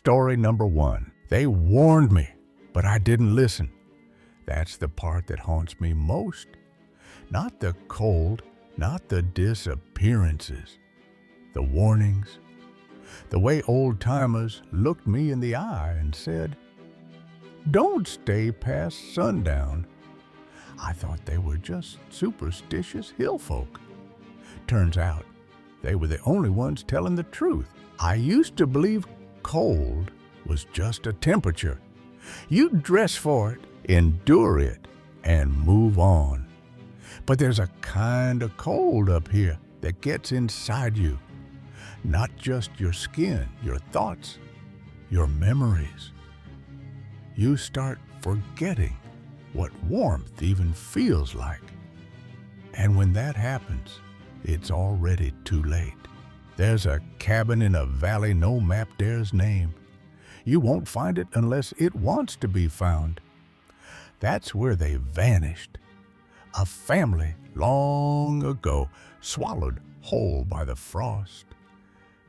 Story number 1. They warned me, but I didn't listen. That's the part that haunts me most. Not the cold, not the disappearances. The warnings. The way old-timers looked me in the eye and said, "Don't stay past sundown." I thought they were just superstitious hill folk. Turns out, they were the only ones telling the truth. I used to believe cold was just a temperature. You dress for it, endure it, and move on. But there's a kind of cold up here that gets inside you. Not just your skin, your thoughts, your memories. You start forgetting what warmth even feels like. And when that happens, it's already too late. There's a cabin in a valley no map dares name. You won't find it unless it wants to be found. That's where they vanished. A family long ago, swallowed whole by the frost.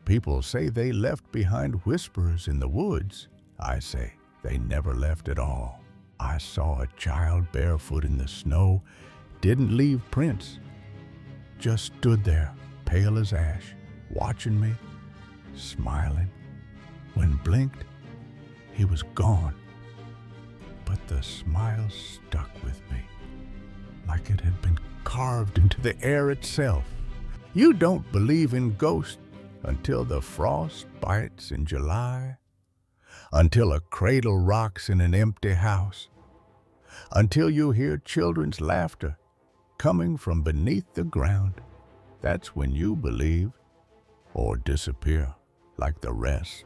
People say they left behind whispers in the woods. I say they never left at all. I saw a child barefoot in the snow, didn't leave prints, just stood there, pale as ash, watching me, smiling. When blinked, he was gone. But the smile stuck with me, like it had been carved into the air itself. You don't believe in ghosts until the frost bites in July, until a cradle rocks in an empty house, until you hear children's laughter coming from beneath the ground. That's when you believe, or disappear like the rest.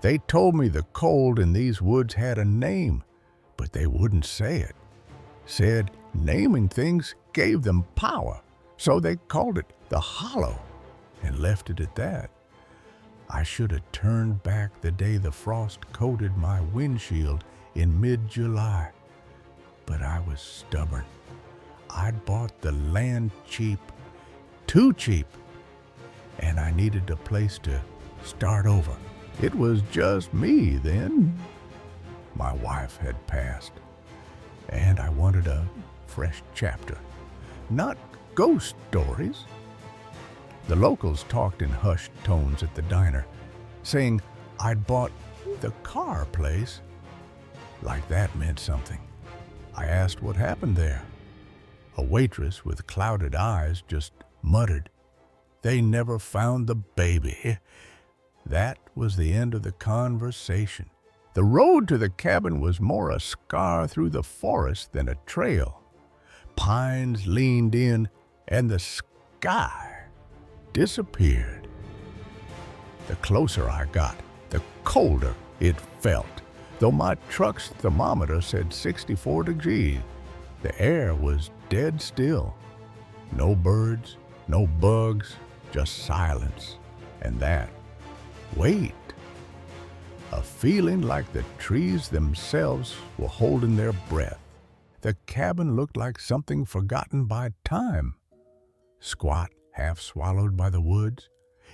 They told me the cold in these woods had a name, but they wouldn't say it. Said naming things gave them power, so they called it the Hollow and left it at that. I should have turned back the day the frost coated my windshield in mid-July, but I was stubborn. I'd bought the land cheap, too cheap, and I needed a place to start over. It was just me then. My wife had passed, and I wanted a fresh chapter, not ghost stories. The locals talked in hushed tones at the diner, saying I'd bought the car place, like that meant something. I asked what happened there. A waitress with clouded eyes just muttered, "They never found the baby." That was the end of the conversation. The road to the cabin was more a scar through the forest than a trail. Pines leaned in, and the sky disappeared. The closer I got, the colder it felt. Though my truck's thermometer said 64 degrees, the air was dead still. No birds, no bugs, just silence. And that, wait, a feeling like the trees themselves were holding their breath. The cabin looked like something forgotten by time. Squat, half swallowed by the woods,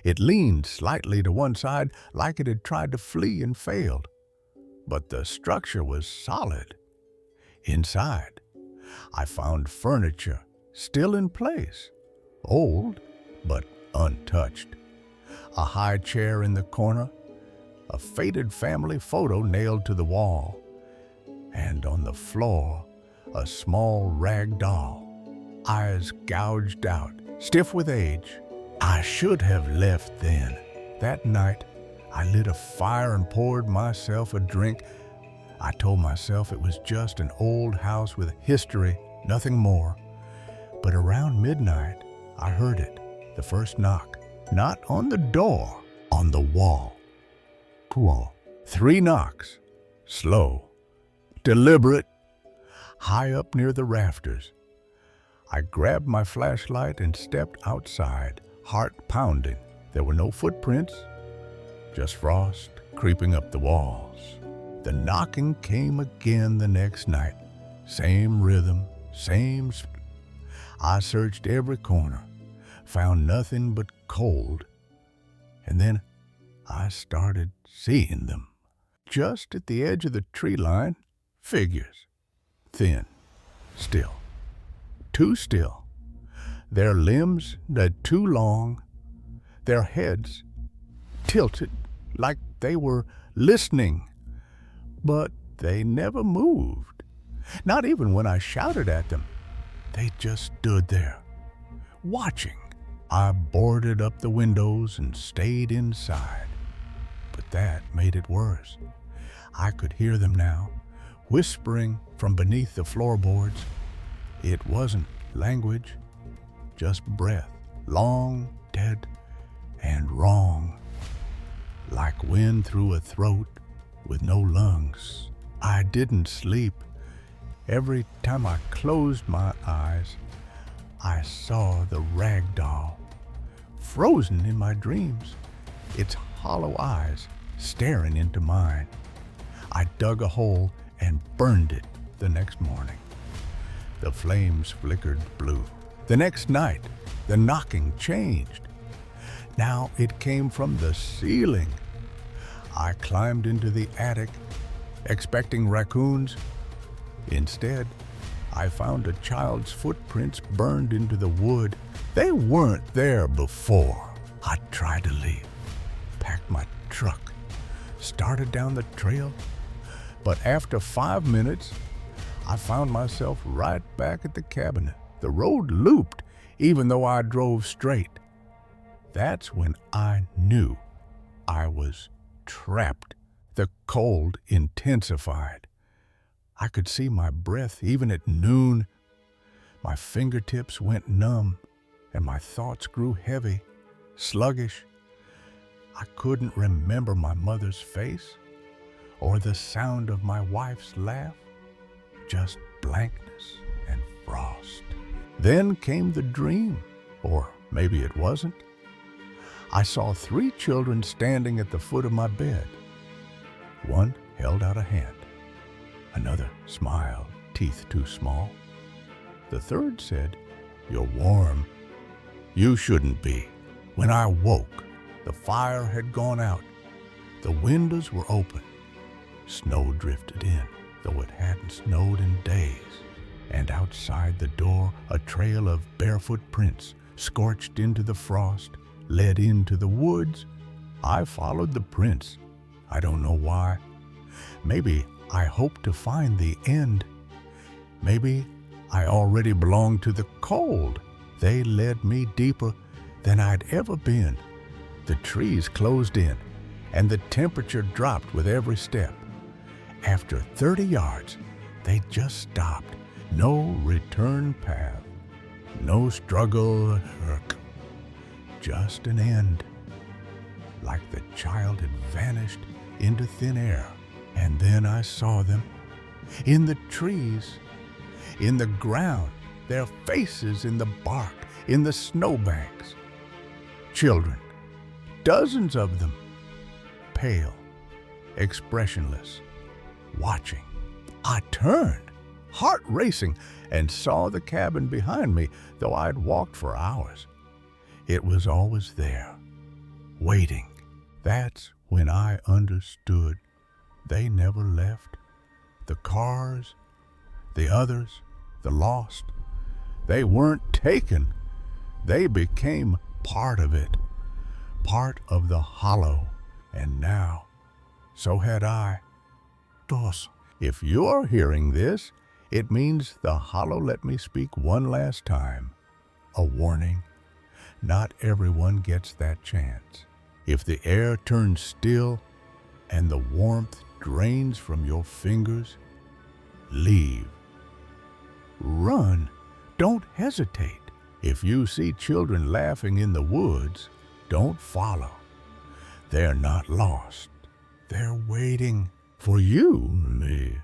it leaned slightly to one side like it had tried to flee and failed. But the structure was solid. Inside, I found furniture still in place, old but untouched. A high chair in the corner, a faded family photo nailed to the wall, and on the floor, a small rag doll, eyes gouged out, stiff with age. I should have left then. That night, I lit a fire and poured myself a drink. I told myself it was just an old house with history, nothing more. But around midnight, I heard it, the first knock. Not on the door, on the wall. Cool. 3 knocks, slow, deliberate, high up near the rafters. I grabbed my flashlight and stepped outside, heart pounding. There were no footprints, just frost creeping up the walls. The knocking came again the next night. Same rhythm, same. I searched every corner, found nothing but cold. And then I started seeing them. just at the edge of the tree line, figures. Thin, still, too still. Their limbs too long, their heads tilted like they were listening. But they never moved. Not even when I shouted at them. They just stood there, watching. I boarded up the windows and stayed inside. But that made it worse. I could hear them now, whispering from beneath the floorboards. It wasn't language, just breath, long, dead, and wrong. Like wind through a throat with no lungs. I didn't sleep. Every time I closed my eyes, I saw the rag doll, frozen in my dreams, its hollow eyes staring into mine. I dug a hole and burned it the next morning. The flames flickered blue. The next night, the knocking changed. Now it came from the ceiling. I climbed into the attic, expecting raccoons. Instead, I found a child's footprints burned into the wood. They weren't there before. I tried to leave, packed my truck, started down the trail, but after 5 minutes, I found myself right back at the cabin. The road looped, even though I drove straight. That's when I knew I was trapped. The cold intensified. I could see my breath even at noon. My fingertips went numb, and my thoughts grew heavy, sluggish. I couldn't remember my mother's face or the sound of my wife's laugh, just blankness and frost. Then came the dream, or maybe it wasn't. I saw 3 children standing at the foot of my bed. One held out a hand. Another smiled, teeth too small. The third said, "You're warm." You shouldn't be. When I woke, the fire had gone out. The windows were open. Snow drifted in, though it hadn't snowed in days. And outside the door, a trail of barefoot prints, scorched into the frost, led into the woods. I followed the prints. I don't know why. Maybe I hoped to find the end. Maybe I already belonged to the cold. They led me deeper than I'd ever been. The trees closed in, and the temperature dropped with every step. After 30 yards, they just stopped. No return path, no struggle, just an end. Like the child had vanished into thin air. And then I saw them, in the trees, in the ground, their faces in the bark, in the snowbanks. Children, dozens of them, pale, expressionless, watching. I turned, heart racing, and saw the cabin behind me, though I'd walked for hours. It was always there, waiting. That's when I understood. They never left. The cars, the others, the lost, they weren't taken. They became part of it, part of the hollow. And now, so had I. Dos. If you're hearing this, it means the hollow let me speak one last time. A warning. Not everyone gets that chance. If the air turns still and the warmth drains from your fingers, leave. Run. Don't hesitate. If you see children laughing in the woods, don't follow. They're not lost. They're waiting for you, me.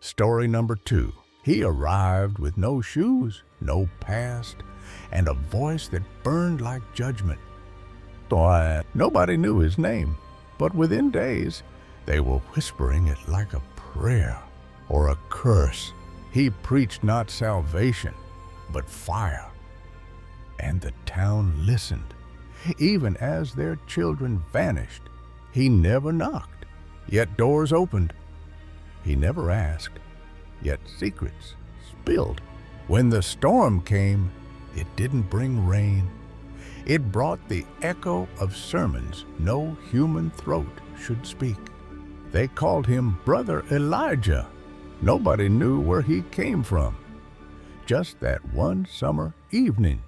Story number 2. He arrived with no shoes, no past, and a voice that burned like judgment. Nobody knew his name, but within days, they were whispering it like a prayer or a curse. He preached not salvation, but fire. And the town listened. Even as their children vanished, he never knocked, yet doors opened. He never asked, yet secrets spilled. When the storm came, it didn't bring rain. It brought the echo of sermons no human throat should speak. They called him Brother Elijah. Nobody knew where he came from. Just that one summer evening,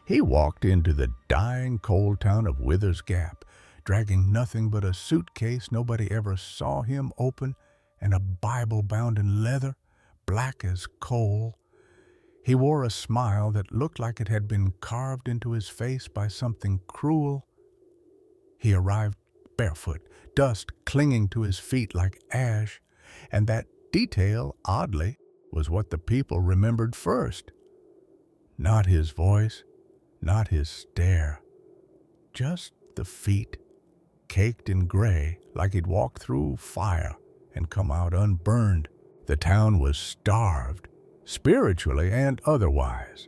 he walked into the dying coal town of Withers Gap, dragging nothing but a suitcase nobody ever saw him open and a Bible bound in leather, black as coal. He wore a smile that looked like it had been carved into his face by something cruel. He arrived barefoot, dust clinging to his feet like ash, and that detail, oddly, was what the people remembered first. Not his voice, not his stare, just the feet, caked in gray like he'd walked through fire and come out unburned. The town was starved, spiritually and otherwise.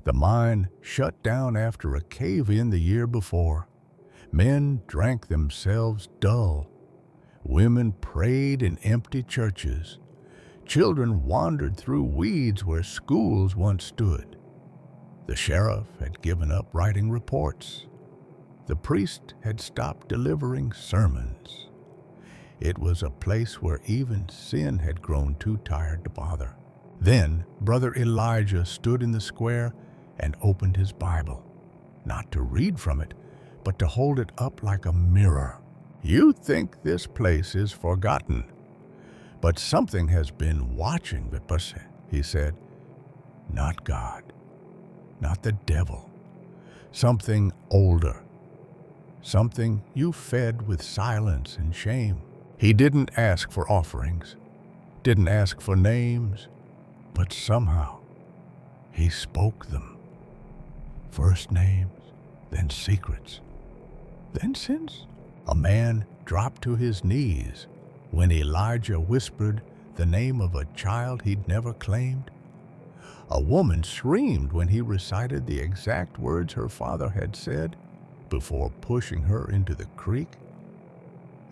The mine shut down after a cave-in the year before. Men drank themselves dull. Women prayed in empty churches. Children wandered through weeds where schools once stood. The sheriff had given up writing reports. The priest had stopped delivering sermons. It was a place where even sin had grown too tired to bother. Then Brother Elijah stood in the square and opened his Bible, not to read from it, but to hold it up like a mirror. You think this place is forgotten, but something has been watching the person, he said. Not God, not the devil, something older, something you fed with silence and shame. He didn't ask for offerings, didn't ask for names, but somehow he spoke them. First names, then secrets, then sins. A man dropped to his knees when Elijah whispered the name of a child he'd never claimed. A woman screamed when he recited the exact words her father had said before pushing her into the creek.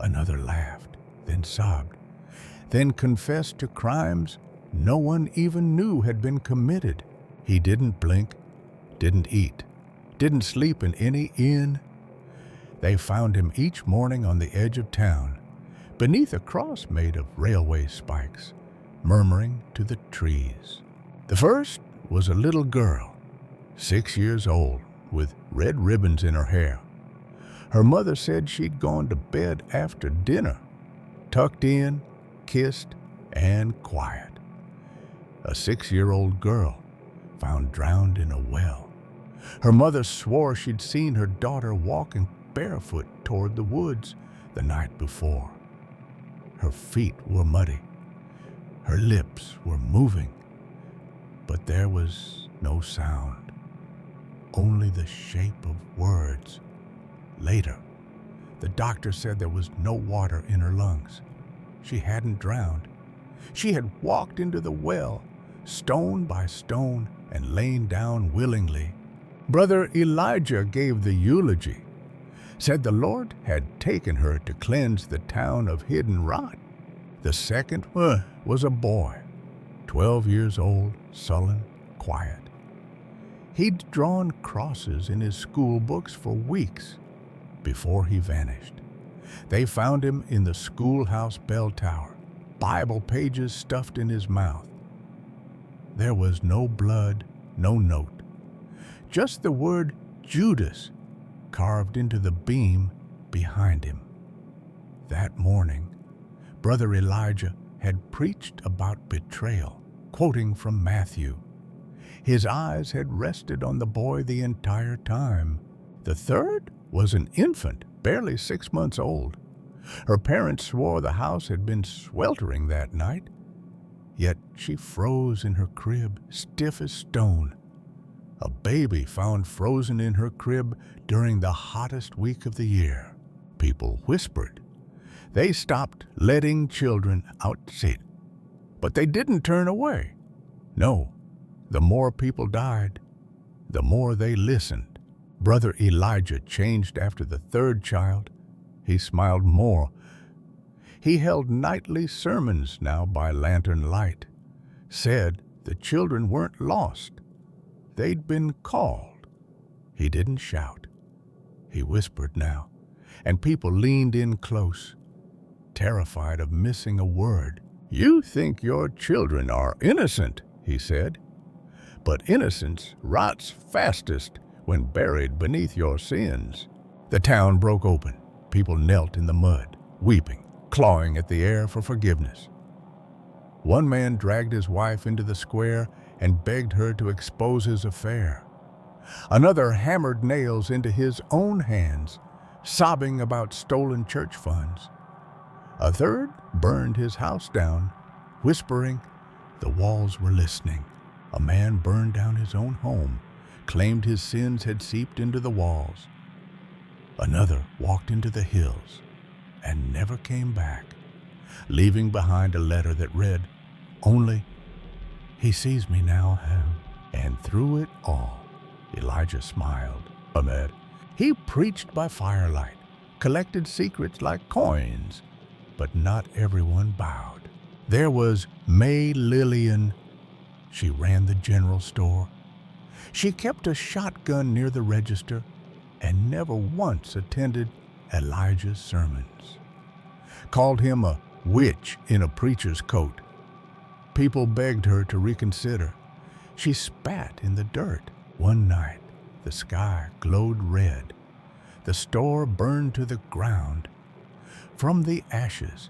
Another laughed, then sobbed, then confessed to crimes no one even knew had been committed. He didn't blink, didn't eat, didn't sleep in any inn. They found him each morning on the edge of town, beneath a cross made of railway spikes, murmuring to the trees. The first was a little girl, 6 years old, with red ribbons in her hair. Her mother said she'd gone to bed after dinner, tucked in, kissed, and quiet. A 6-year-old girl found drowned in a well. Her mother swore she'd seen her daughter walking barefoot toward the woods the night before. Her feet were muddy. Her lips were moving, but there was no sound, only the shape of words. Later, the doctor said there was no water in her lungs. She hadn't drowned. She had walked into the well, stone by stone, and lain down willingly. Brother Elijah gave the eulogy, said the Lord had taken her to cleanse the town of hidden rot. The second was a boy, 12 years old, sullen, quiet. He'd drawn crosses in his school books for weeks before he vanished. They found him in the schoolhouse bell tower, Bible pages stuffed in his mouth. There was no blood, no note, just the word Judas carved into the beam behind him. That morning, Brother Elijah had preached about betrayal, quoting from Matthew. His eyes had rested on the boy the entire time. The third was an infant, barely 6 months old. Her parents swore the house had been sweltering that night, yet she froze in her crib, stiff as stone. A baby found frozen in her crib during the hottest week of the year. People whispered. They stopped letting children outside, but they didn't turn away. No, the more people died, the more they listened. Brother Elijah changed after the third child. He smiled more. He held nightly sermons now by lantern light. Said the children weren't lost. They'd been called. He didn't shout. He whispered now, and people leaned in close, terrified of missing a word. "You think your children are innocent," he said, "but innocence rots fastest when buried beneath your sins." The town broke open. People knelt in the mud, weeping, clawing at the air for forgiveness. One man dragged his wife into the square and begged her to expose his affair. Another hammered nails into his own hands, sobbing about stolen church funds. A third burned his house down, whispering the walls were listening. A man burned down his own home, claimed his sins had seeped into the walls. Another walked into the hills and never came back, leaving behind a letter that read, "Only he sees me now." And through it all, Elijah smiled. Ahmed. He preached by firelight, collected secrets like coins, but not everyone bowed. There was May Lillian. She ran the general store. She kept a shotgun near the register and never once attended Elijah's sermons. Called him a witch in a preacher's coat. People begged her to reconsider. She spat in the dirt. One night, the sky glowed red. The store burned to the ground. From the ashes,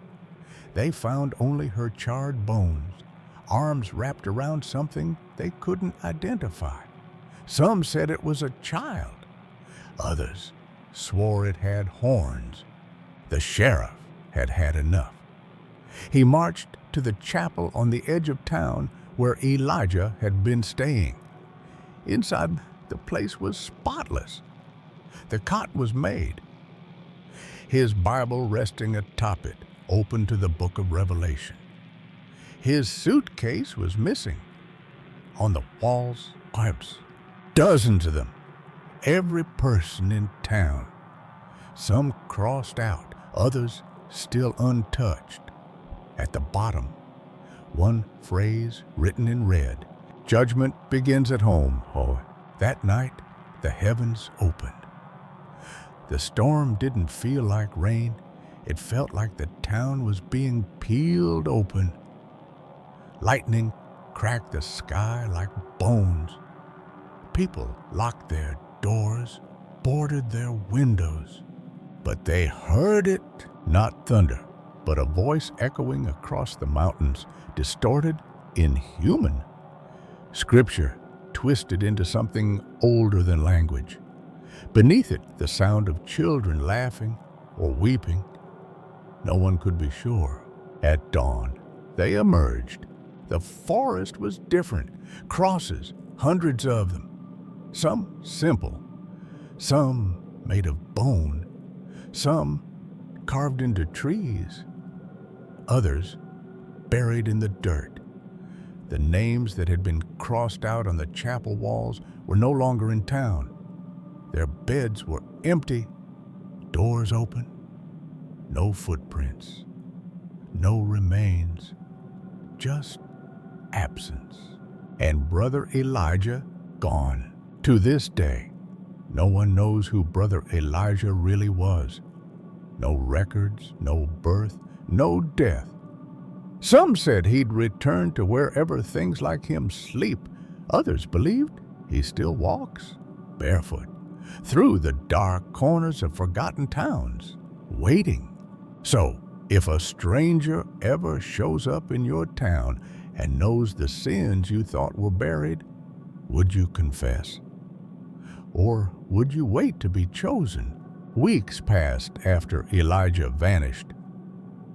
they found only her charred bones, arms wrapped around something they couldn't identify. Some said it was a child. Others swore it had horns. The sheriff had had enough. He marched to the chapel on the edge of town where Elijah had been staying. Inside, the place was spotless. The cot was made. His Bible resting atop it, open to the book of Revelation. His suitcase was missing. On the walls, pipes, dozens of them. Every person in town. Some crossed out, others still untouched. At the bottom, one phrase written in red, "Judgment begins at home." Oh, that night, the heavens opened. The storm didn't feel like rain. It felt like the town was being peeled open. Lightning cracked the sky like bones. People locked their doors, boarded their windows. But they heard it, not thunder, but a voice echoing across the mountains, distorted, inhuman. Scripture twisted into something older than language. Beneath it, the sound of children laughing or weeping. No one could be sure. At dawn, they emerged. The forest was different. Crosses, hundreds of them. Some simple, some made of bone, some carved into trees, others buried in the dirt. The names that had been crossed out on the chapel walls were no longer in town. Their beds were empty, doors open, no footprints, no remains, just absence. And Brother Elijah gone. To this day, no one knows who Brother Elijah really was. No records, no birth, no death. Some said he'd return to wherever things like him sleep. Others believed he still walks, barefoot, through the dark corners of forgotten towns, waiting. So, if a stranger ever shows up in your town and knows the sins you thought were buried, would you confess? Or would you wait to be chosen? Weeks passed after Elijah vanished.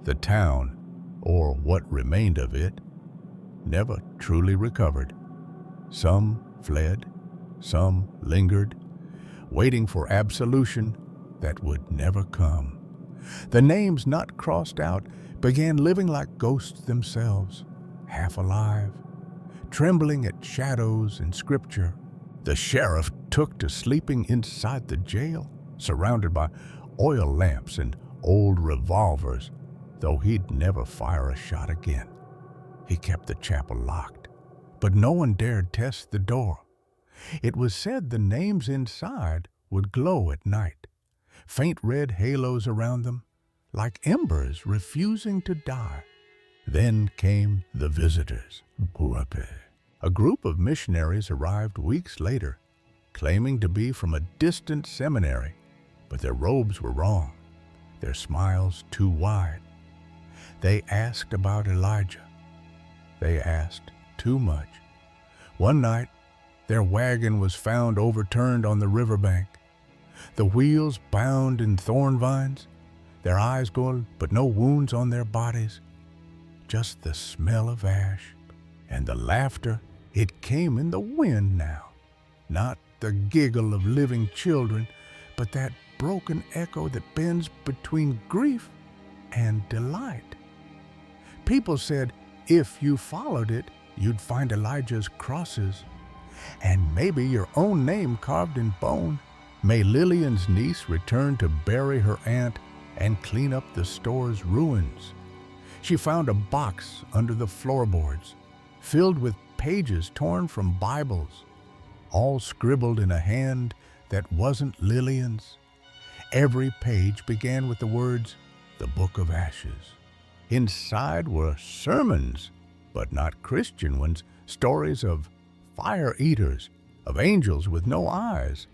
The town, or what remained of it, never truly recovered. Some fled, some lingered, waiting for absolution that would never come. The names not crossed out began living like ghosts themselves, half alive, trembling at shadows in Scripture. The sheriff took to sleeping inside the jail, surrounded by oil lamps and old revolvers, though he'd never fire a shot again. He kept the chapel locked, but no one dared test the door. It was said the names inside would glow at night, faint red halos around them, like embers refusing to die. Then came the visitors. A group of missionaries arrived weeks later, claiming to be from a distant seminary, but their robes were wrong, their smiles too wide. They asked about Elijah. They asked too much. One night, their wagon was found overturned on the riverbank, the wheels bound in thorn vines, their eyes gold, but no wounds on their bodies, just the smell of ash and the laughter. It came in the wind now, not the giggle of living children, but that broken echo that bends between grief and delight. People said if you followed it, you'd find Elijah's crosses, and maybe your own name carved in bone. May Lillian's niece return to bury her aunt and clean up the store's ruins. She found a box under the floorboards, filled with pages torn from Bibles, all scribbled in a hand that wasn't Lillian's. Every page began with the words, "The Book of Ashes." Inside were sermons, but not Christian ones, stories of fire eaters, of angels with no eyes,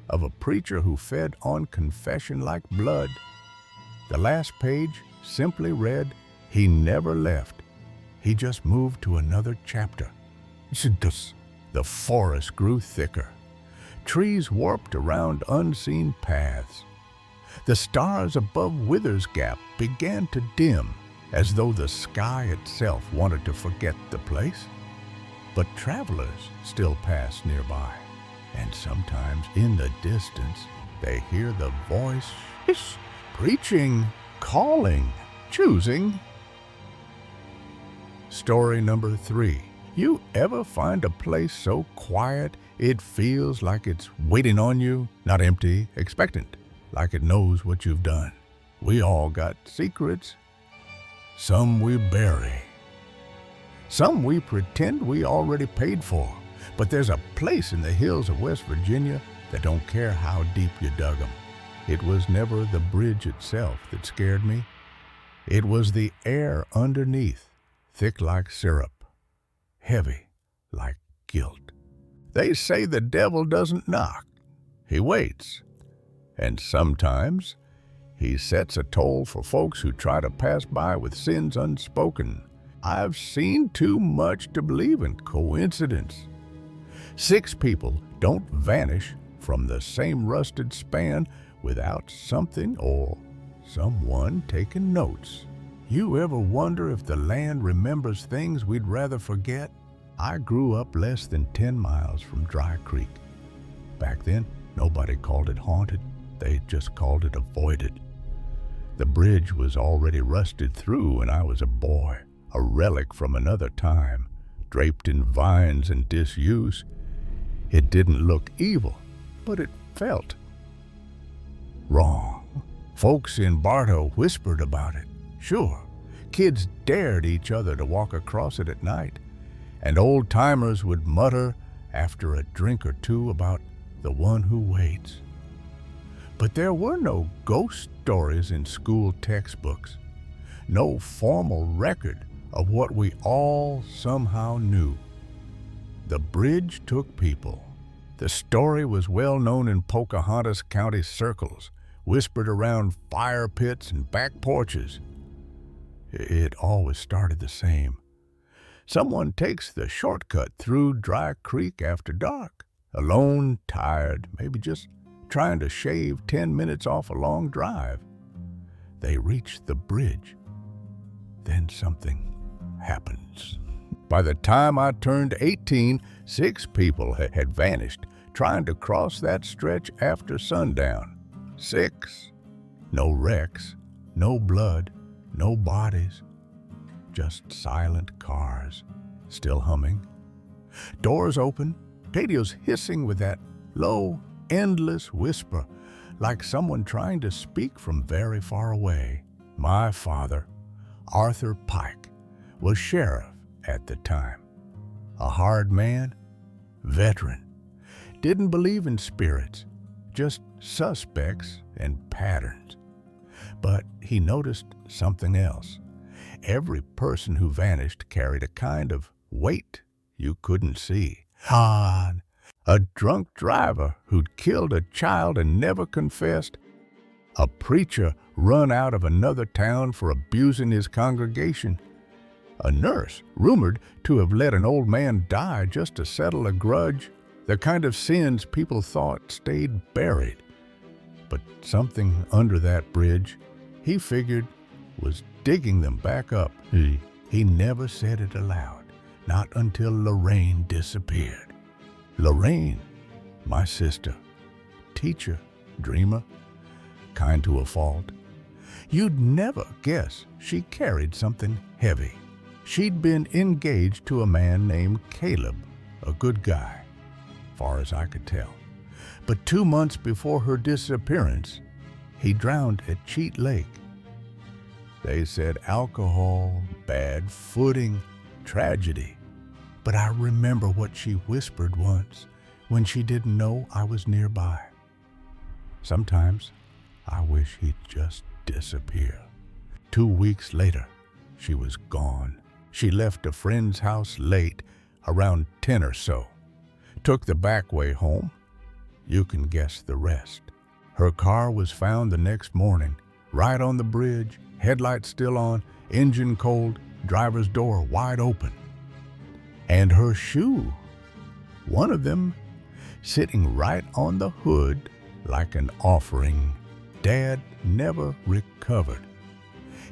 of a preacher who fed on confession like blood. The last page simply read, "He never left. He just moved to another chapter." The forest grew thicker. Trees warped around unseen paths. The stars above Withers Gap began to dim, as though the sky itself wanted to forget the place. But travelers still pass nearby, and sometimes in the distance they hear the voice preaching, calling, choosing. Story number 3. You ever find a place so quiet it feels like it's waiting on you, not empty, expectant, like it knows what you've done? We all got secrets. Some we bury. Some we pretend we already paid for. But there's a place in the hills of West Virginia that don't care how deep you dug them. It was never the bridge itself that scared me. It was the air underneath, thick like syrup, heavy like guilt. They say the devil doesn't knock. He waits. And sometimes he sets a toll for folks who try to pass by with sins unspoken. I've seen too much to believe in coincidence. 6 people don't vanish from the same rusted span without something or someone taking notes. You ever wonder if the land remembers things we'd rather forget? I grew up less than 10 miles from Dry Creek. Back then, nobody called it haunted. They just called it avoided. The bridge was already rusted through when I was a boy, a relic from another time, draped in vines and disuse. It didn't look evil, but it felt wrong. Folks in Bartow whispered about it. Sure, kids dared each other to walk across it at night, and old-timers would mutter after a drink or two about the one who waits. But there were no ghost stories in school textbooks, no formal record of what we all somehow knew. The bridge took people. The story was well known in Pocahontas County circles, whispered around fire pits and back porches. It always started the same. Someone takes the shortcut through Dry Creek after dark, alone, tired, maybe just trying to shave 10 minutes off a long drive. They reach the bridge. Then something happens. By the time I turned 18, 6 people had vanished trying to cross that stretch after sundown. 6. No wrecks, no blood, no bodies, just silent cars, still humming. Doors open, radios hissing with that low, endless whisper, like someone trying to speak from very far away. My father, Arthur Pike, was sheriff at the time. A hard man, veteran, didn't believe in spirits, just suspects and patterns. But he noticed something else. Every person who vanished carried a kind of weight you couldn't see. A drunk driver who'd killed a child and never confessed. A preacher run out of another town for abusing his congregation. A nurse rumored to have let an old man die just to settle a grudge. The kind of sins people thought stayed buried. But something under that bridge, he figured, was digging them back up. He never said it aloud, not until Lorraine disappeared. Lorraine, my sister, teacher, dreamer, kind to a fault. You'd never guess she carried something heavy. She'd been engaged to a man named Caleb, a good guy, far as I could tell. But 2 months before her disappearance, he drowned at Cheat Lake. They said alcohol, bad footing, tragedy. But I remember what she whispered once when she didn't know I was nearby. Sometimes I wish he'd just disappear. 2 weeks later, she was gone. She left a friend's house late, around 10 or so. Took the back way home. You can guess the rest. Her car was found the next morning, right on the bridge, headlights still on, engine cold, driver's door wide open. And her shoe, one of them, sitting right on the hood like an offering. Dad never recovered.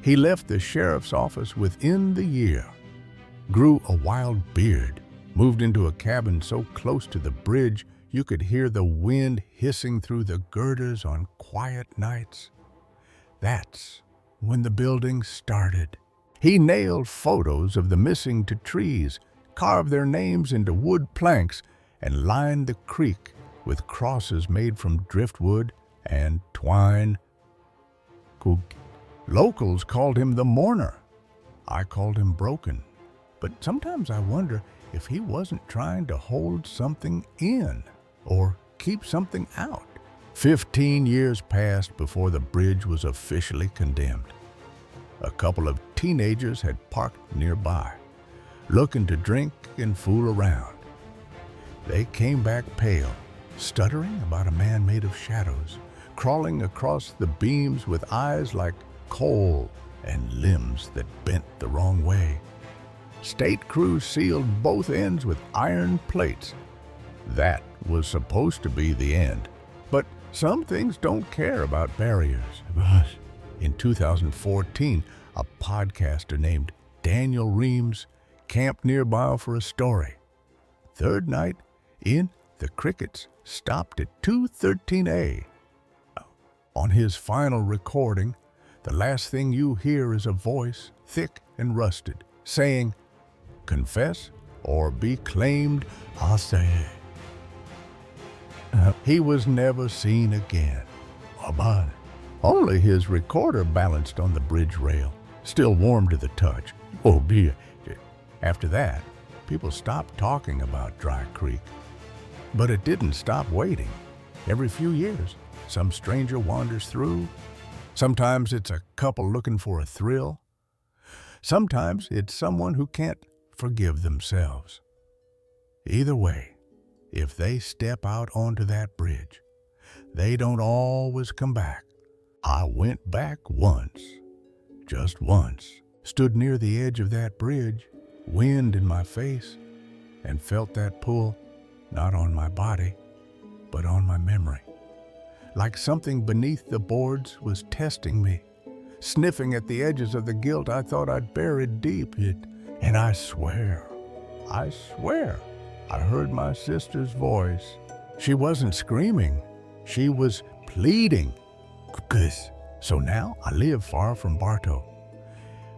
He left the sheriff's office within the year, grew a wild beard, moved into a cabin so close to the bridge you could hear the wind hissing through the girders on quiet nights. That's when the building started. He nailed photos of the missing to trees, carved their names into wood planks, and lined the creek with crosses made from driftwood and twine. Locals called him the mourner. I called him broken. But sometimes I wonder if he wasn't trying to hold something in or keep something out. 15 years passed before the bridge was officially condemned. A couple of teenagers had parked nearby, looking to drink and fool around. They came back pale, stuttering about a man made of shadows, crawling across the beams with eyes like coal and limbs that bent the wrong way. State crews sealed both ends with iron plates. That was supposed to be the end. But some things don't care about barriers. In 2014, a podcaster named Daniel Reams camped nearby for a story. Third night in, the crickets stopped at 213A. On his final recording, the last thing you hear is a voice, thick and rusted, saying, "Confess or be claimed, I say." He was never seen again. Only his recorder balanced on the bridge rail, still warm to the touch. Oh dear. After that, people stopped talking about Dry Creek. But it didn't stop waiting. Every few years, some stranger wanders through. Sometimes it's a couple looking for a thrill. Sometimes it's someone who can't forgive themselves. Either way, if they step out onto that bridge, they don't always come back. I went back once, just once, stood near the edge of that bridge, wind in my face, and felt that pull, not on my body, but on my memory. Like something beneath the boards was testing me, sniffing at the edges of the guilt I thought I'd buried deep. And I swear, I heard my sister's voice. She wasn't screaming, she was pleading. So now I live far from Bartow.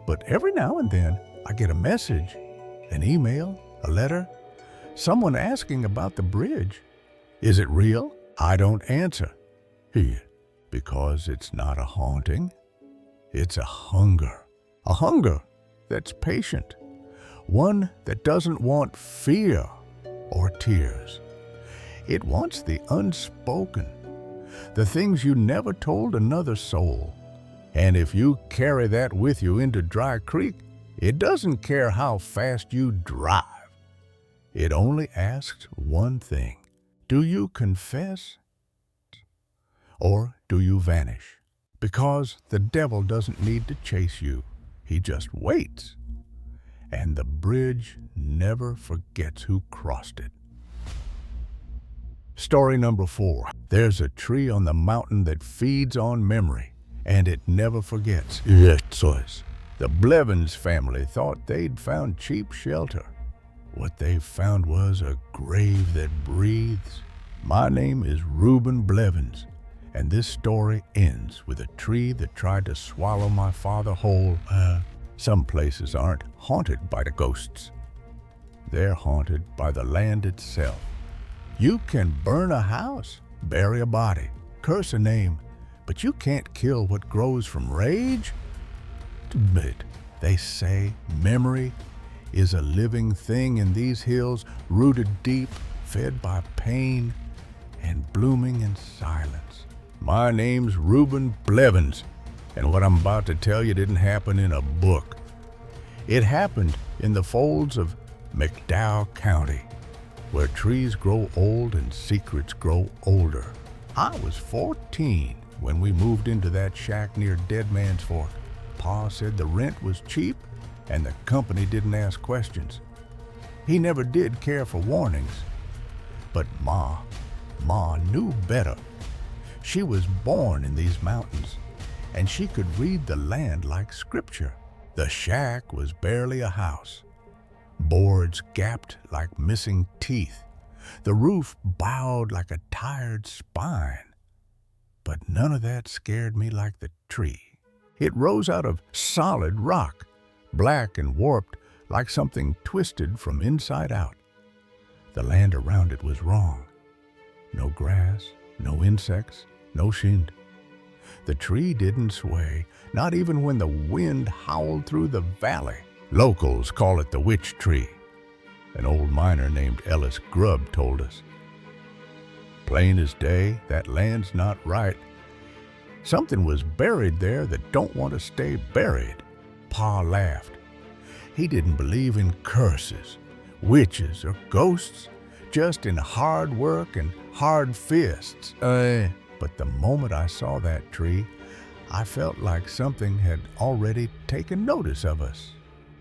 But every now and then I get a message, an email, a letter, Someone asking about the bridge. Is it real? I don't answer. Here, because it's not a haunting. It's a hunger. A hunger that's patient. One that doesn't want fear or tears. It wants the unspoken, the things you never told another soul. And if you carry that with you into Dry Creek, it doesn't care how fast you drive. It only asks one thing. Do you confess or do you vanish? Because the devil doesn't need to chase you. He just waits. And the bridge never forgets who crossed it. Story number 4. There's a tree on the mountain that feeds on memory, and it never forgets. The Blevins family thought they'd found cheap shelter. What they found was a grave that breathes. My name is Reuben Blevins, and this story ends with a tree that tried to swallow my father whole. Some places aren't haunted by the ghosts. They're haunted by the land itself. You can burn a house, bury a body, curse a name, but you can't kill what grows from rage. But they say memory is a living thing in these hills, rooted deep, fed by pain, and blooming in silence. My name's Reuben Blevins, and what I'm about to tell you didn't happen in a book. It happened in the folds of McDowell County, where trees grow old and secrets grow older. I was 14 when we moved into that shack near Dead Man's Fork. Pa said the rent was cheap and the company didn't ask questions. He never did care for warnings. But Ma knew better. She was born in these mountains, and she could read the land like scripture. The shack was barely a house. Boards gapped like missing teeth. The roof bowed like a tired spine. But none of that scared me like the tree. It rose out of solid rock, black and warped like something twisted from inside out. The land around it was wrong. No grass, no insects, no shind. The tree didn't sway, not even when the wind howled through the valley. Locals call it the witch tree. An old miner named Ellis Grubb told us. Plain as day, that land's not right. Something was buried there that don't want to stay buried. Pa laughed. He didn't believe in curses, witches, or ghosts, just in hard work and hard fists. But the moment I saw that tree, I felt like something had already taken notice of us.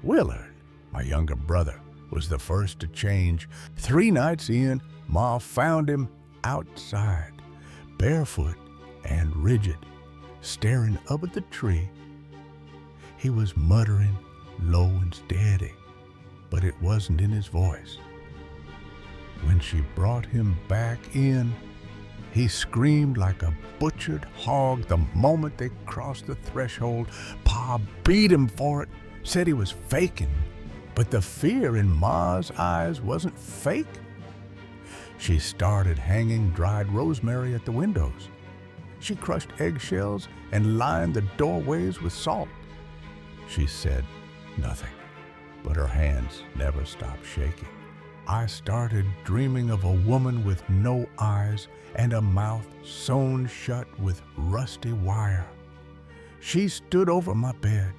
Willard, my younger brother, was the first to change. 3 nights in, Ma found him outside, barefoot and rigid, staring up at the tree. He was muttering low and steady, but it wasn't in his voice. When she brought him back in, he screamed like a butchered hog the moment they crossed the threshold. Pa beat him for it, said he was faking, but the fear in Ma's eyes wasn't fake. She started hanging dried rosemary at the windows. She crushed eggshells and lined the doorways with salt. She said nothing, but her hands never stopped shaking. I started dreaming of a woman with no eyes and a mouth sewn shut with rusty wire. She stood over my bed.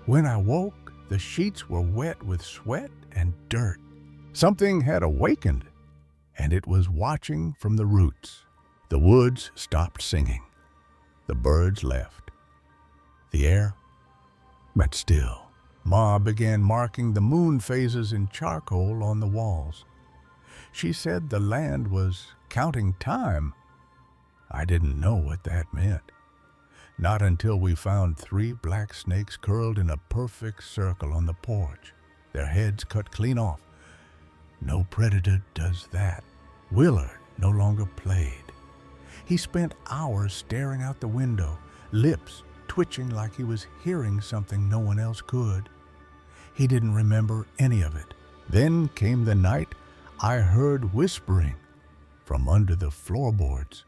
When I woke, the sheets were wet with sweat and dirt. Something had awakened, and it was watching from the roots. The woods stopped singing. The birds left. The air went still. Ma began marking the moon phases in charcoal on the walls. She said the land was counting time. I didn't know what that meant. Not until we found 3 black snakes curled in a perfect circle on the porch, their heads cut clean off. No predator does that. Willard no longer played. He spent hours staring out the window, lips twitching like he was hearing something no one else could. He didn't remember any of it. Then came the night I heard whispering from under the floorboards.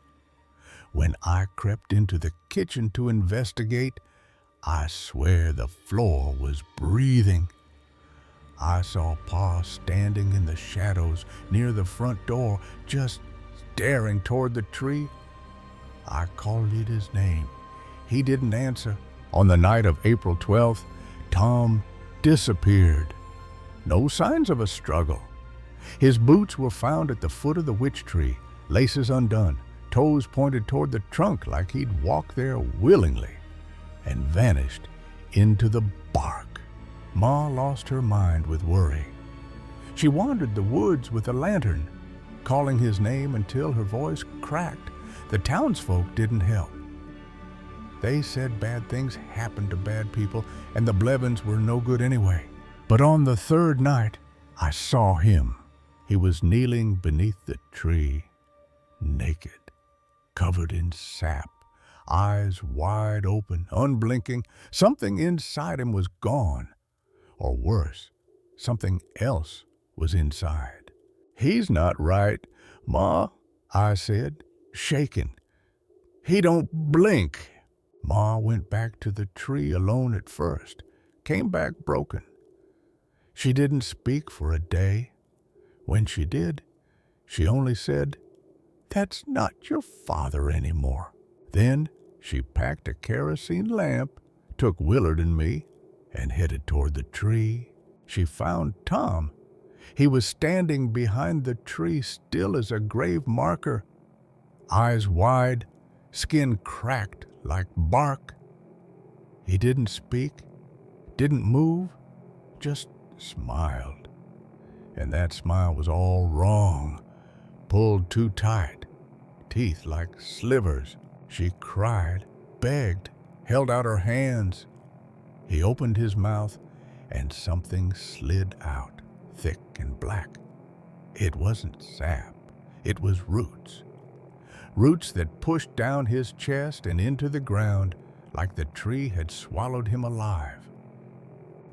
When I crept into the kitchen to investigate, I swear the floor was breathing. I saw Pa standing in the shadows near the front door, just staring toward the tree. I called it his name. He didn't answer. On the night of April 12th, Tom disappeared. No signs of a struggle. His boots were found at the foot of the witch tree, laces undone, toes pointed toward the trunk like he'd walked there willingly, and vanished into the bark. Ma lost her mind with worry. She wandered the woods with a lantern, calling his name until her voice cracked. The townsfolk didn't help. They said bad things happened to bad people, and the Blevins were no good anyway. But on the third night, I saw him. He was kneeling beneath the tree, naked, covered in sap, eyes wide open, unblinking. Something inside him was gone. Or worse, something else was inside. "He's not right, Ma," I said, shaken. "He don't blink." Ma went back to the tree alone at first, came back broken. She didn't speak for a day. When she did, she only said, "That's not your father anymore." Then she packed a kerosene lamp, took Willard and me, and headed toward the tree. She found Tom. He was standing behind the tree, still as a grave marker, eyes wide, skin cracked like bark. He didn't speak, didn't move, just smiled. And that smile was all wrong, pulled too tight, teeth like slivers. She cried, begged, held out her hands. He opened his mouth, and something slid out, thick and black. It wasn't sap, it was roots. Roots that pushed down his chest and into the ground like the tree had swallowed him alive.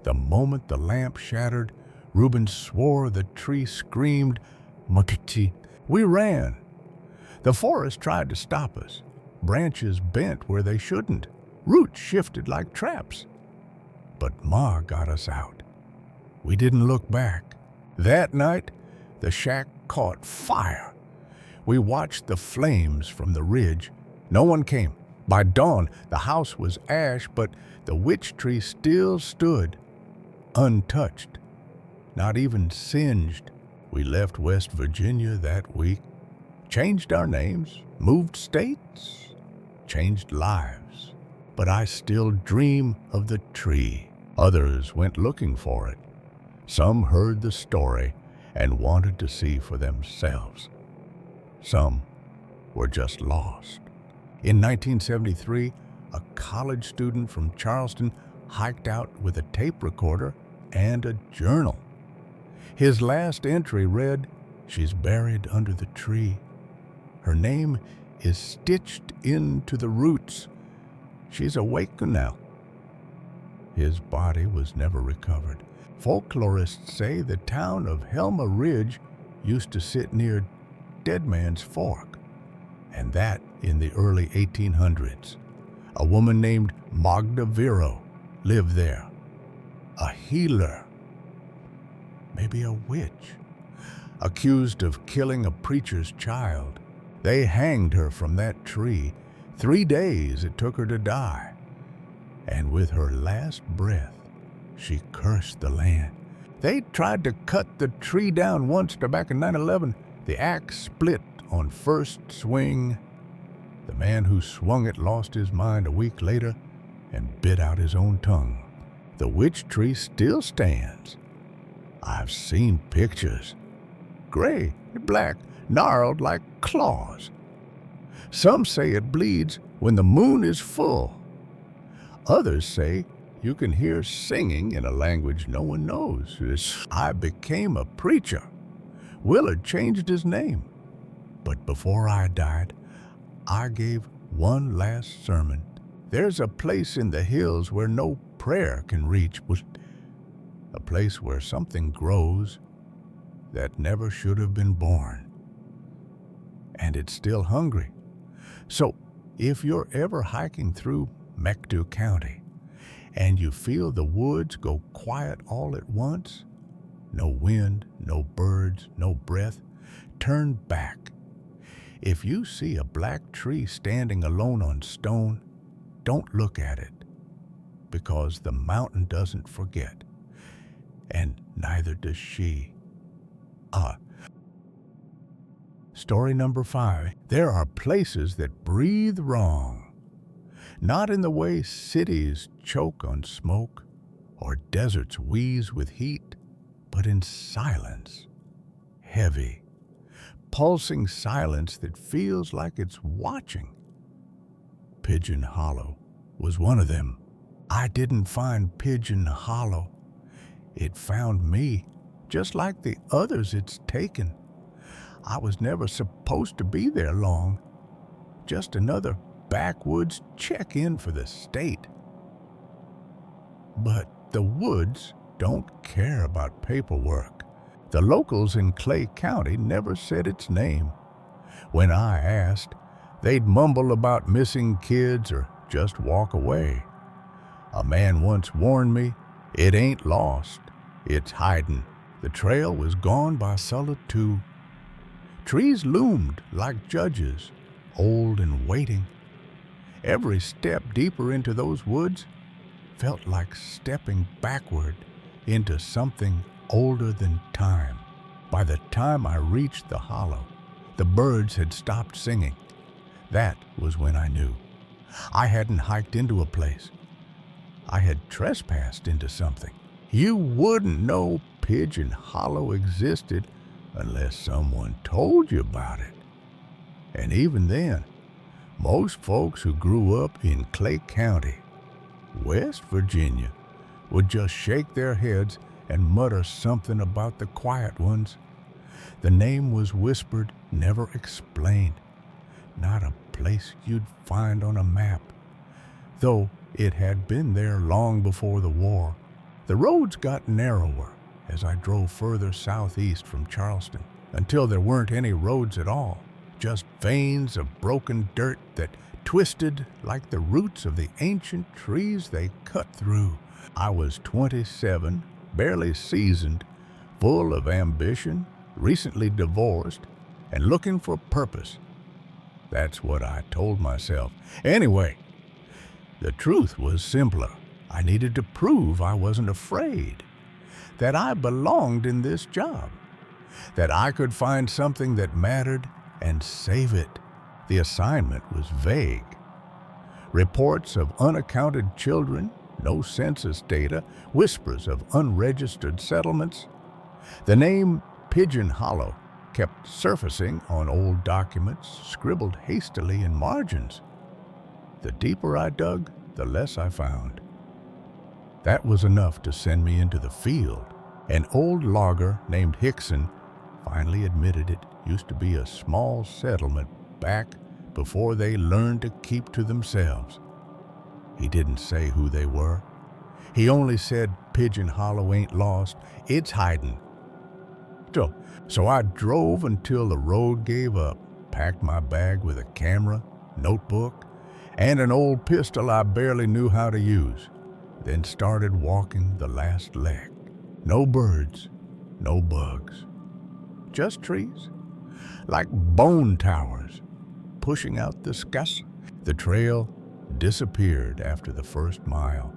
The moment the lamp shattered, Reuben swore the tree screamed, "Makati." We ran. The forest tried to stop us. Branches bent where they shouldn't. Roots shifted like traps. But Ma got us out. We didn't look back. That night, the shack caught fire. We watched the flames from the ridge. No one came. By dawn, the house was ash, but the witch tree still stood, untouched, not even singed. We left West Virginia that week, changed our names, moved states, changed lives. But I still dream of the tree. Others went looking for it. Some heard the story and wanted to see for themselves. Some were just lost. In 1973, a college student from Charleston hiked out with a tape recorder and a journal. His last entry read, "She's buried under the tree. Her name is stitched into the roots. She's awake now." His body was never recovered. Folklorists say the town of Helma Ridge used to sit near Dead Man's Fork, and that in the early 1800s. A woman named Magda Vero lived there. A healer, maybe a witch, accused of killing a preacher's child. They hanged her from that tree. 3 days it took her to die. And with her last breath, she cursed the land. They tried to cut the tree down once back in 9/11. The axe split on first swing. The man who swung it lost his mind a week later and bit out his own tongue. The witch tree still stands. I've seen pictures. Gray and black, gnarled like claws. Some say it bleeds when the moon is full. Others say you can hear singing in a language no one knows. I became a preacher. Willard changed his name. But before I died, I gave one last sermon. There's a place in the hills where no prayer can reach, a place where something grows that never should have been born. And it's still hungry. So if you're ever hiking through Mectu County and you feel the woods go quiet all at once, no wind, no birds, no breath, turn back. If you see a black tree standing alone on stone, don't look at it, because the mountain doesn't forget, and neither does she. Story number 5. There are places that breathe wrong. Not in the way cities choke on smoke or deserts wheeze with heat, but in silence. Heavy, pulsing silence that feels like it's watching. Pigeon Hollow was one of them. I didn't find Pigeon Hollow. It found me, just like the others it's taken. I was never supposed to be there long. Just another backwoods check-in for the state. But the woods don't care about paperwork. The locals in Clay County never said its name. When I asked, they'd mumble about missing kids or just walk away. A man once warned me, it ain't lost, it's hiding. The trail was gone by Sulla too. Trees loomed like judges, old and waiting. Every step deeper into those woods felt like stepping backward into something older than time. By the time I reached the hollow, the birds had stopped singing. That was when I knew. I hadn't hiked into a place. I had trespassed into something. You wouldn't know Pigeon Hollow existed unless someone told you about it. And even then, most folks who grew up in Clay County, West Virginia, would just shake their heads and mutter something about the quiet ones. The name was whispered, never explained. Not a place you'd find on a map, though it had been there long before the war. The roads got narrower as I drove further southeast from Charleston, until there weren't any roads at all, just veins of broken dirt that twisted like the roots of the ancient trees they cut through. I was 27, barely seasoned, full of ambition, recently divorced, and looking for purpose. That's what I told myself. Anyway, the truth was simpler. I needed to prove I wasn't afraid, that I belonged in this job, that I could find something that mattered and save it. The assignment was vague. Reports of unaccounted children, no census data, whispers of unregistered settlements. The name Pigeon Hollow kept surfacing on old documents, scribbled hastily in margins. The deeper I dug, the less I found. That was enough to send me into the field. An old logger named Hickson finally admitted it used to be a small settlement back before they learned to keep to themselves. He didn't say who they were. He only said Pigeon Hollow ain't lost, it's hiding. So I drove until the road gave up, packed my bag with a camera, notebook, and an old pistol I barely knew how to use, then started walking the last leg. No birds, no bugs, just trees, like bone towers, pushing out the sky. The trail disappeared after the first mile.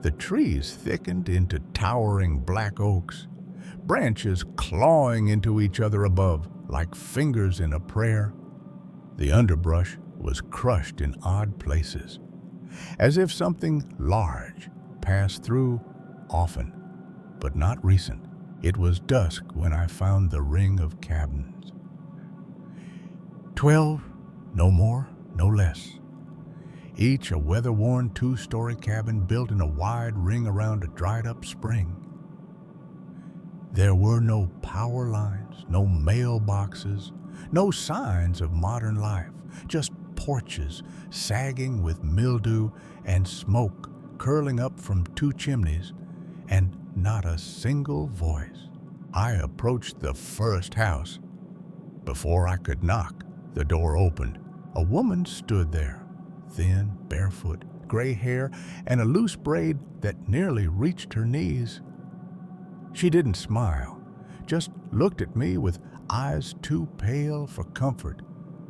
The trees thickened into towering black oaks, branches clawing into each other above like fingers in a prayer. The underbrush was crushed in odd places, as if something large passed through often, but not recent. It was dusk when I found the ring of cabins. 12, no more, no less. Each a weather-worn 2-story cabin built in a wide ring around a dried-up spring. There were no power lines, no mailboxes, no signs of modern life, just porches sagging with mildew and smoke curling up from 2 chimneys, and not a single voice. I approached the first house. Before I could knock, the door opened. A woman stood there, thin, barefoot, gray hair, and a loose braid that nearly reached her knees. She didn't smile, just looked at me with eyes too pale for comfort,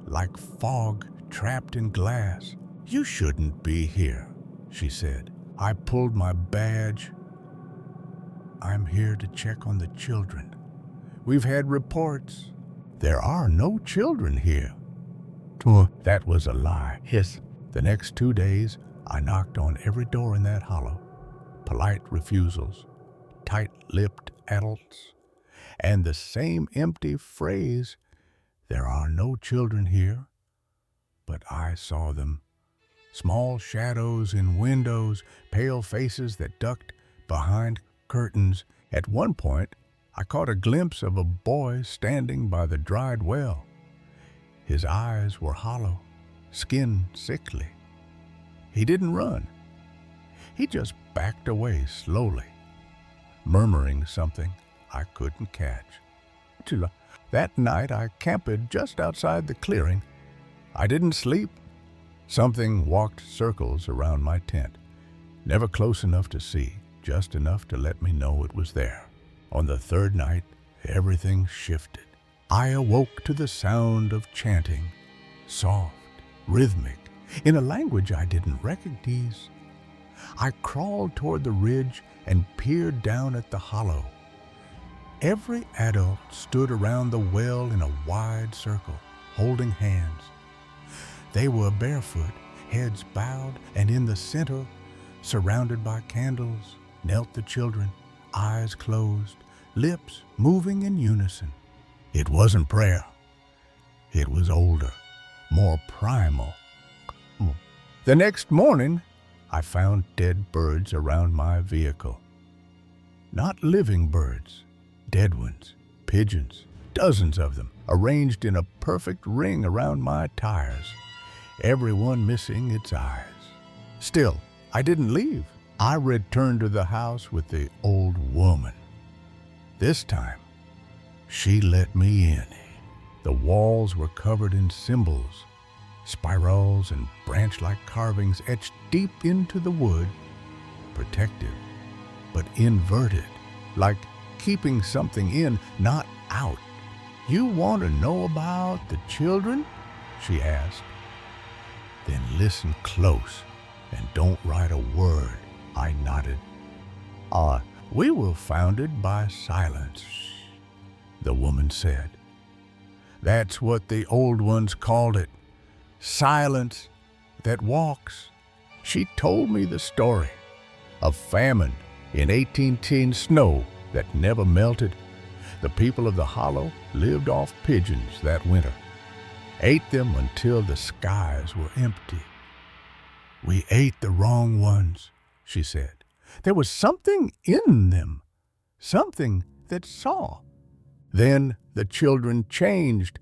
like fog trapped in glass. "You shouldn't be here," she said. I pulled my badge. "I'm here to check on the children. We've had reports. There are no children here." That was a lie. Yes. The next 2 days, I knocked on every door in that hollow. Polite refusals, tight-lipped adults, and the same empty phrase, "There are no children here." But I saw them. Small shadows in windows, pale faces that ducked behind curtains. At one point, I caught a glimpse of a boy standing by the dried well. His eyes were hollow, skin sickly. He didn't run. He just backed away slowly, murmuring something I couldn't catch. That night, I camped just outside the clearing. I didn't sleep. Something walked circles around my tent, never close enough to see, just enough to let me know it was there. On the third night, everything shifted. I awoke to the sound of chanting, soft, rhythmic, in a language I didn't recognize. I crawled toward the ridge and peered down at the hollow. Every adult stood around the well in a wide circle, holding hands. They were barefoot, heads bowed, and in the center, surrounded by candles, knelt the children, eyes closed, lips moving in unison. It wasn't prayer. It was older, more primal. The next morning, I found dead birds around my vehicle. Not living birds, dead ones, pigeons, dozens of them, arranged in a perfect ring around my tires, everyone missing its eyes. Still, I didn't leave. I returned to the house with the old woman. This time, she let me in. The walls were covered in symbols, spirals and branch-like carvings etched deep into the wood, protective, but inverted, like keeping something in, not out. "You want to know about the children?" she asked. "Then listen close and don't write a word." I nodded. "We were founded by silence," the woman said. "That's what the old ones called it. Silence that walks." She told me the story of famine in 1810, snow that never melted. The people of the hollow lived off pigeons that winter, ate them until the skies were empty. "We ate the wrong ones," she said. "There was something in them, something that saw." Then the children changed.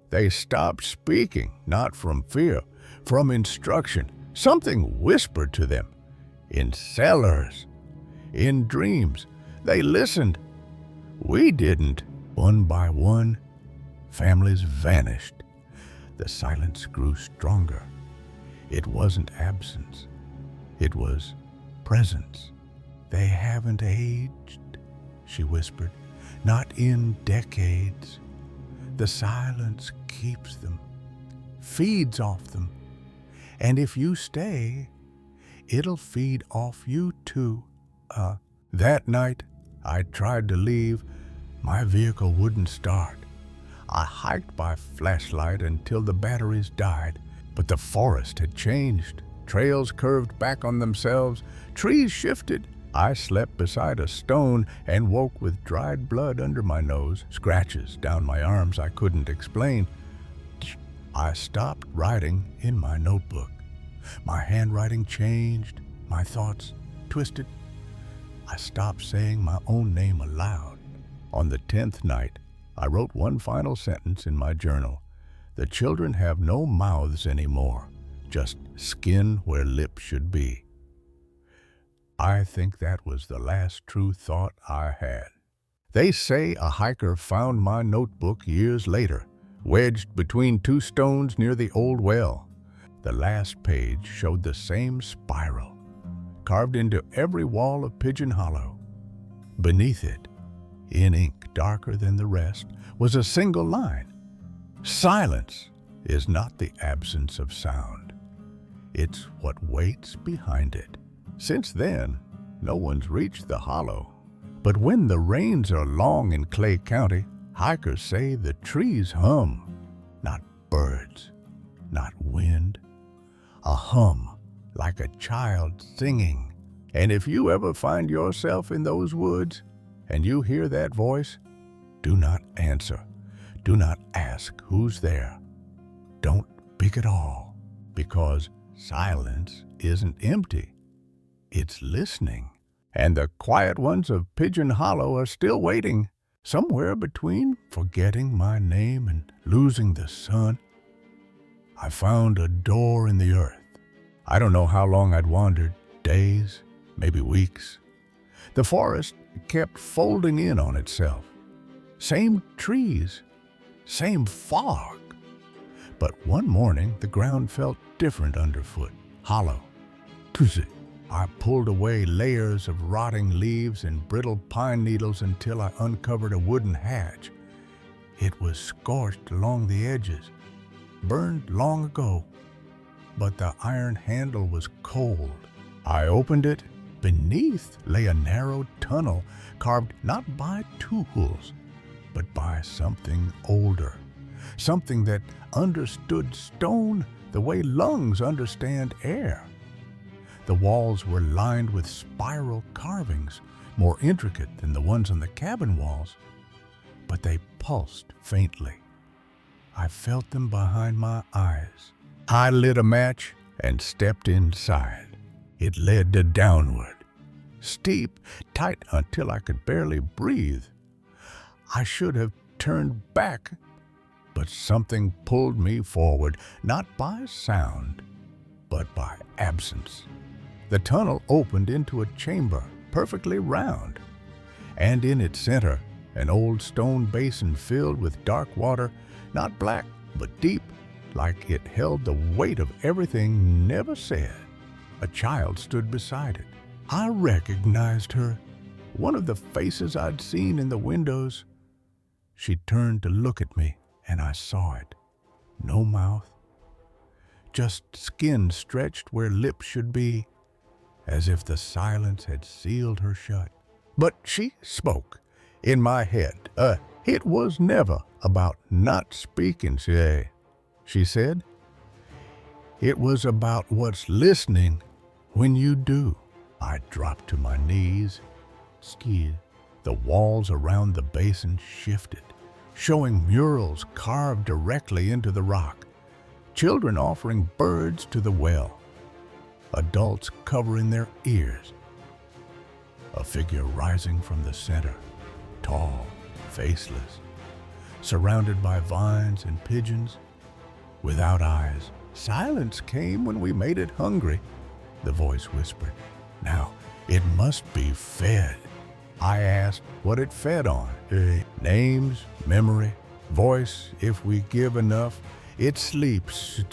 They stopped speaking, not from fear, from instruction. Something whispered to them. In cellars, in dreams, they listened. We didn't. One by one, families vanished. The silence grew stronger. It wasn't absence. It was presence. "They haven't aged," she whispered. "Not in decades. The silence keeps them, feeds off them. And if you stay, it'll feed off you too." That night, I tried to leave. My vehicle wouldn't start. I hiked by flashlight until the batteries died. But the forest had changed. Trails curved back on themselves. Trees shifted. I slept beside a stone and woke with dried blood under my nose, scratches down my arms I couldn't explain. I stopped writing in my notebook. My handwriting changed, my thoughts twisted. I stopped saying my own name aloud. On the 10th night, I wrote one final sentence in my journal. "The children have no mouths anymore, just skin where lips should be." I think that was the last true thought I had. They say a hiker found my notebook years later, wedged between two stones near the old well. The last page showed the same spiral, carved into every wall of Pigeon Hollow. Beneath it, in ink darker than the rest, was a single line. Silence is not the absence of sound. It's what waits behind it. Since then, no one's reached the hollow. But when the rains are long in Clay County, hikers say the trees hum. Not birds, not wind. A hum like a child singing. And if you ever find yourself in those woods and you hear that voice, do not answer. Do not ask who's there. Don't pick at all, because silence isn't empty. It's listening. And the quiet ones of Pigeon Hollow are still waiting, somewhere between forgetting my name and losing the sun. I found a door in the earth. I don't know how long I'd wandered, days, maybe weeks. The forest kept folding in on itself. Same trees, same fog. But one morning, the ground felt different underfoot, hollow. I pulled away layers of rotting leaves and brittle pine needles until I uncovered a wooden hatch. It was scorched along the edges, burned long ago, but the iron handle was cold. I opened it. Beneath lay a narrow tunnel carved not by tools, but by something older, something that understood stone the way lungs understand air. The walls were lined with spiral carvings, more intricate than the ones on the cabin walls, but they pulsed faintly. I felt them behind my eyes. I lit a match and stepped inside. It led to downward, steep, tight until I could barely breathe. I should have turned back, but something pulled me forward, not by sound, but by absence. The tunnel opened into a chamber, perfectly round, and in its center, an old stone basin filled with dark water, not black, but deep, like it held the weight of everything never said. A child stood beside it. I recognized her, one of the faces I'd seen in the windows. She turned to look at me, and I saw it. No mouth, just skin stretched where lips should be, as if the silence had sealed her shut. But she spoke. In my head, it was never about not speaking, she said. It was about what's listening when you do. I dropped to my knees, scared. The walls around the basin shifted, showing murals carved directly into the rock, children offering birds to the well, adults covering their ears. A figure rising from the center, tall, faceless, surrounded by vines and pigeons, without eyes. Silence came when we made it hungry, the voice whispered. Now, it must be fed. I asked what it fed on. Names, memory, voice, if we give enough. It sleeps.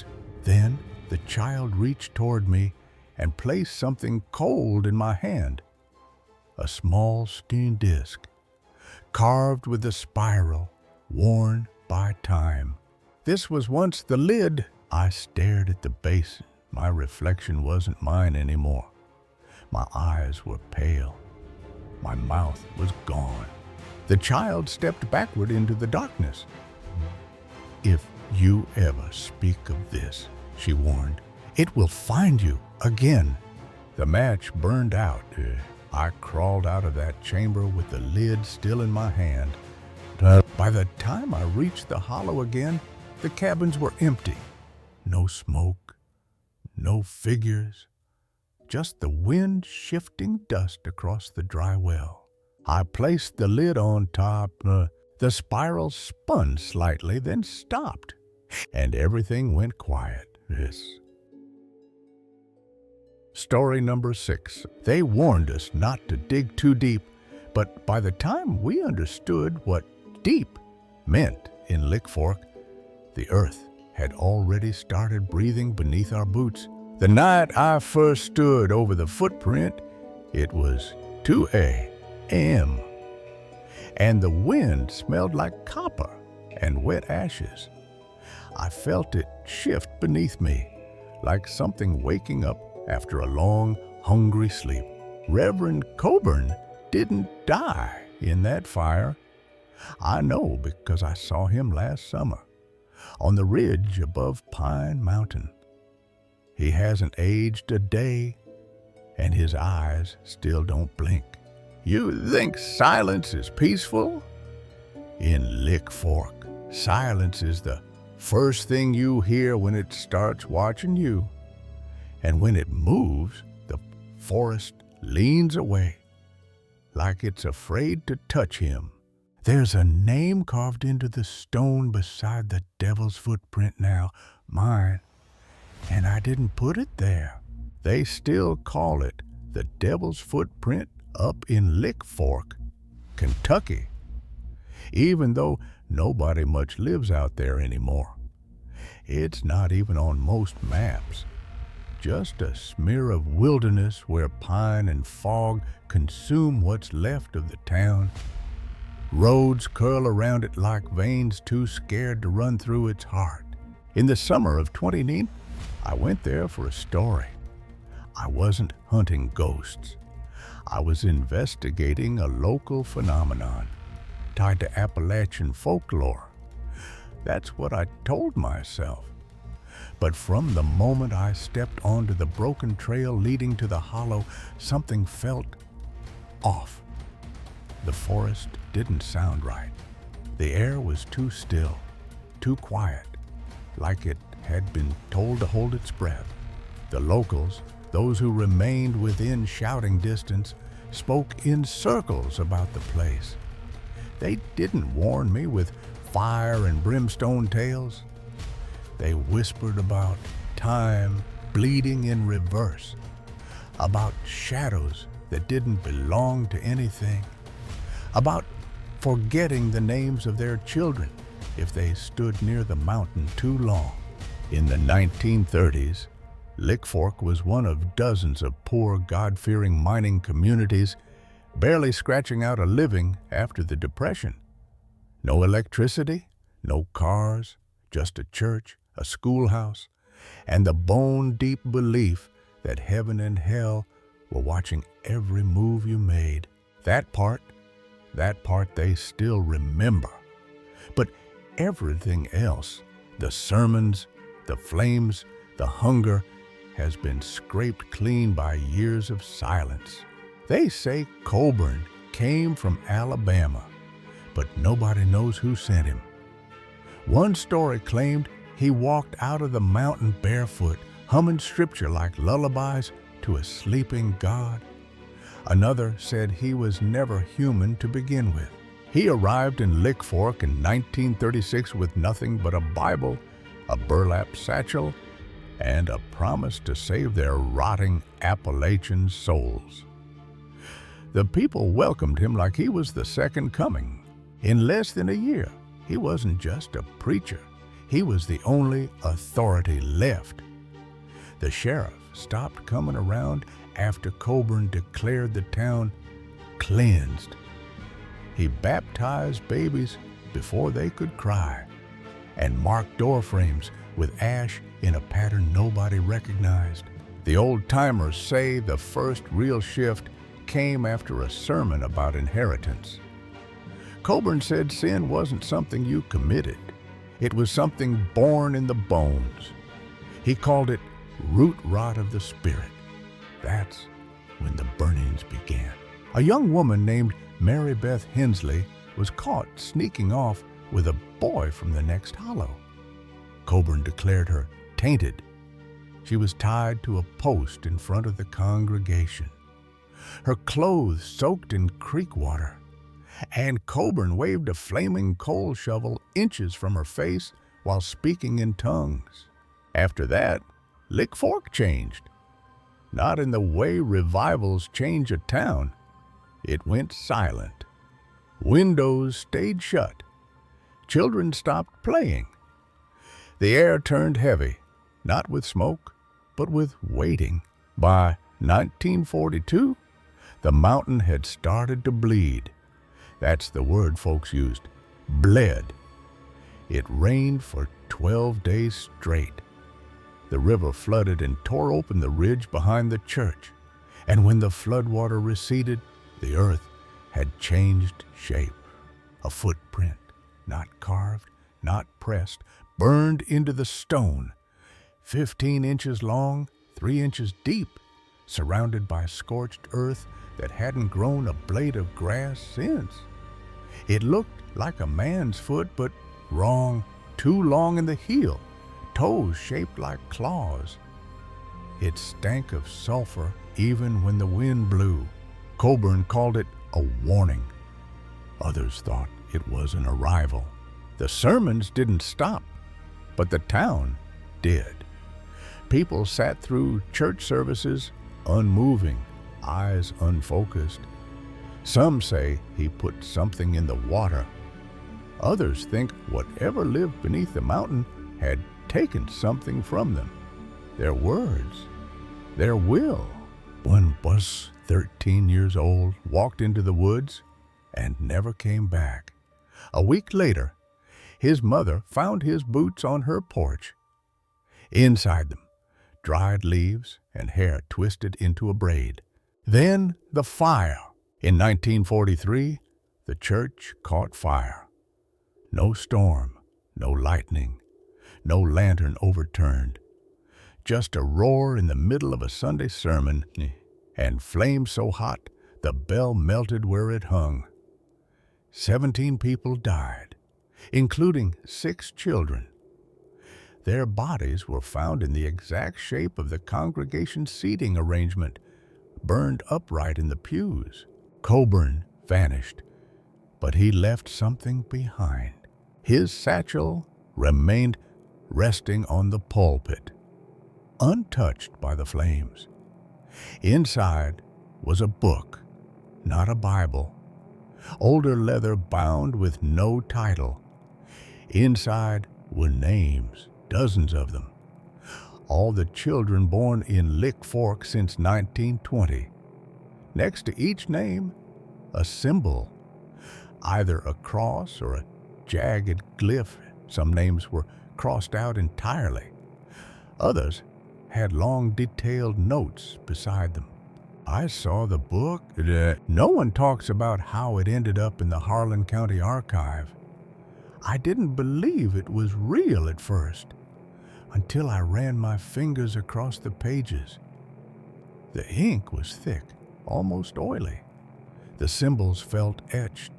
Then the child reached toward me and placed something cold in my hand. A small steel disc, carved with a spiral, worn by time. This was once the lid. I stared at the basin. My reflection wasn't mine anymore. My eyes were pale. My mouth was gone. The child stepped backward into the darkness. If you ever speak of this, she warned, it will find you again. The match burned out. I crawled out of that chamber with the lid still in my hand. By the time I reached the hollow again, the cabins were empty. No smoke, no figures, just the wind shifting dust across the dry well. I placed the lid on top. The spiral spun slightly, then stopped, and everything went quiet. Story number 6. They warned us not to dig too deep, But by the time we understood what deep meant in Lick Fork, the earth had already started breathing beneath our boots. The night I first stood over the footprint, it was 2 a.m., and the wind smelled like copper and wet ashes. I felt it shift beneath me, like something waking up after a long, hungry sleep. Reverend Coburn didn't die in that fire. I know because I saw him last summer on the ridge above Pine Mountain. He hasn't aged a day, and his eyes still don't blink. You think silence is peaceful? In Lick Fork, silence is the first thing you hear when it starts watching you. And when it moves, the forest leans away, like it's afraid to touch him. There's a name carved into the stone beside the devil's footprint now, mine, and I didn't put it there. They still call it the devil's footprint up in Lick Fork, Kentucky, even though nobody much lives out there anymore. It's not even on most maps. Just a smear of wilderness where pine and fog consume what's left of the town. Roads curl around it like veins too scared to run through its heart. In the summer of 2019, I went there for a story. I wasn't hunting ghosts. I was investigating a local phenomenon tied to Appalachian folklore. That's what I told myself. But from the moment I stepped onto the broken trail leading to the hollow, something felt off. The forest didn't sound right. The air was too still, too quiet, like it had been told to hold its breath. The locals, those who remained within shouting distance, spoke in circles about the place. They didn't warn me with fire and brimstone tales. They whispered about time bleeding in reverse, about shadows that didn't belong to anything, about forgetting the names of their children if they stood near the mountain too long. In the 1930s, Lick Fork was one of dozens of poor, God-fearing mining communities barely scratching out a living after the Depression. No electricity, no cars, just a church, a schoolhouse, and the bone-deep belief that heaven and hell were watching every move you made. That part they still remember. But everything else, the sermons, the flames, the hunger, has been scraped clean by years of silence. They say Coburn came from Alabama, but nobody knows who sent him. One story claimed he walked out of the mountain barefoot, humming scripture like lullabies to a sleeping God. Another said he was never human to begin with. He arrived in Lick Fork in 1936 with nothing but a Bible, a burlap satchel, and a promise to save their rotting Appalachian souls. The people welcomed him like he was the second coming. In less than a year, he wasn't just a preacher. He was the only authority left. The sheriff stopped coming around after Coburn declared the town cleansed. He baptized babies before they could cry and marked doorframes with ash in a pattern nobody recognized. The old-timers say the first real shift came after a sermon about inheritance. Coburn said sin wasn't something you committed. It was something born in the bones. He called it root rot of the spirit. That's when the burnings began. A young woman named Mary Beth Hensley was caught sneaking off with a boy from the next hollow. Coburn declared her tainted. She was tied to a post in front of the congregation, her clothes soaked in creek water, and Coburn waved a flaming coal shovel inches from her face while speaking in tongues. After that, Lick Fork changed. Not in the way revivals change a town, It went silent. Windows stayed shut. Children stopped playing. The air turned heavy, not with smoke, but with waiting. By 1942, the mountain had started to bleed. That's the word folks used, bled. It rained for 12 days straight. The river flooded and tore open the ridge behind the church. And when the floodwater receded, the earth had changed shape. A footprint, not carved, not pressed, burned into the stone, 15 inches long, 3 inches deep, surrounded by scorched earth that hadn't grown a blade of grass since. It looked like a man's foot, but wrong, too long in the heel, toes shaped like claws. It stank of sulfur even when the wind blew. Coburn called it a warning. Others thought it was an arrival. The sermons didn't stop, but the town did. People sat through church services unmoving, eyes unfocused. Some say he put something in the water. Others think whatever lived beneath the mountain had taken something from them. Their words, their will. One was 13 years old, walked into the woods, and never came back. A week later, his mother found his boots on her porch. Inside them, dried leaves and hair twisted into a braid. Then the fire. In 1943, the church caught fire. No storm, no lightning, no lantern overturned. Just a roar in the middle of a Sunday sermon, and flames so hot the bell melted where it hung. 17 people died, including 6 children. Their bodies were found in the exact shape of the congregation's seating arrangement, burned upright in the pews. Coburn vanished, but he left something behind. His satchel remained resting on the pulpit, untouched by the flames. Inside was a book, not a Bible, older leather bound with no title. Inside were names, dozens of them. All the children born in Lick Fork since 1920. Next to each name, a symbol, either a cross or a jagged glyph. Some names were crossed out entirely. Others had long detailed notes beside them. I saw the book. No one talks about how it ended up in the Harlan County Archive. I didn't believe it was real at first, until I ran my fingers across the pages. The ink was thick, almost oily. The symbols felt etched.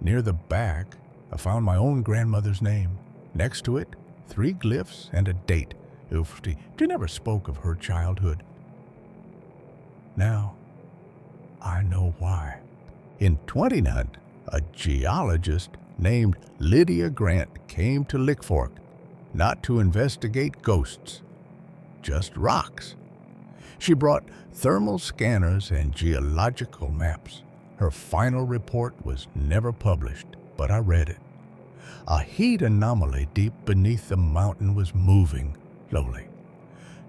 Near the back, I found my own grandmother's name. Next to it, 3 glyphs and a date. She never spoke of her childhood. Now, I know why. In 2000, a geologist named Lydia Grant came to Lick Fork, not to investigate ghosts, just rocks. She brought thermal scanners and geological maps. Her final report was never published, but I read it. A heat anomaly deep beneath the mountain was moving slowly.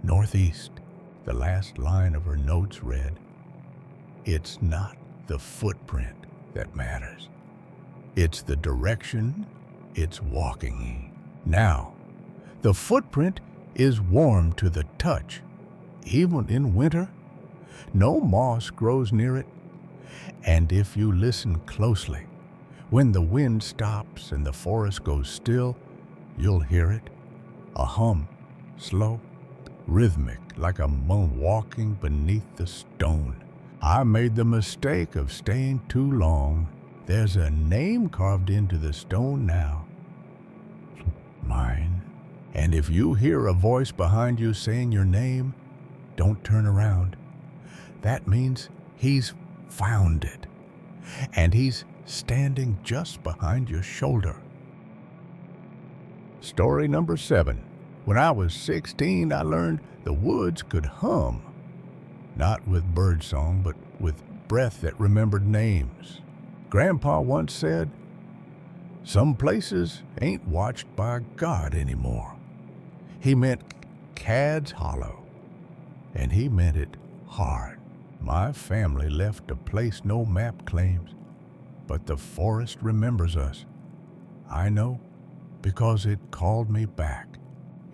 Northeast, the last line of her notes read, "It's not the footprint that matters. It's the direction it's walking in." Now, the footprint is warm to the touch. Even in winter, no moss grows near it. And if you listen closely, when the wind stops and the forest goes still, you'll hear it. A hum, slow, rhythmic, like a moon walking beneath the stone. I made the mistake of staying too long. There's a name carved into the stone now. Mine. And if you hear a voice behind you saying your name, don't turn around. That means he's found it. And he's standing just behind your shoulder. Story number 7. When I was 16, I learned the woods could hum. Not with birdsong, but with breath that remembered names. Grandpa once said, "Some places ain't watched by God anymore." He meant Cad's Hollow, and he meant it hard. My family left a place no map claims, but the forest remembers us. I know, because it called me back.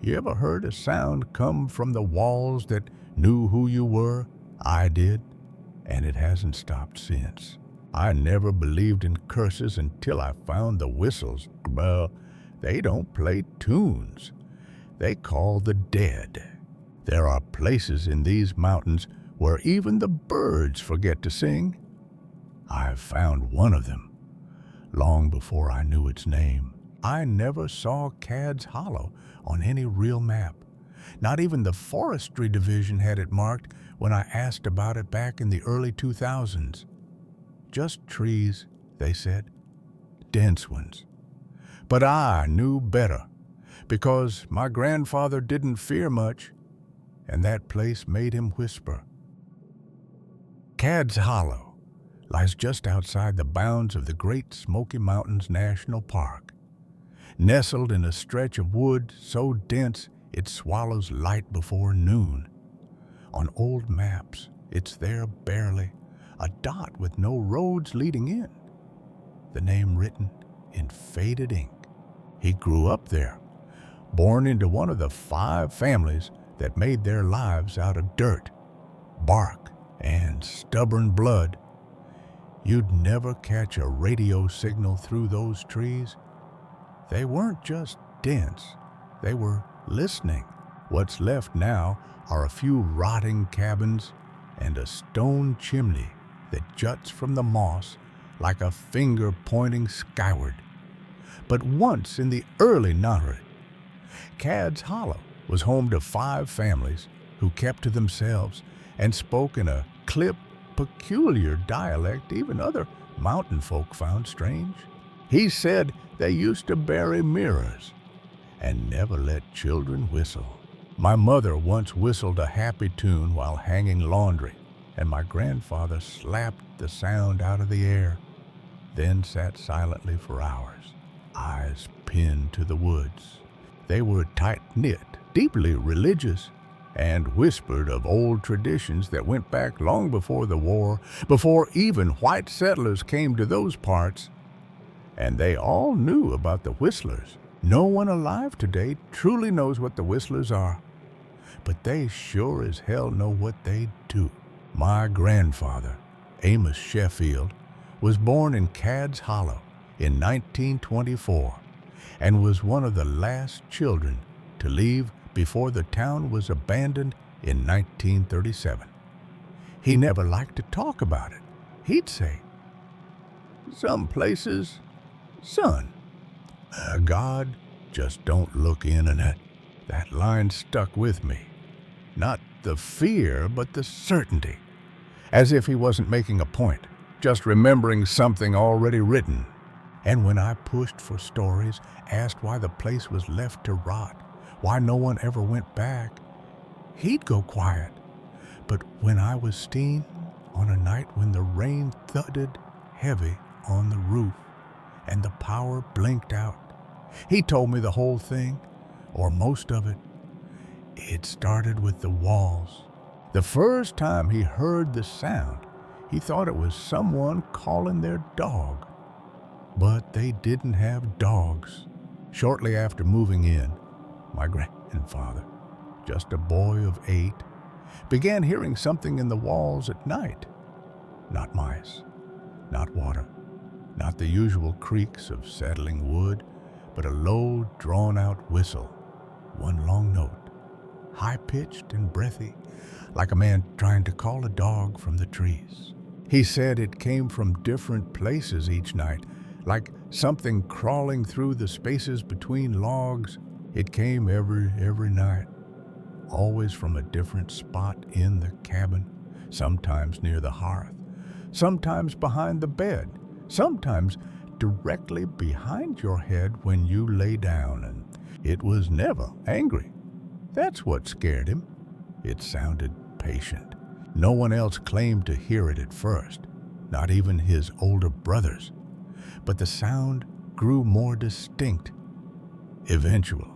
You ever heard a sound come from the walls that knew who you were? I did, and it hasn't stopped since. I never believed in curses until I found the whistles. Well, they don't play tunes. They call the dead. There are places in these mountains where even the birds forget to sing. I've found one of them, long before I knew its name. I never saw Cad's Hollow on any real map. Not even the Forestry Division had it marked when I asked about it back in the early 2000s. Just trees, they said, dense ones. But I knew better, because my grandfather didn't fear much, and that place made him whisper. Cad's Hollow lies just outside the bounds of the Great Smoky Mountains National Park, nestled in a stretch of wood so dense it swallows light before noon. On old maps, it's there barely, a dot with no roads leading in. The name written in faded ink. He grew up there, born into one of the 5 families that made their lives out of dirt, bark, and stubborn blood. You'd never catch a radio signal through those trees. They weren't just dense, they were listening. What's left now are a few rotting cabins and a stone chimney that juts from the moss like a finger pointing skyward. But once in the early 900s, Cad's Hollow was home to 5 families who kept to themselves and spoke in a clipped, peculiar dialect even other mountain folk found strange. He said they used to bury mirrors and never let children whistle. My mother once whistled a happy tune while hanging laundry, and my grandfather slapped the sound out of the air, then sat silently for hours, eyes pinned to the woods. They were tight-knit, deeply religious, and whispered of old traditions that went back long before the war, before even white settlers came to those parts. And they all knew about the whistlers. No one alive today truly knows what the whistlers are, but they sure as hell know what they do. My grandfather, Amos Sheffield, was born in Cad's Hollow in 1924 and was one of the last children to leave before the town was abandoned in 1937. He never liked to talk about it. He'd say, "Some places, son, God just don't look in on it." That line stuck with me. Not the fear, but the certainty. As if he wasn't making a point, just remembering something already written. And when I pushed for stories, asked why the place was left to rot, why no one ever went back, he'd go quiet. But when I was steen, on a night when the rain thudded heavy on the roof and the power blinked out, he told me the whole thing, or most of it. It started with the walls. The first time he heard the sound, he thought it was someone calling their dog. But they didn't have dogs. Shortly after moving in, my grandfather, just a boy of 8, began hearing something in the walls at night. Not mice, not water, not the usual creaks of settling wood, but a low, drawn-out whistle, one long note, high-pitched and breathy, like a man trying to call a dog from the trees. He said it came from different places each night, like something crawling through the spaces between logs. It came every night, always from a different spot in the cabin, sometimes near the hearth, sometimes behind the bed, sometimes directly behind your head when you lay down, and it was never angry. That's what scared him. It sounded patient. No one else claimed to hear it at first, not even his older brothers, but the sound grew more distinct. Eventually,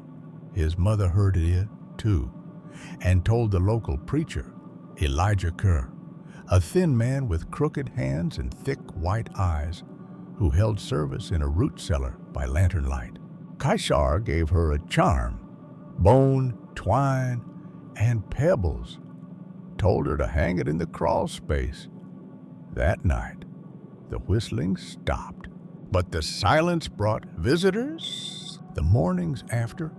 his mother heard it too, and told the local preacher, Elijah Kerr, a thin man with crooked hands and thick white eyes, who held service in a root cellar by lantern light. Kaisar gave her a charm, bone, twine, and pebbles, told her to hang it in the crawl space. That night, the whistling stopped, but the silence brought visitors. The mornings after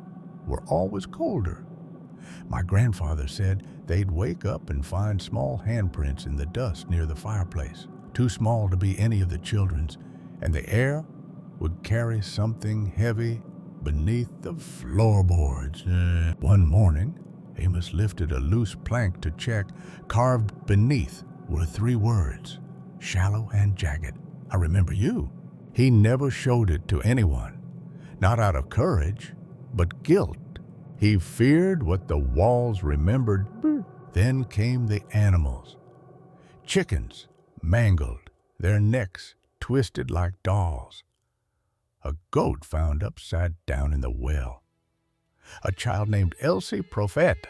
were always colder. My grandfather said they'd wake up and find small handprints in the dust near the fireplace, too small to be any of the children's, and the air would carry something heavy beneath the floorboards. One morning, Amos lifted a loose plank to check. Carved beneath were 3 words, shallow and jagged. I remember you. He never showed it to anyone, not out of courage, but guilt. He feared what the walls remembered. Then came the animals. Chickens, mangled, their necks twisted like dolls. A goat found upside down in the well. A child named Elsie Prophet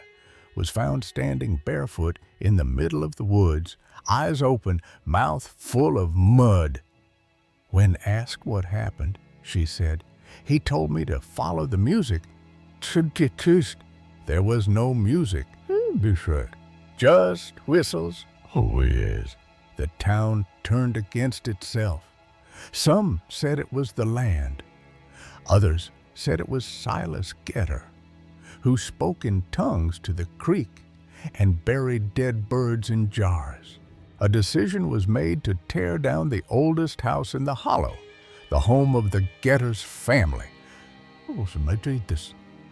was found standing barefoot in the middle of the woods, eyes open, mouth full of mud. When asked what happened, she said, "He told me to follow the music." There was no music, just whistles. Oh, yes. The town turned against itself. Some said it was the land. Others said it was Silas Getter, who spoke in tongues to the creek and buried dead birds in jars. A decision was made to tear down the oldest house in the hollow, the home of the Getter's family.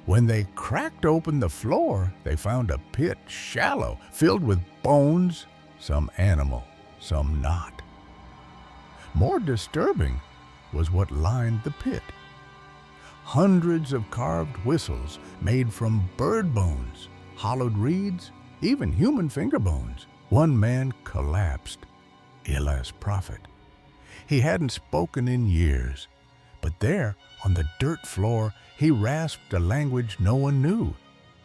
When they cracked open the floor, they found a pit shallow, filled with bones, some animal, some not. More disturbing was what lined the pit. Hundreds of carved whistles made from bird bones, hollowed reeds, even human finger bones. One man collapsed, Elias Prophet. He hadn't spoken in years, but there, on the dirt floor, he rasped a language no one knew.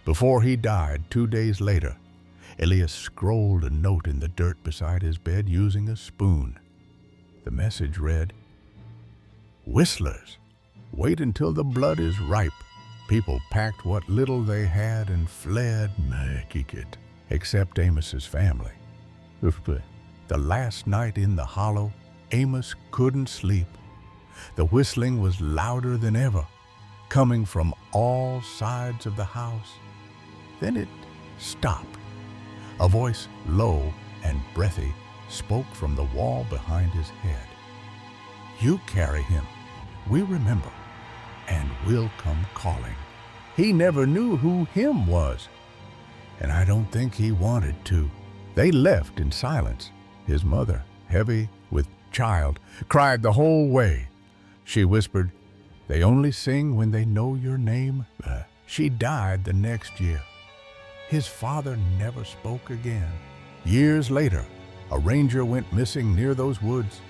Before he died 2 days later, Elias scrolled a note in the dirt beside his bed using a spoon. The message read, "Whistlers, wait until the blood is ripe." People packed what little they had and fled, except Amos's family. The last night in the hollow, Amos couldn't sleep. The whistling was louder than ever, coming from all sides of the house. Then it stopped. A voice, low and breathy, spoke from the wall behind his head. "You carry him, we remember, and we'll come calling." He never knew who him was, and I don't think he wanted to. They left in silence. His mother, heavy with child, cried the whole way. She whispered, "They only sing when they know your name." She died the next year. His father never spoke again. Years later, a ranger went missing near those woods.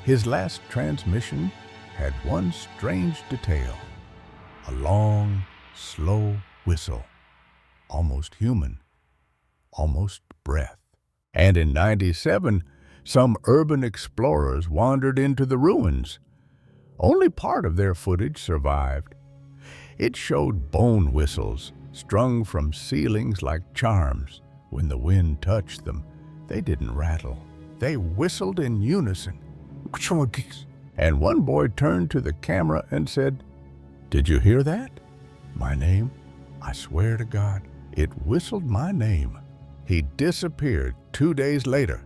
His last transmission had one strange detail: a long, slow whistle, almost human, almost breath. And in '97, some urban explorers wandered into the ruins. Only part of their footage survived. It showed bone whistles strung from ceilings like charms. When the wind touched them, they didn't rattle. They whistled in unison. And one boy turned to the camera and said, "Did you hear that? My name? I swear to God, it whistled my name." He disappeared 2 days later.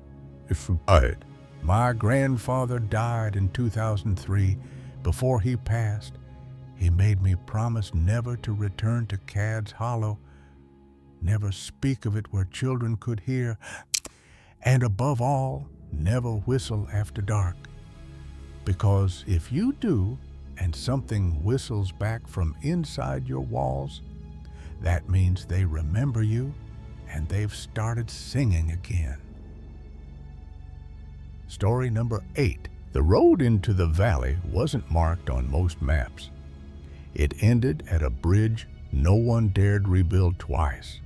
My grandfather died in 2003. Before he passed, he made me promise never to return to Cad's Hollow, never speak of it where children could hear, and above all, never whistle after dark. Because if you do, and something whistles back from inside your walls, that means they remember you and they've started singing again. Story number 8. The road into the valley wasn't marked on most maps. It ended at a bridge no one dared rebuild twice.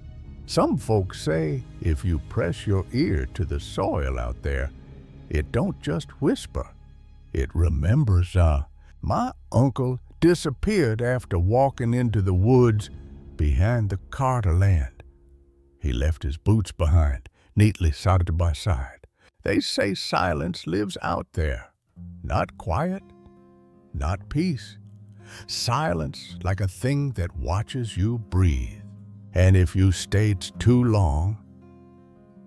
Some folks say if you press your ear to the soil out there, it don't just whisper, it remembers. My uncle disappeared after walking into the woods behind the Carter land. He left his boots behind, neatly side by side. They say silence lives out there. Not quiet, not peace. Silence like a thing that watches you breathe. And if you stayed too long,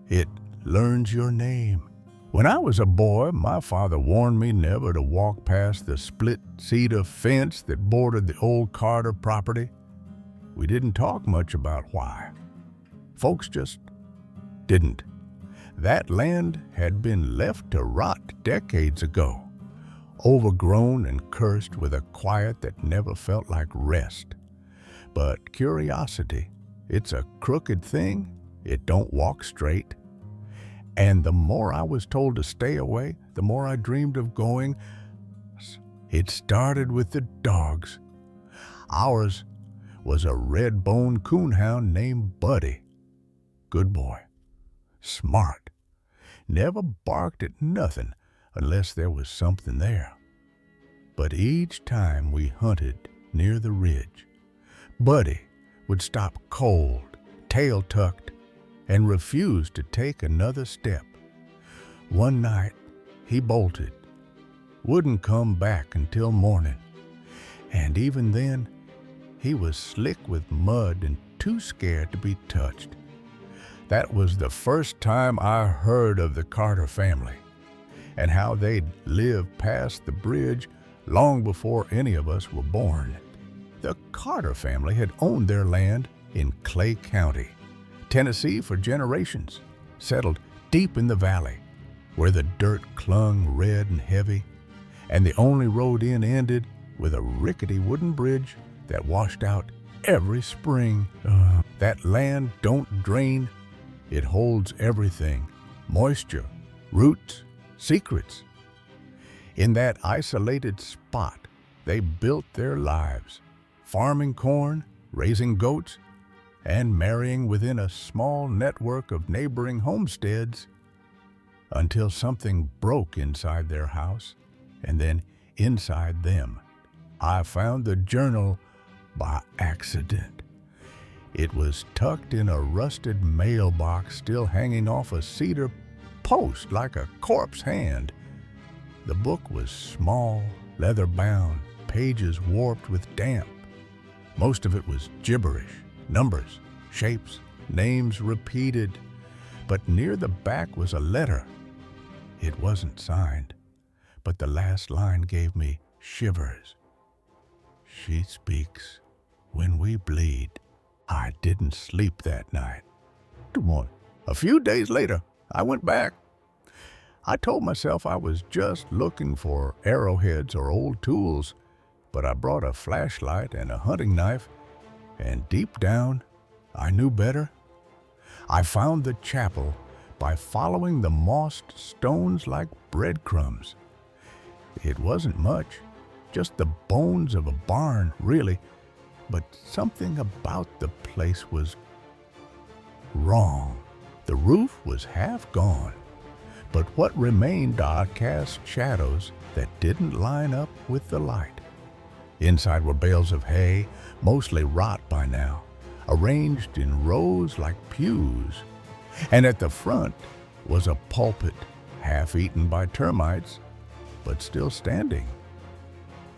it learns your name. When I was a boy, my father warned me never to walk past the split cedar fence that bordered the old Carter property. We didn't talk much about why. Folks just didn't. That land had been left to rot decades ago, overgrown and cursed with a quiet that never felt like rest. But curiosity, it's a crooked thing. It don't walk straight. And the more I was told to stay away, the more I dreamed of going. It started with the dogs. Ours was a red-boned coonhound named Buddy. Good boy. Smart. Never barked at nothing unless there was something there. But each time we hunted near the ridge, Buddy would stop cold, tail tucked, and refused to take another step. One night, he bolted, wouldn't come back until morning, and even then, he was slick with mud and too scared to be touched. That was the first time I heard of the Carter family and how they'd lived past the bridge long before any of us were born. The Carter family had owned their land in Clay County, Tennessee for generations, settled deep in the valley where the dirt clung red and heavy, and the only road in ended with a rickety wooden bridge that washed out every spring. That land don't drain. It holds everything, moisture, roots, secrets. In that isolated spot, they built their lives, farming corn, raising goats, and marrying within a small network of neighboring homesteads until something broke inside their house and then inside them. I found the journal by accident. It was tucked in a rusted mailbox still hanging off a cedar post like a corpse hand. The book was small, leather-bound, pages warped with damp. Most of it was gibberish, numbers, shapes, names repeated. But near the back was a letter. It wasn't signed, but the last line gave me shivers. She speaks when we bleed. I didn't sleep that night. A few days later, I went back. I told myself I was just looking for arrowheads or old tools, but I brought a flashlight and a hunting knife, and deep down, I knew better. I found the chapel by following the mossed stones like breadcrumbs. It wasn't much, just the bones of a barn, really, but something about the place was wrong. The roof was half gone, but what remained are cast shadows that didn't line up with the light. Inside were bales of hay, mostly rot by now, arranged in rows like pews. And at the front was a pulpit, half eaten by termites, but still standing.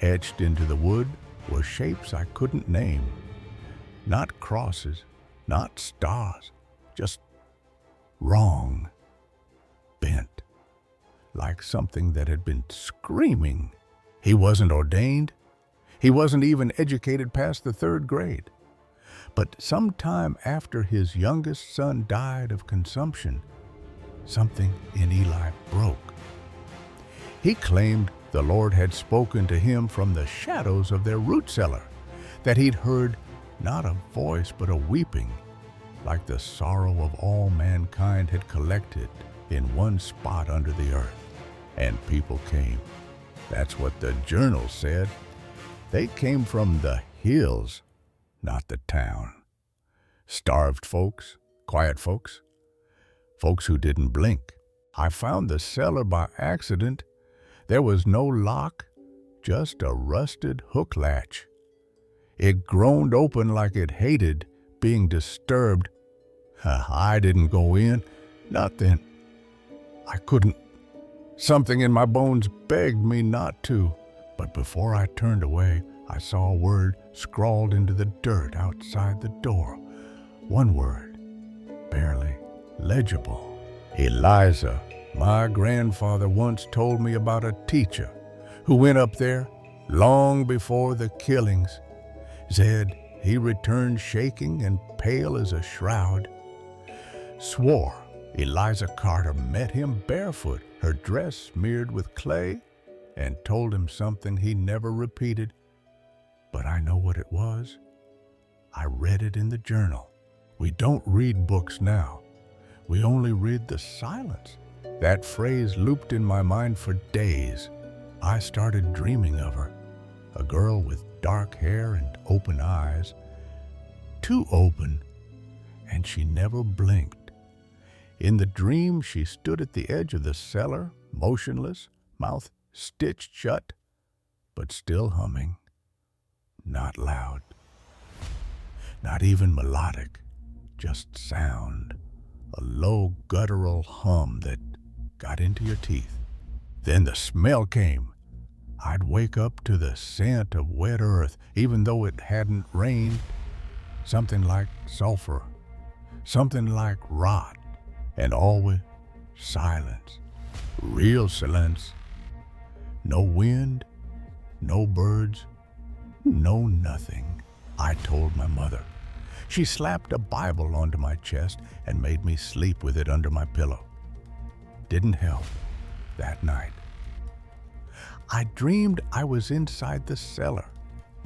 Etched into the wood were shapes I couldn't name. Not crosses, not stars, just wrong, bent, like something that had been screaming. He wasn't ordained. He wasn't even educated past the 3rd grade. But sometime after his youngest son died of consumption, something in Eli broke. He claimed the Lord had spoken to him from the shadows of their root cellar, that he'd heard not a voice but a weeping, like the sorrow of all mankind had collected in one spot under the earth. And people came. That's what the journal said. They came from the hills, not the town. Starved folks, quiet folks, folks who didn't blink. I found the cellar by accident. There was no lock, just a rusted hook latch. It groaned open like it hated being disturbed. I didn't go in, not then. I couldn't. Something in my bones begged me not to. But before I turned away, I saw a word scrawled into the dirt outside the door. One word, barely legible. Eliza. My grandfather once told me about a teacher who went up there long before the killings. Said he returned shaking and pale as a shroud. Swore Eliza Carter met him barefoot, her dress smeared with clay, and told him something he never repeated. But I know what it was. I read it in the journal. We don't read books now. We only read the silence. That phrase looped in my mind for days. I started dreaming of her, a girl with dark hair and open eyes, too open, and she never blinked. In the dream, she stood at the edge of the cellar, motionless, mouth stitched shut, but still humming. Not loud, not even melodic, just sound, a low guttural hum that got into your teeth. Then the smell came. I'd wake up to the scent of wet earth, even though it hadn't rained. Something like sulfur, something like rot, and always silence, real silence. No wind, no birds, no nothing. I told my mother. She slapped a Bible onto my chest and made me sleep with it under my pillow. Didn't help that night. I dreamed I was inside the cellar,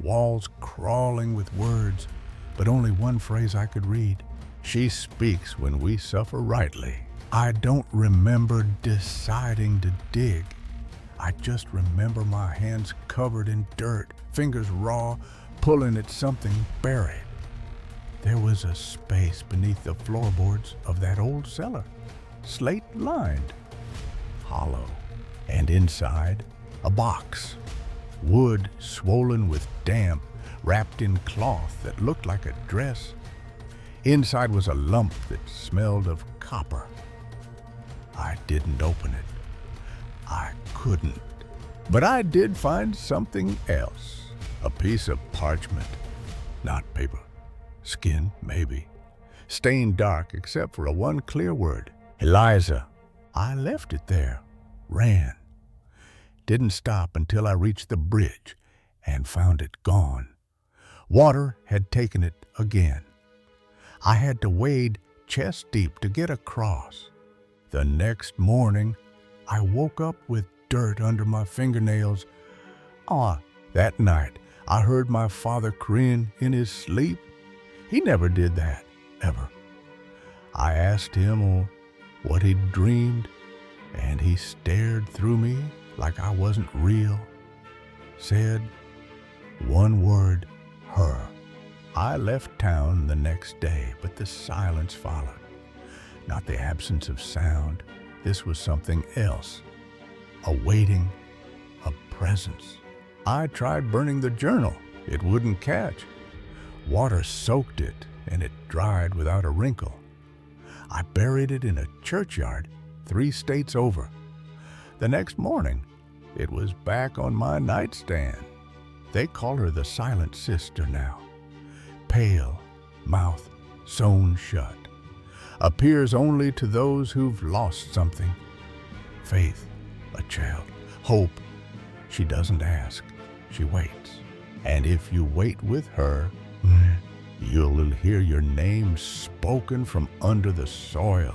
walls crawling with words, but only one phrase I could read. She speaks when we suffer rightly. I don't remember deciding to dig. I just remember my hands covered in dirt, fingers raw, pulling at something buried. There was a space beneath the floorboards of that old cellar, slate-lined, hollow, and inside, a box, wood swollen with damp, wrapped in cloth that looked like a dress. Inside was a lump that smelled of copper. I didn't open it. I couldn't. But I did find something else, a piece of parchment, not paper, skin maybe, stained dark except for one clear word, Eliza. I left it there, ran. Didn't stop until I reached the bridge and found it gone. Water had taken it again. I had to wade chest deep to get across. The next morning, I woke up with dirt under my fingernails. That night, I heard my father crying in his sleep. He never did that, ever. I asked him what he'd dreamed, and he stared through me like I wasn't real. Said one word, her. I left town the next day, but the silence followed. Not the absence of sound. This was something else. A waiting, a presence. I tried burning the journal. It wouldn't catch. Water soaked it, and it dried without a wrinkle. I buried it in a churchyard 3 states over. The next morning, it was back on my nightstand. They call her the Silent Sister now. Pale, mouth sewn shut. Appears only to those who've lost something. Faith, a child. Hope, she doesn't ask, she waits. And if you wait with her, you'll hear your name spoken from under the soil.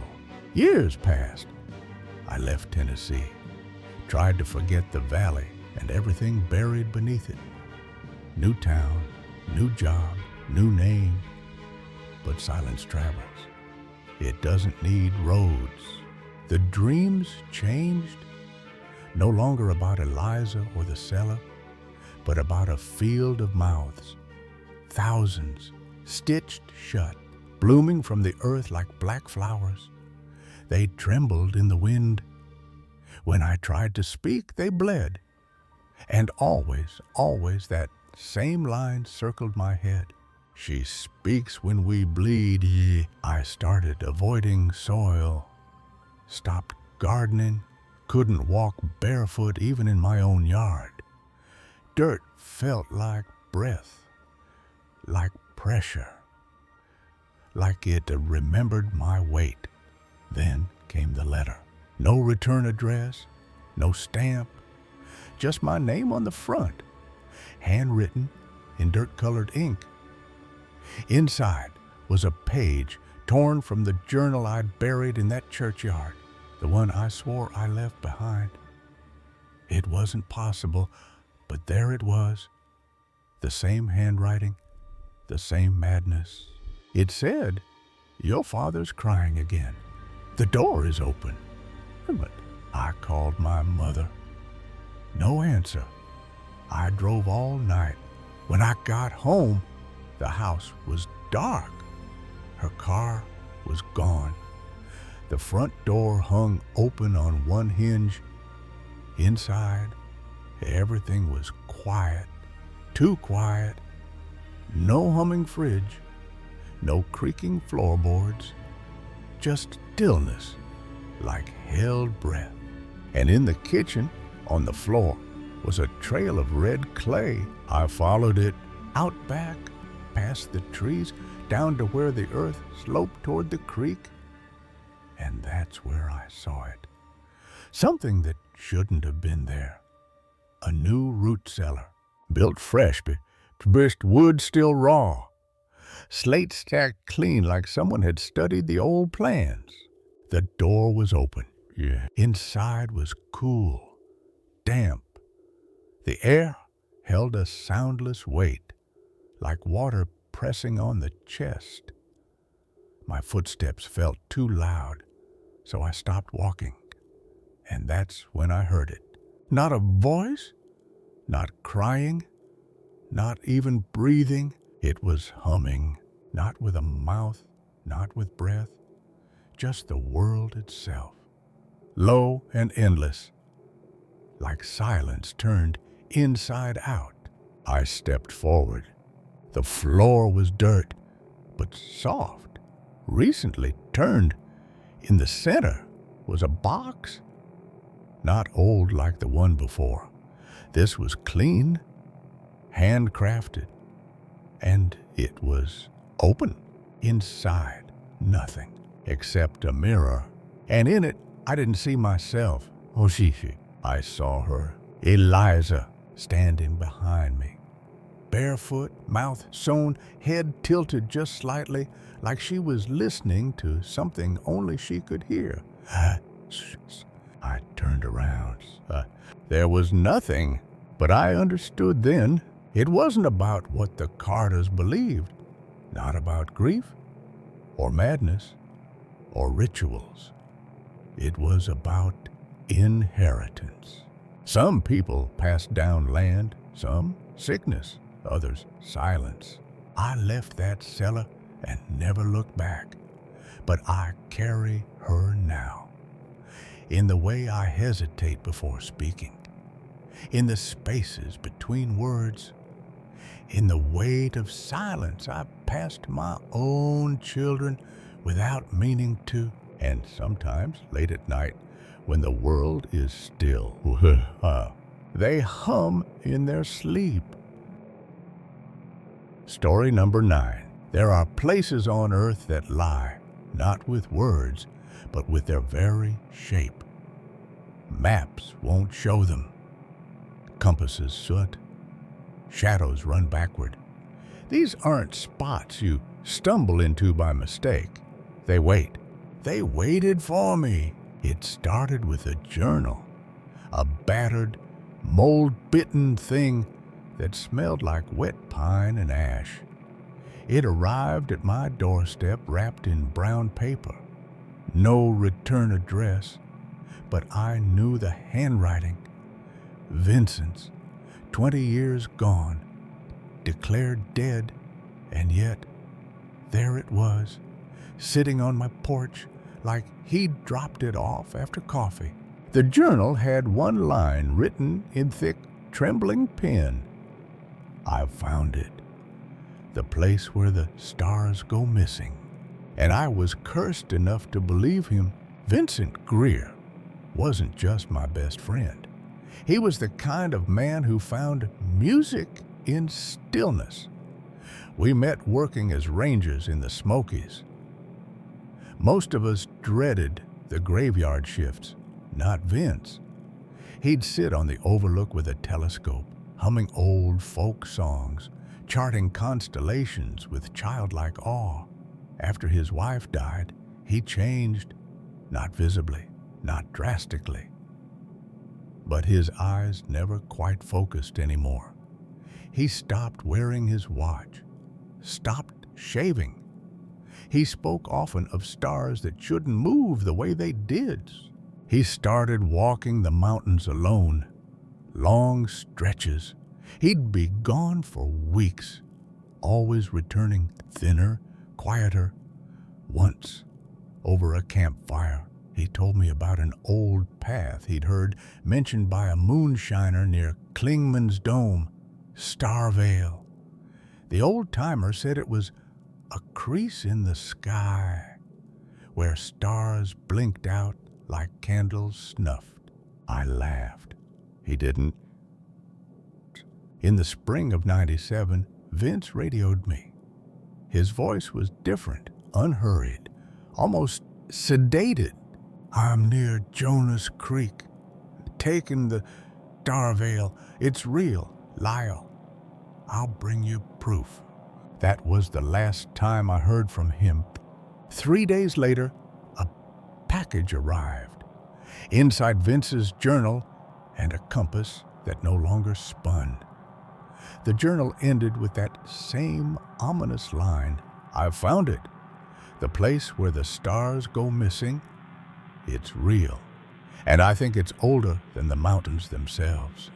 Years passed. I left Tennessee, tried to forget the valley and everything buried beneath it. New town, new job, new name. but silence travels. It doesn't need roads. The dreams changed, no longer about Eliza or the cellar, but about a field of mouths, thousands stitched shut, blooming from the earth like black flowers. They trembled in the wind. When I tried to speak, they bled. And always, always that same line circled my head. She speaks when we bleed. I started avoiding soil, stopped gardening, couldn't walk barefoot even in my own yard. Dirt felt like breath, like pressure, like it remembered my weight. Then came the letter. No return address, no stamp, just my name on the front, handwritten in dirt-colored ink. Inside was a page torn from the journal I'd buried in that churchyard, the one I swore I left behind. It wasn't possible, but there it was, the same handwriting, the same madness. It said, "Your father's crying again. The door is open." But I called my mother. No answer. I drove all night. When I got home, the house was dark. Her car was gone. The front door hung open on one hinge. Inside, everything was quiet, too quiet. No humming fridge, no creaking floorboards, just stillness like held breath. And in the kitchen, on the floor, was a trail of red clay. I followed it out back, past the trees, down to where the earth sloped toward the creek. And that's where I saw it. Something that shouldn't have been there. A new root cellar, built fresh, but wood still raw. Slate stacked clean like someone had studied the old plans. The door was open. Inside was cool, damp. The air held a soundless weight, like water pressing on the chest. My footsteps felt too loud, so I stopped walking. And that's when I heard it. Not a voice, not crying, not even breathing. It was humming, not with a mouth, not with breath, just the world itself, low and endless, like silence turned inside out. I stepped forward. The floor was dirt, but soft, recently turned. In the center was a box, not old like the one before. This was clean, handcrafted, and it was open. Inside, nothing except a mirror, and in it I didn't see myself. Oshishi. I saw her, Eliza, standing behind me. Barefoot, mouth sewn, head tilted just slightly, like she was listening to something only she could hear. I turned around. There was nothing, but I understood then. It wasn't about what the Carters believed, not about grief or madness or rituals. It was about inheritance. Some people passed down land, some sickness, others silence. I left that cellar and never looked back, but I carry her now. In the way I hesitate before speaking, in the spaces between words, in the weight of silence I passed my own children without meaning to, and sometimes late at night when the world is still, they hum in their sleep. Story number 9. There are places on earth that lie, not with words, but with their very shape. Maps won't show them. Compasses soot. Shadows run backward. These aren't spots you stumble into by mistake. They wait. They waited for me. It started with a journal, a battered, mold-bitten thing that smelled like wet pine and ash. It arrived at my doorstep wrapped in brown paper. No return address, but I knew the handwriting. Vincent's, 20 years gone, declared dead, and yet there it was, sitting on my porch like he'd dropped it off after coffee. The journal had one line written in thick, trembling pen. I found it. The place where the stars go missing. And I was cursed enough to believe him. Vincent Greer wasn't just my best friend. He was the kind of man who found music in stillness. We met working as rangers in the Smokies. Most of us dreaded the graveyard shifts, not Vince. He'd sit on the overlook with a telescope, humming old folk songs, charting constellations with childlike awe. After his wife died, he changed, not visibly, not drastically. But his eyes never quite focused anymore. He stopped wearing his watch, stopped shaving. He spoke often of stars that shouldn't move the way they did. He started walking the mountains alone, long stretches. He'd be gone for weeks, always returning thinner, quieter. Once, over a campfire, he told me about an old path he'd heard mentioned by a moonshiner near Klingman's Dome, Starvale. The old-timer said it was a crease in the sky where stars blinked out like candles snuffed. I laughed. He didn't. In the spring of '97, Vince radioed me. His voice was different, unhurried, almost sedated. I'm near Jonas Creek, taking the Starvale. It's real, Lyle. I'll bring you proof. That was the last time I heard from him. 3 days later, a package arrived. Inside Vince's journal and a compass that no longer spun. The journal ended with that same ominous line. I've found it. The place where the stars go missing. It's real. And I think it's older than the mountains themselves.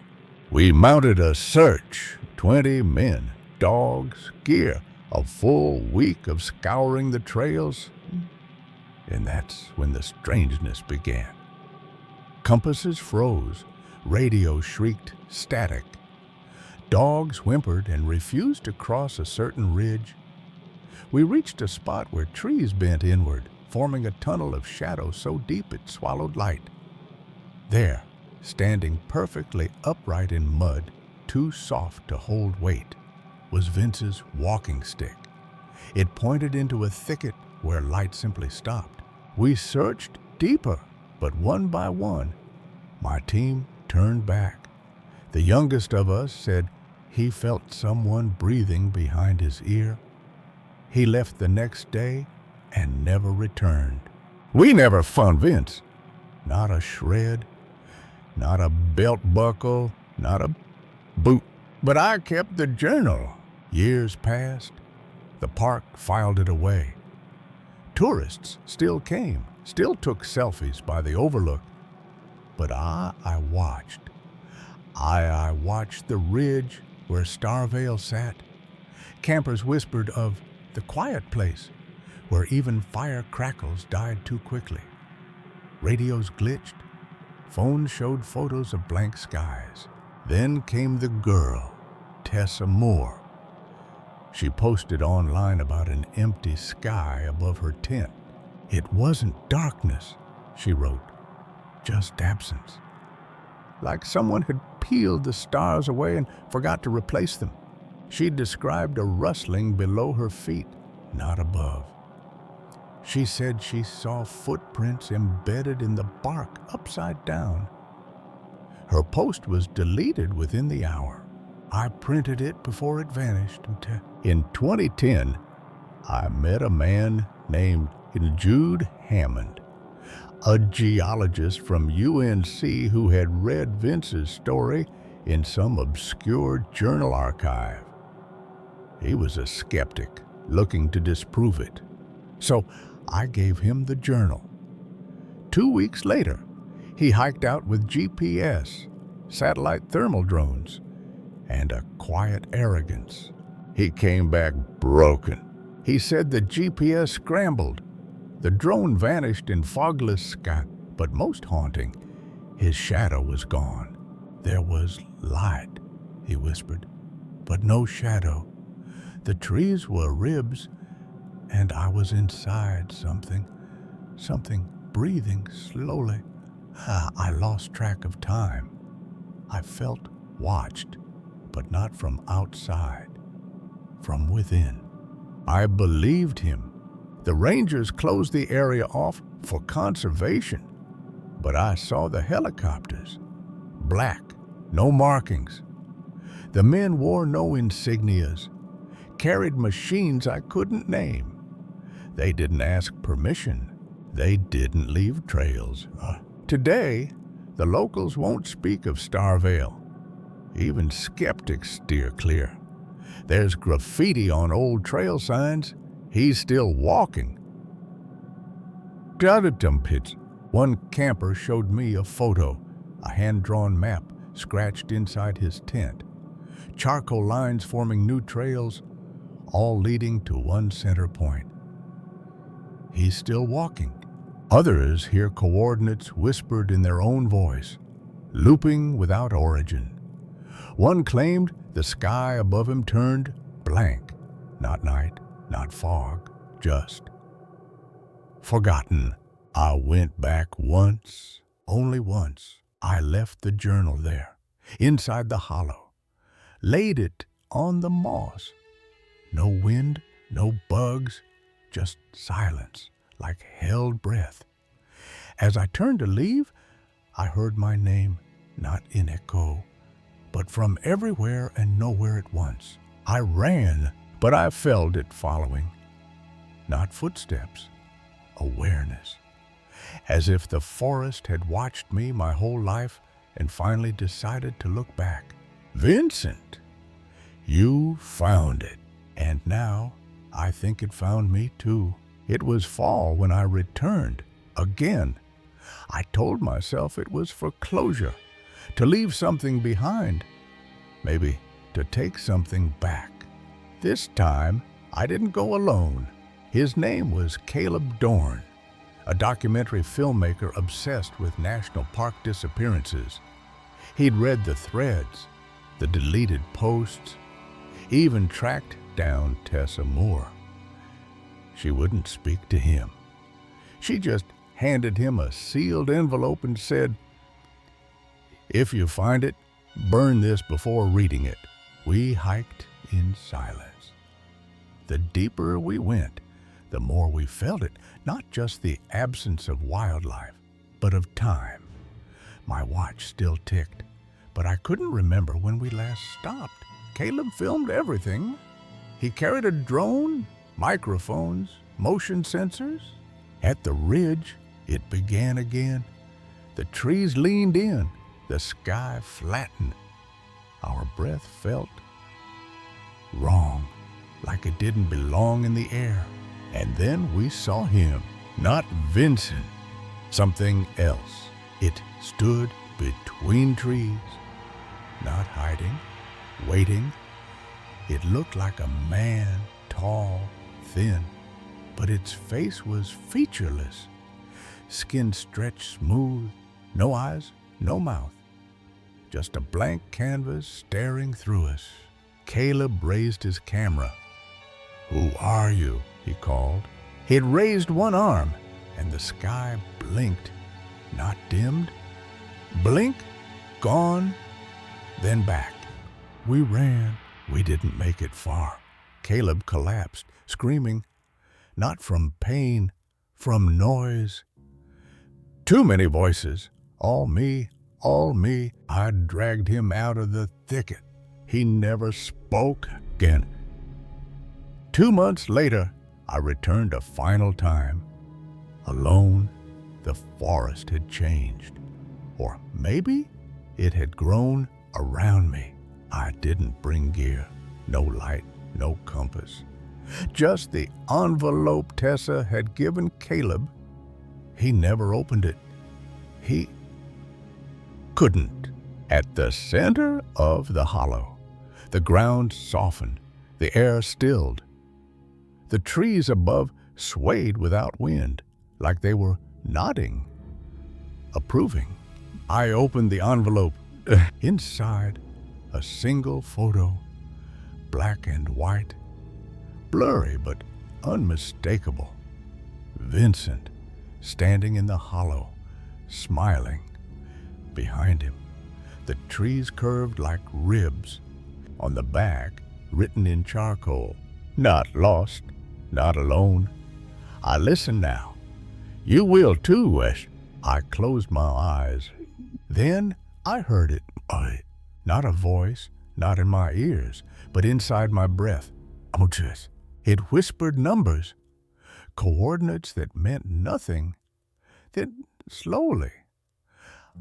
We mounted a search. 20 men, dogs, gear. A full week of scouring the trails. And that's when the strangeness began. Compasses froze. Radio shrieked static. Dogs whimpered and refused to cross a certain ridge. We reached a spot where trees bent inward, forming a tunnel of shadow so deep it swallowed light. There, standing perfectly upright in mud, too soft to hold weight, was Vince's walking stick. It pointed into a thicket where light simply stopped. We searched deeper, but one by one, my team turned back. The youngest of us said he felt someone breathing behind his ear. He left the next day and never returned. We never found Vince. Not a shred, not a belt buckle, not a boot. But I kept the journal. Years passed. The park filed it away. Tourists still came, still took selfies by the overlook. But I watched. I watched the ridge where Starvale sat. Campers whispered of the quiet place where even fire crackles died too quickly. Radios glitched. Phones showed photos of blank skies. Then came the girl, Tessa Moore. She posted online about an empty sky above her tent. It wasn't darkness, she wrote, just absence. Like someone had peeled the stars away and forgot to replace them. She described a rustling below her feet, not above. She said she saw footprints embedded in the bark upside down. Her post was deleted within the hour. I printed it before it vanished. In 2010, I met a man named Jude Hammond, a geologist from UNC who had read Vince's story in some obscure journal archive. He was a skeptic, looking to disprove it. So I gave him the journal. 2 weeks later, he hiked out with GPS, satellite thermal drones, and a quiet arrogance. He came back broken. He said the GPS scrambled. The drone vanished in fogless sky, but most haunting, his shadow was gone. There was light, he whispered, but no shadow. The trees were ribs, and I was inside something breathing slowly. I lost track of time. I felt watched, but not from outside, from within. I believed him. The rangers closed the area off for conservation, but I saw the helicopters. Black, no markings. The men wore no insignias, carried machines I couldn't name. They didn't ask permission. They didn't leave trails. Today, the locals won't speak of Starvale. Even skeptics steer clear. There's graffiti on old trail signs. He's still walking. One camper showed me a photo, a hand-drawn map scratched inside his tent. Charcoal lines forming new trails, all leading to one center point. He's still walking. Others hear coordinates whispered in their own voice, looping without origin. One claimed the sky above him turned blank, not night, not fog, just forgotten. I went back once, only once. I left the journal there, inside the hollow, laid it on the moss. No wind, no bugs, just silence, like held breath. As I turned to leave, I heard my name, not in echo, but from everywhere and nowhere at once. I ran, but I felt it following. Not footsteps, awareness. As if the forest had watched me my whole life and finally decided to look back. Vincent, you found it. And now I think it found me too. It was fall when I returned again. I told myself it was for closure, to leave something behind, maybe to take something back. This time, I didn't go alone. His name was Caleb Dorn, a documentary filmmaker obsessed with national park disappearances. He'd read the threads, the deleted posts, even tracked down Tessa Moore. She wouldn't speak to him. She just handed him a sealed envelope and said, "If you find it, burn this before reading it." We hiked in silence. The deeper we went, the more we felt it, not just the absence of wildlife, but of time. My watch still ticked, but I couldn't remember when we last stopped. Caleb filmed everything. He carried a drone, microphones, motion sensors. At the ridge, it began again. The trees leaned in, the sky flattened. Our breath felt wrong, like it didn't belong in the air. And then we saw him, not Vincent, something else. It stood between trees, not hiding, waiting. It looked like a man, tall, thin, but its face was featureless. Skin stretched smooth, no eyes, no mouth. Just a blank canvas staring through us. Caleb raised his camera. "Who are you?" he called. He'd raised one arm, and the sky blinked, not dimmed. Blink, gone, then back. We ran. We didn't make it far. Caleb collapsed, screaming, not from pain, from noise. Too many voices. All me, all me. I dragged him out of the thicket. He never spoke again. 2 months later, I returned a final time. Alone, the forest had changed. Or maybe it had grown around me. I didn't bring gear, no light, no compass. Just the envelope Tessa had given Caleb. He never opened it. He couldn't. At the center of the hollow, the ground softened, the air stilled. The trees above swayed without wind, like they were nodding, approving. I opened the envelope. Inside, a single photo, black and white, blurry but unmistakable. Vincent, standing in the hollow, smiling. Behind him, the trees curved like ribs. On the back, written in charcoal, "Not lost, not alone. I listen now. You will too, Wes." I closed my eyes. Then I heard it. Not a voice, not in my ears, but inside my breath. Just. It whispered numbers, coordinates that meant nothing. Then, slowly,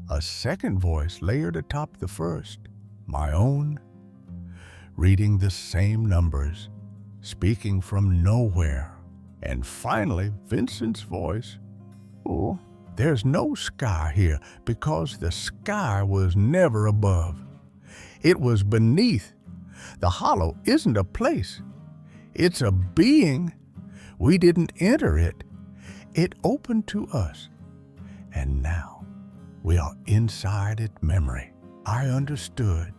a second voice layered atop the first, my own, reading the same numbers, speaking from nowhere. And finally, Vincent's voice. "Oh, there's no sky here because the sky was never above. It was beneath. The hollow isn't a place. It's a being. We didn't enter it. It opened to us. And now we are inside its memory." I understood.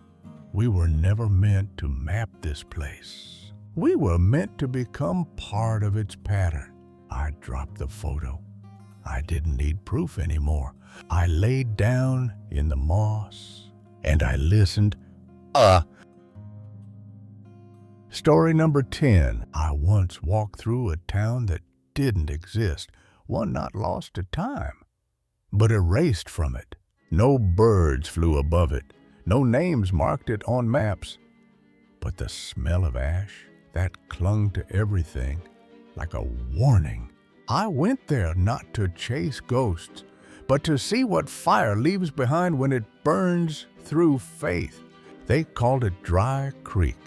We were never meant to map this place. We were meant to become part of its pattern. I dropped the photo. I didn't need proof anymore. I laid down in the moss and I listened. Story number 10. I once walked through a town that didn't exist, one not lost to time, but erased from it. No birds flew above it, no names marked it on maps, but the smell of ash that clung to everything like a warning. I went there not to chase ghosts, but to see what fire leaves behind when it burns through faith. They called it Dry Creek,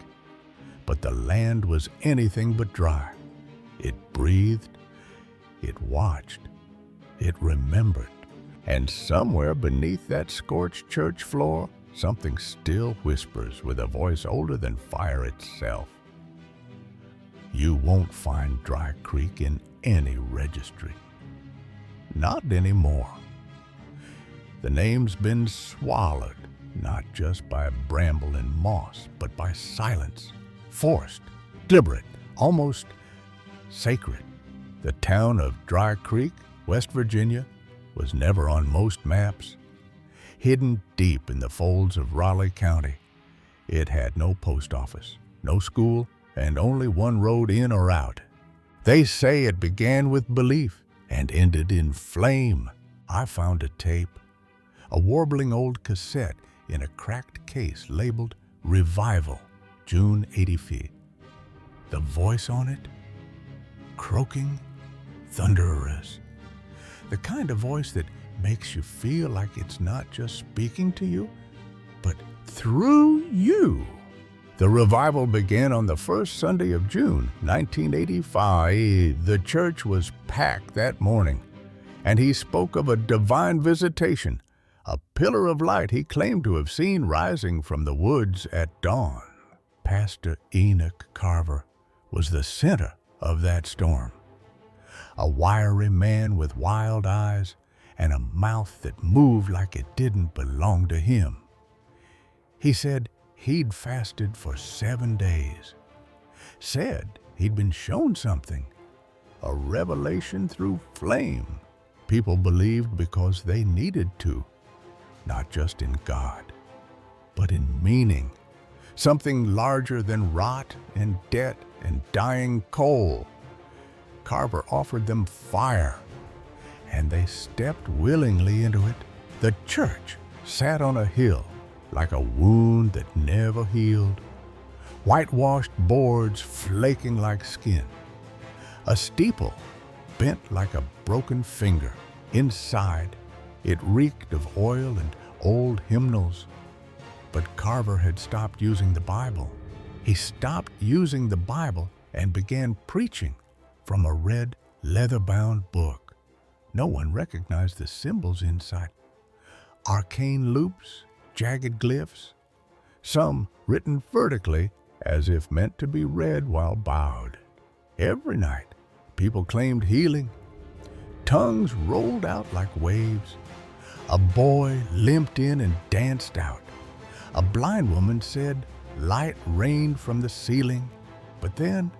but the land was anything but dry. It breathed, it watched, it remembered, and somewhere beneath that scorched church floor, something still whispers with a voice older than fire itself. You won't find Dry Creek in any registry. Not anymore. The name's been swallowed, not just by bramble and moss, but by silence, forced, deliberate, almost sacred. The town of Dry Creek, West Virginia, was never on most maps. Hidden deep in the folds of Raleigh County, it had no post office, no school, and only one road in or out. They say it began with belief and ended in flame. I found a tape, a warbling old cassette in a cracked case labeled Revival, June 85. The voice on it? Croaking, thunderous. The kind of voice that makes you feel like it's not just speaking to you, but through you. The revival began on the first Sunday of June, 1985. The church was packed that morning, and he spoke of a divine visitation, a pillar of light he claimed to have seen rising from the woods at dawn. Pastor Enoch Carver was the center of that storm, a wiry man with wild eyes and a mouth that moved like it didn't belong to him. He said he'd fasted for 7 days, said he'd been shown something, a revelation through flame. People believed because they needed to, not just in God, but in meaning, something larger than rot and debt and dying coal. Carver offered them fire, and they stepped willingly into it. The church sat on a hill like a wound that never healed, whitewashed boards flaking like skin, a steeple bent like a broken finger. Inside, it reeked of oil and old hymnals. But Carver had stopped using the Bible. He stopped using the Bible and began preaching from a red, leather-bound book. No one recognized the symbols inside. Arcane loops, jagged glyphs, some written vertically as if meant to be read while bowed. Every night, people claimed healing. Tongues rolled out like waves. A boy limped in and danced out. A blind woman said light rained from the ceiling. But then,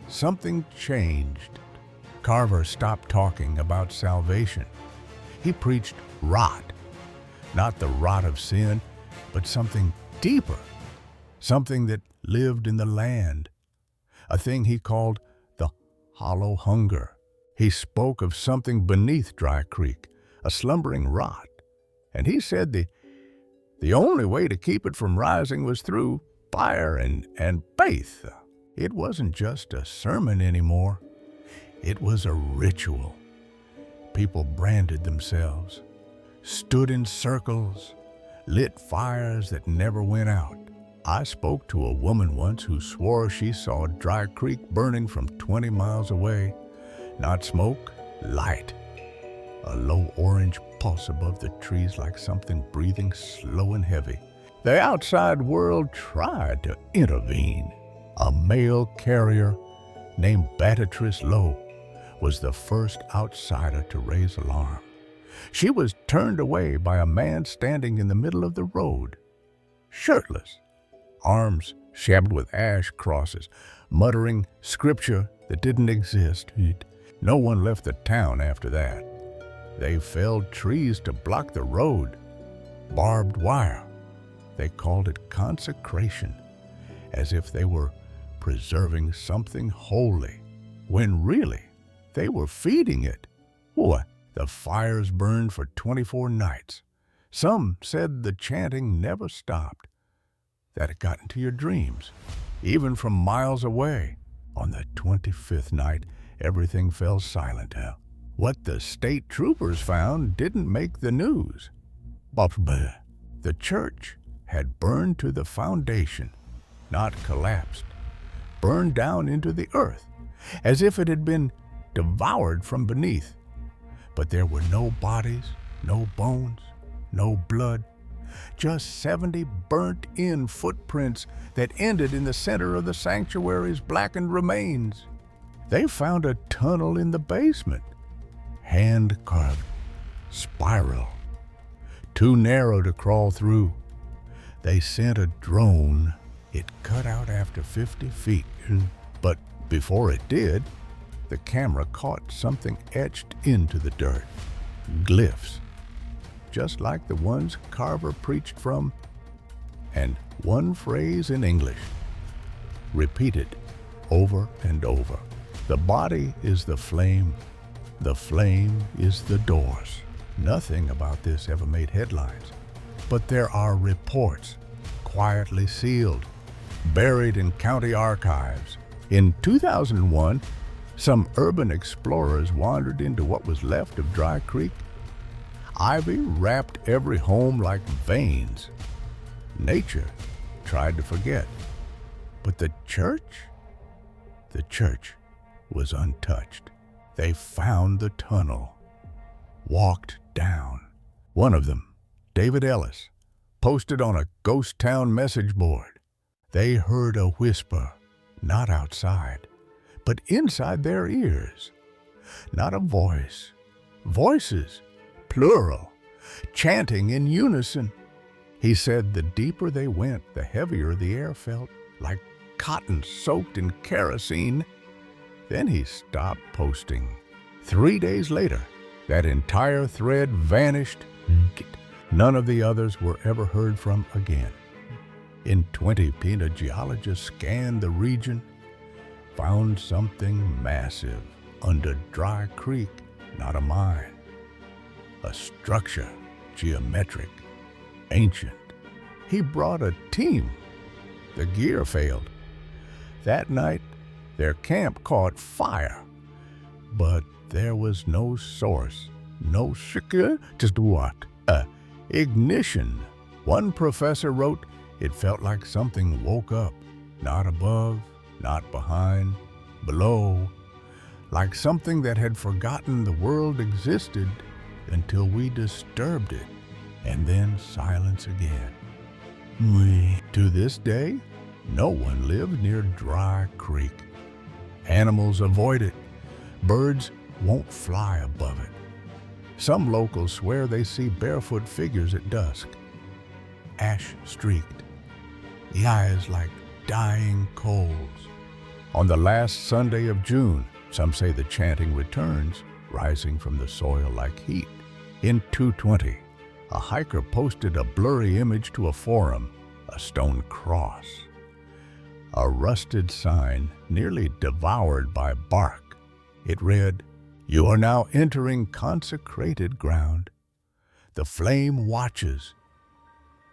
something changed. Carver stopped talking about salvation. He preached rot. Not the rot of sin, but something deeper. Something that lived in the land. A thing he called the hollow hunger. He spoke of something beneath Dry Creek, a slumbering rot. And he said the only way to keep it from rising was through fire and faith. It wasn't just a sermon anymore. It was a ritual. People branded themselves, stood in circles, lit fires that never went out. I spoke to a woman once who swore she saw Dry Creek burning from 20 miles away. Not smoke, light. A low orange pulse above the trees like something breathing slow and heavy. The outside world tried to intervene. A mail carrier named Beatrice Lowe was the first outsider to raise alarm. She was turned away by a man standing in the middle of the road, shirtless, arms shabbed with ash crosses, muttering scripture that didn't exist. No one left the town after that. They felled trees to block the road, barbed wire. They called it consecration, as if they were preserving something holy, when really they were feeding it. What? The fires burned for 24 nights. Some said the chanting never stopped, that it got into your dreams, even from miles away. On the 25th night, everything fell silent. What the state troopers found didn't make the news. The church had burned to the foundation, not collapsed, burned down into the earth, as if it had been devoured from beneath. But there were no bodies, no bones, no blood, just 70 burnt-in footprints that ended in the center of the sanctuary's blackened remains. They found a tunnel in the basement, hand-carved, spiral, too narrow to crawl through. They sent a drone. It cut out after 50 feet, but before it did, the camera caught something etched into the dirt. Glyphs, just like the ones Carver preached from, and one phrase in English, repeated over and over. The body is the flame is the doors. Nothing about this ever made headlines, but there are reports, quietly sealed, buried in county archives. In 2001, some urban explorers wandered into what was left of Dry Creek. Ivy wrapped every home like veins. Nature tried to forget. But the church was untouched. They found the tunnel, walked down. One of them, David Ellis, posted on a ghost town message board. They heard a whisper, not outside, but inside their ears. Not a voice. Voices, plural, chanting in unison. He said the deeper they went, the heavier the air felt, like cotton soaked in kerosene. Then he stopped posting. 3 days later, that entire thread vanished. None of the others were ever heard from again. In 2020, geologists scanned the region, found something massive under Dry Creek, not a mine. A structure, geometric, ancient. He brought a team. The gear failed. That night, their camp caught fire. But there was no source, no just what? Ignition. One professor wrote, it felt like something woke up, not above, not behind, below, like something that had forgotten the world existed until we disturbed it, and then silence again. To this day, no one lived near Dry Creek. Animals avoid it. Birds won't fly above it. Some locals swear they see barefoot figures at dusk, ash-streaked, the eyes like dying coals. On the last Sunday of June, some say the chanting returns, rising from the soil like heat. In 220, a hiker posted a blurry image to a forum, a stone cross. A rusted sign nearly devoured by bark. It read, "You are now entering consecrated ground. The flame watches.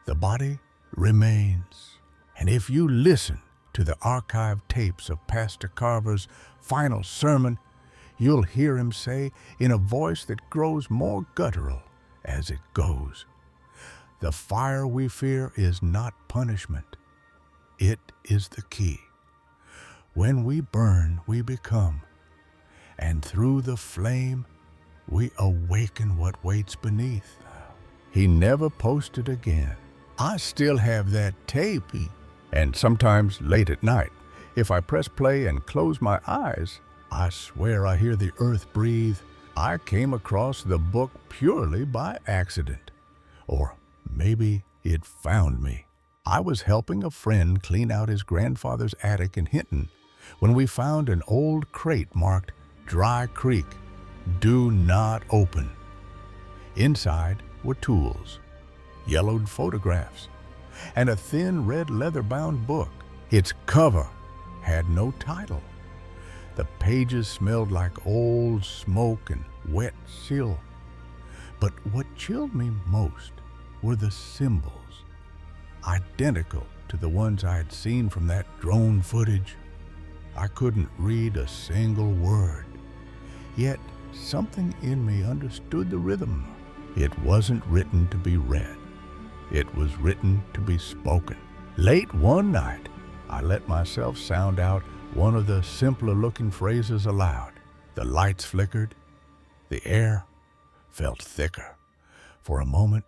The body remains." And if you listen to the archived tapes of Pastor Carver's final sermon, you'll hear him say in a voice that grows more guttural as it goes, "The fire we fear is not punishment. It is the key. When we burn, we become, and through the flame, we awaken what waits beneath." He never posted again. I still have that tape, and sometimes late at night, if I press play and close my eyes, I swear I hear the earth breathe. I came across the book purely by accident. Or maybe it found me. I was helping a friend clean out his grandfather's attic in Hinton when we found an old crate marked Dry Creek, Do Not Open. Inside were tools, yellowed photographs, and a thin red leather-bound book. Its cover had no title. The pages smelled like old smoke and wet sill. But what chilled me most were the symbols, identical to the ones I had seen from that drone footage. I couldn't read a single word, yet something in me understood the rhythm. It wasn't written to be read. It was written to be spoken. Late one night, I let myself sound out one of the simpler-looking phrases aloud. The lights flickered. The air felt thicker. For a moment,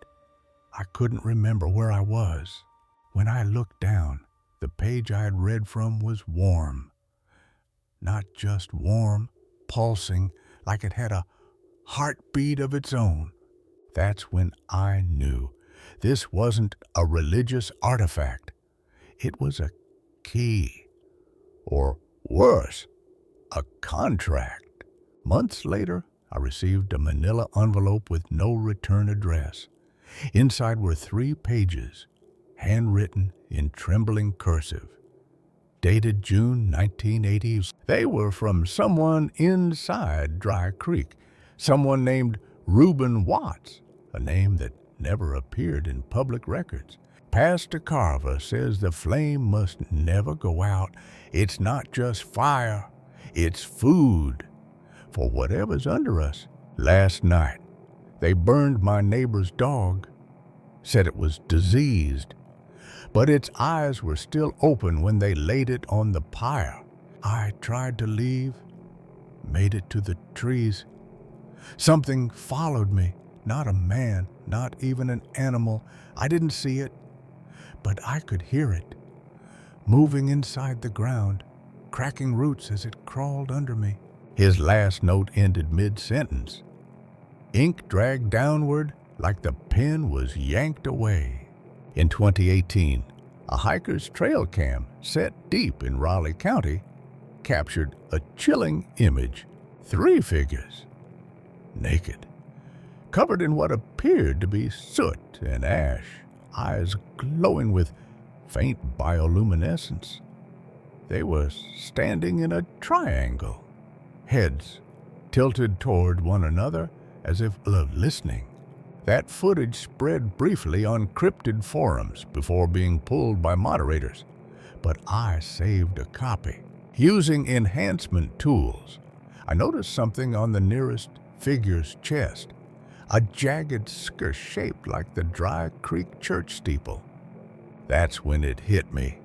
I couldn't remember where I was. When I looked down, the page I had read from was warm. Not just warm, pulsing, like it had a heartbeat of its own. That's when I knew this wasn't a religious artifact. It was a key, or worse, a contract. Months later, I received a manila envelope with no return address. Inside were 3 pages, handwritten in trembling cursive, dated June 1980. They were from someone inside Dry Creek, someone named Reuben Watts, a name that never appeared in public records. Pastor Carver says the flame must never go out. It's not just fire, it's food for whatever's under us. Last night, they burned my neighbor's dog, said it was diseased, but its eyes were still open when they laid it on the pyre. I tried to leave, made it to the trees. Something followed me, not a man, not even an animal. I didn't see it, but I could hear it, moving inside the ground, cracking roots as it crawled under me. His last note ended mid-sentence. Ink dragged downward like the pen was yanked away. In 2018, a hiker's trail cam set deep in Raleigh County captured a chilling image. 3 figures, naked, covered in what appeared to be soot and ash, eyes glowing with faint bioluminescence. They were standing in a triangle, heads tilted toward one another as if listening. That footage spread briefly on cryptid forums before being pulled by moderators, but I saved a copy. Using enhancement tools, I noticed something on the nearest figure's chest, a jagged scar shaped like the Dry Creek church steeple. That's when it hit me.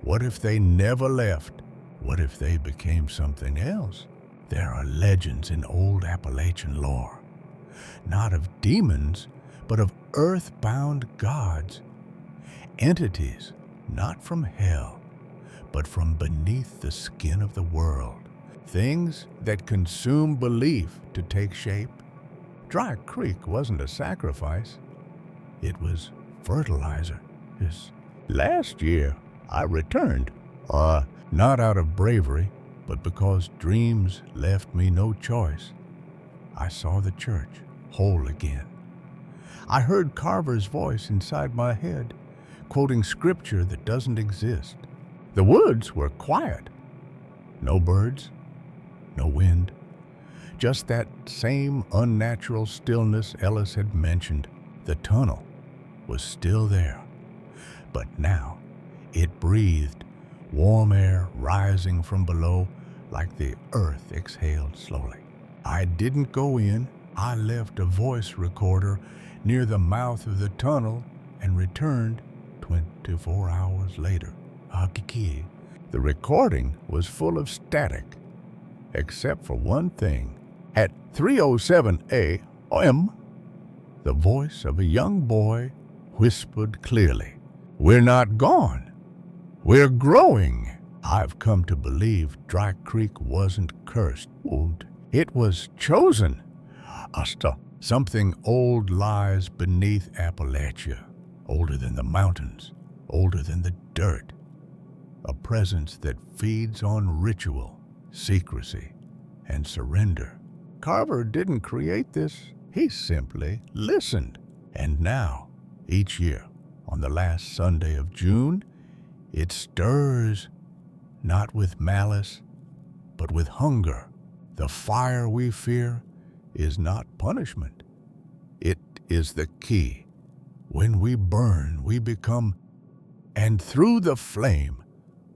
What if they never left? What if they became something else? There are legends in old Appalachian lore, not of demons, but of earthbound gods, entities not from hell, but from beneath the skin of the world, things that consume belief to take shape. Dry Creek wasn't a sacrifice, it was fertilizer. Last year, I returned, not out of bravery, but because dreams left me no choice. I saw the church whole again. I heard Carver's voice inside my head, quoting scripture that doesn't exist. The woods were quiet. No birds, no wind, just that same unnatural stillness Ellis had mentioned. The tunnel was still there, but now it breathed, warm air rising from below like the earth exhaled slowly. I didn't go in. I left a voice recorder near the mouth of the tunnel and returned 24 hours later. The recording was full of static, except for one thing. At 3:07 a.m., the voice of a young boy whispered clearly, "We're not gone. We're growing." I've come to believe Dry Creek wasn't cursed. It was chosen. Something old lies beneath Appalachia, older than the mountains, older than the dirt. A presence that feeds on ritual, secrecy, and surrender. Carver didn't create this. He simply listened. And now, each year, on the last Sunday of June, it stirs, not with malice, but with hunger. The fire we fear is not punishment. It is the key. When we burn, we become, and through the flame,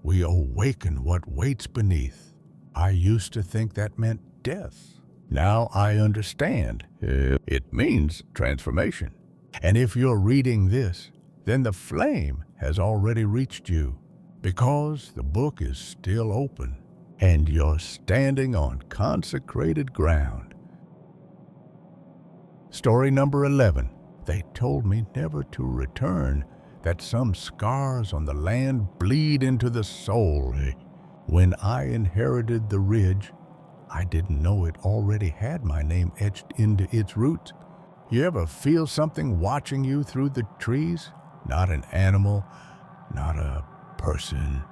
we awaken what waits beneath. I used to think that meant death. Now I understand. It means transformation. And if you're reading this, then the flame has already reached you, because the book is still open and you're standing on consecrated ground. Story number 11. They told me never to return, that some scars on the land bleed into the soul. When I inherited the ridge, I didn't know it already had my name etched into its roots. You ever feel something watching you through the trees? Not an animal, not a person,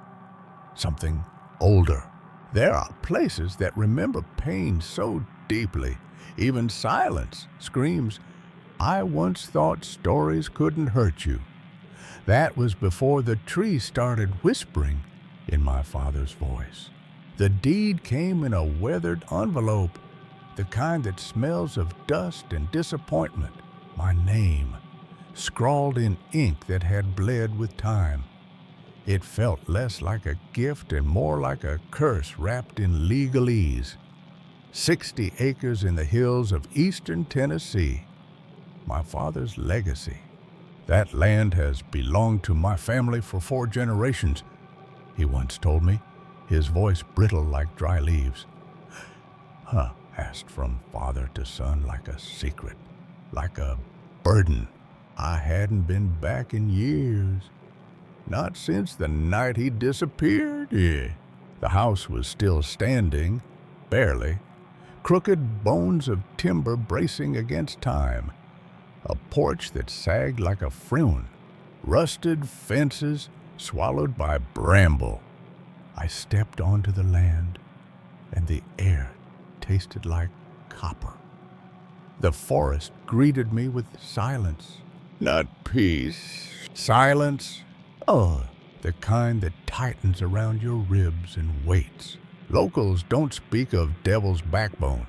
something older. There are places that remember pain so deeply, even silence, screams. I once thought stories couldn't hurt you. That was before the tree started whispering in my father's voice. The deed came in a weathered envelope, the kind that smells of dust and disappointment. My name, scrawled in ink that had bled with time. It felt less like a gift and more like a curse wrapped in legalese. 60 acres in the hills of eastern Tennessee. My father's legacy. That land has belonged to my family for 4 generations, he once told me, his voice brittle like dry leaves. Passed from father to son like a secret, like a burden. I hadn't been back in years. Not since the night he disappeared. The house was still standing, barely. Crooked bones of timber bracing against time. A porch that sagged like a frown. Rusted fences swallowed by bramble. I stepped onto the land, and the air tasted like copper. The forest greeted me with silence. Not peace. Silence. The kind that tightens around your ribs and waits. Locals don't speak of devil's backbone.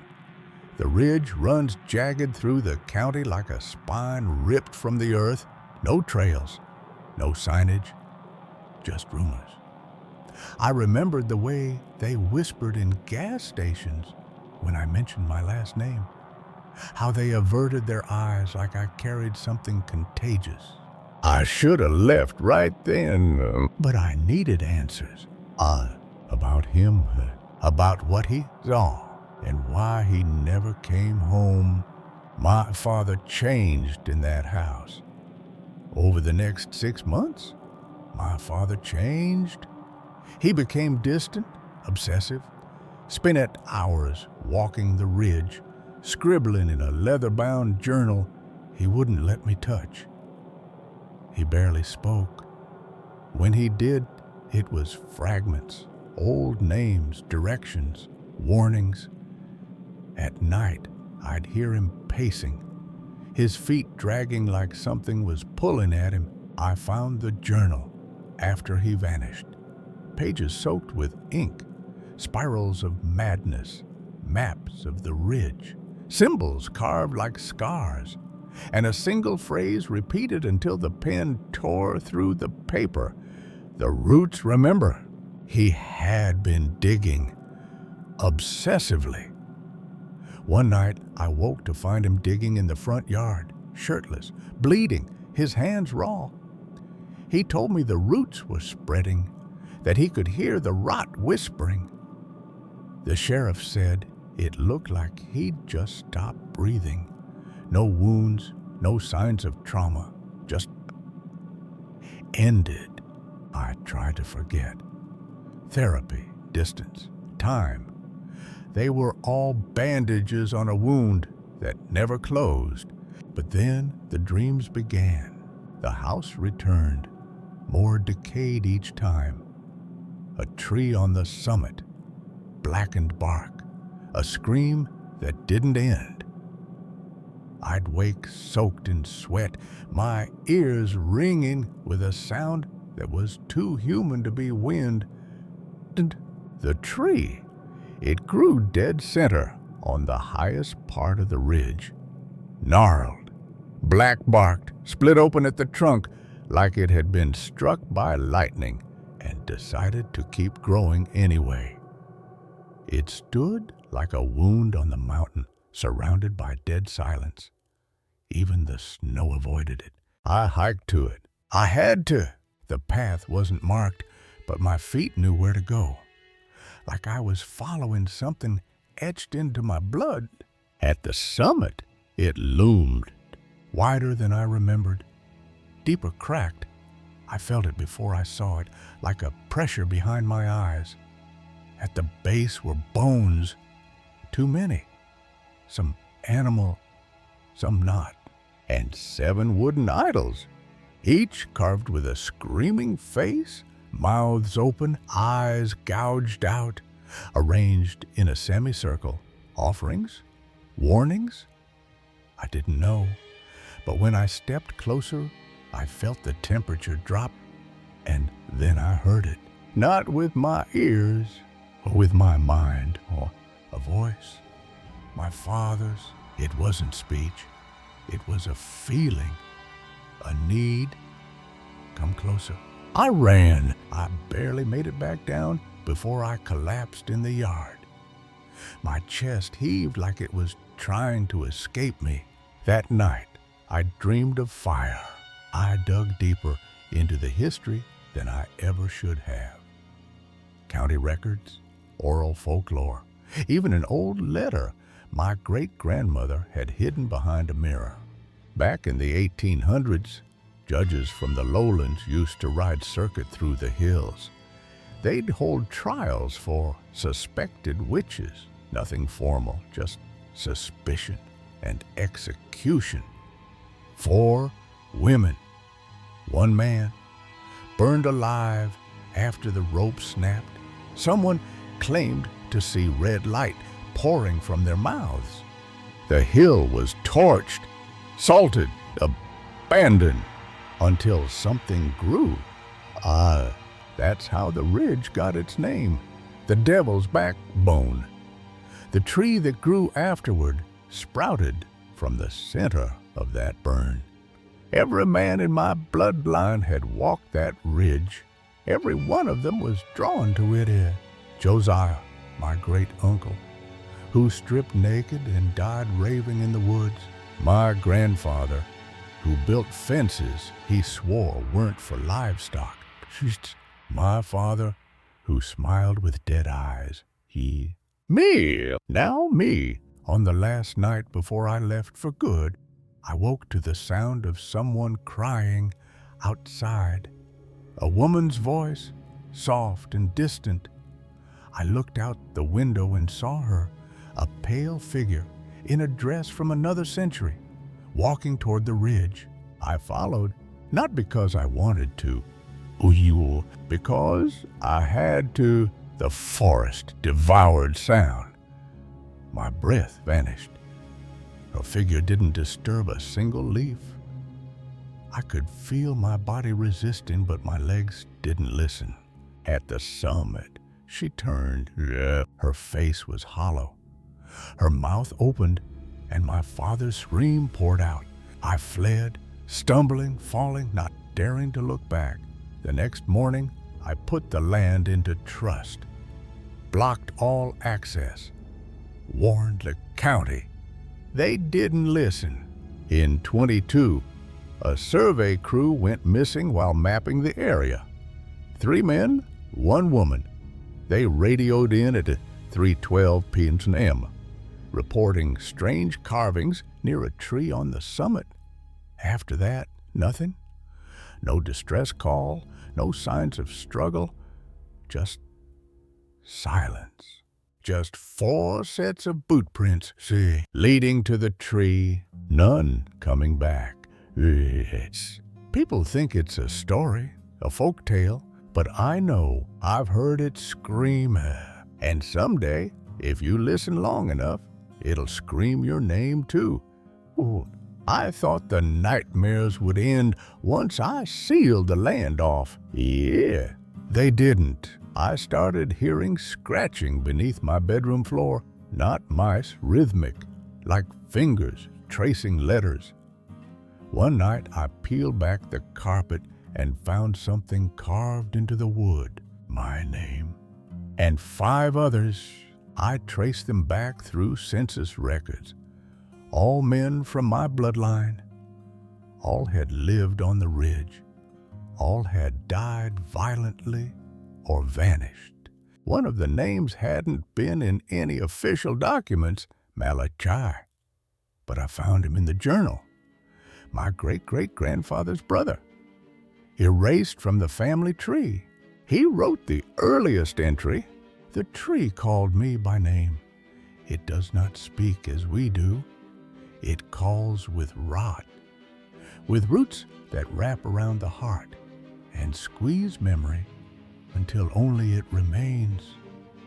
The ridge runs jagged through the county like a spine ripped from the earth. No trails, no signage, just rumors. I remembered the way they whispered in gas stations when I mentioned my last name. How they averted their eyes like I carried something contagious. I should have left right then, but I needed answers. about him, about what he saw, and why he never came home. My father changed in that house. Over the next 6 months, my father changed. He became distant, obsessive, spent hours walking the ridge, scribbling in a leather-bound journal he wouldn't let me touch. He barely spoke. When he did, it was fragments, old names, directions, warnings. At night, I'd hear him pacing, his feet dragging like something was pulling at him. I found the journal after he vanished. Pages soaked with ink, spirals of madness, maps of the ridge, symbols carved like scars, and a single phrase repeated until the pen tore through the paper. The roots remember. He had been digging obsessively. One night, I woke to find him digging in the front yard, shirtless, bleeding, his hands raw. He told me the roots were spreading, that he could hear the rot whispering. The sheriff said it looked like he'd just stopped breathing. No wounds, no signs of trauma, just ended. I tried to forget. Therapy, distance, time. They were all bandages on a wound that never closed. But then the dreams began. The house returned, more decayed each time. A tree on the summit, blackened bark, a scream that didn't end. I'd wake soaked in sweat, my ears ringing with a sound that was too human to be wind. And the tree, it grew dead center on the highest part of the ridge, gnarled, black-barked, split open at the trunk like it had been struck by lightning and decided to keep growing anyway. It stood like a wound on the mountain, surrounded by dead silence. Even the snow avoided it. I hiked to it. I had to. The path wasn't marked, but my feet knew where to go. Like I was following something etched into my blood. At the summit, it loomed, wider than I remembered, deeper cracked. I felt it before I saw it, like a pressure behind my eyes. At the base were bones, too many, some animal, some not, and 7 wooden idols, each carved with a screaming face, mouths open, eyes gouged out, arranged in a semicircle. Offerings? Warnings? I didn't know, but when I stepped closer, I felt the temperature drop, and then I heard it. Not with my ears, or with my mind, or a voice. My father's. It wasn't speech. It was a feeling, a need. Come closer. I ran. I barely made it back down before I collapsed in the yard. My chest heaved like it was trying to escape me. That night, I dreamed of fire. I dug deeper into the history than I ever should have. County records, oral folklore, even an old letter my great-grandmother had hidden behind a mirror. Back in the 1800s, judges from the lowlands used to ride circuit through the hills. They'd hold trials for suspected witches. Nothing formal, just suspicion and execution. 4 women, 1 man, burned alive after the rope snapped. Someone claimed to see red light pouring from their mouths. The hill was torched, salted, abandoned, until something grew. That's how the ridge got its name, the devil's backbone. The tree that grew afterward sprouted from the center of that burn. Every man in my bloodline had walked that ridge. Every one of them was drawn to it. Josiah, my great uncle, who stripped naked and died raving in the woods. My grandfather, who built fences he swore weren't for livestock. My father, who smiled with dead eyes. Me! Now me! On the last night before I left for good, I woke to the sound of someone crying outside. A woman's voice, soft and distant. I looked out the window and saw her, a pale figure in a dress from another century, walking toward the ridge. I followed, not because I wanted to, because I had to. The forest devoured sound. My breath vanished. Her figure didn't disturb a single leaf. I could feel my body resisting, but my legs didn't listen. At the summit, she turned. Her face was hollow. Her mouth opened, and my father's scream poured out. I fled, stumbling, falling, not daring to look back. The next morning, I put the land into trust, blocked all access, warned the county. They didn't listen. In 22, a survey crew went missing while mapping the area. 3 men, 1 woman. They radioed in at 3:12 p.m., reporting strange carvings near a tree on the summit. After that, nothing. No distress call, no signs of struggle, just silence. Just 4 sets of boot prints, leading to the tree, none coming back. People think it's a story, a folk tale, but I know I've heard it scream, and someday, if you listen long enough, it'll scream your name too. I thought the nightmares would end once I sealed the land off. Yeah, they didn't. I started hearing scratching beneath my bedroom floor, not mice, rhythmic, like fingers tracing letters. One night I peeled back the carpet and found something carved into the wood, my name, and 5 others. I traced them back through census records. All men from my bloodline. All had lived on the ridge. All had died violently or vanished. One of the names hadn't been in any official documents, Malachi, but I found him in the journal. My great-great-grandfather's brother, erased from the family tree. He wrote the earliest entry. The tree called me by name. It does not speak as we do. It calls with rot, with roots that wrap around the heart and squeeze memory until only it remains.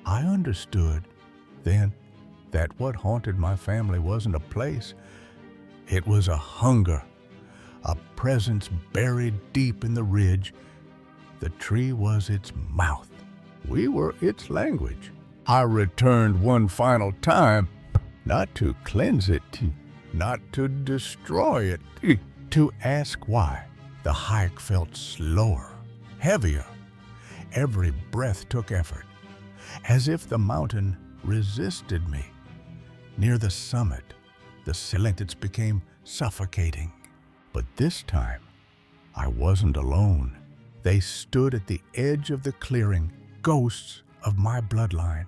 I understood then that what haunted my family wasn't a place. It was a hunger, a presence buried deep in the ridge. The tree was its mouth. We were its language. I returned one final time, not to cleanse it, not to destroy it, to ask why. The hike felt slower, heavier. Every breath took effort, as if the mountain resisted me. Near the summit, the silence became suffocating. But this time, I wasn't alone. They stood at the edge of the clearing, ghosts of my bloodline.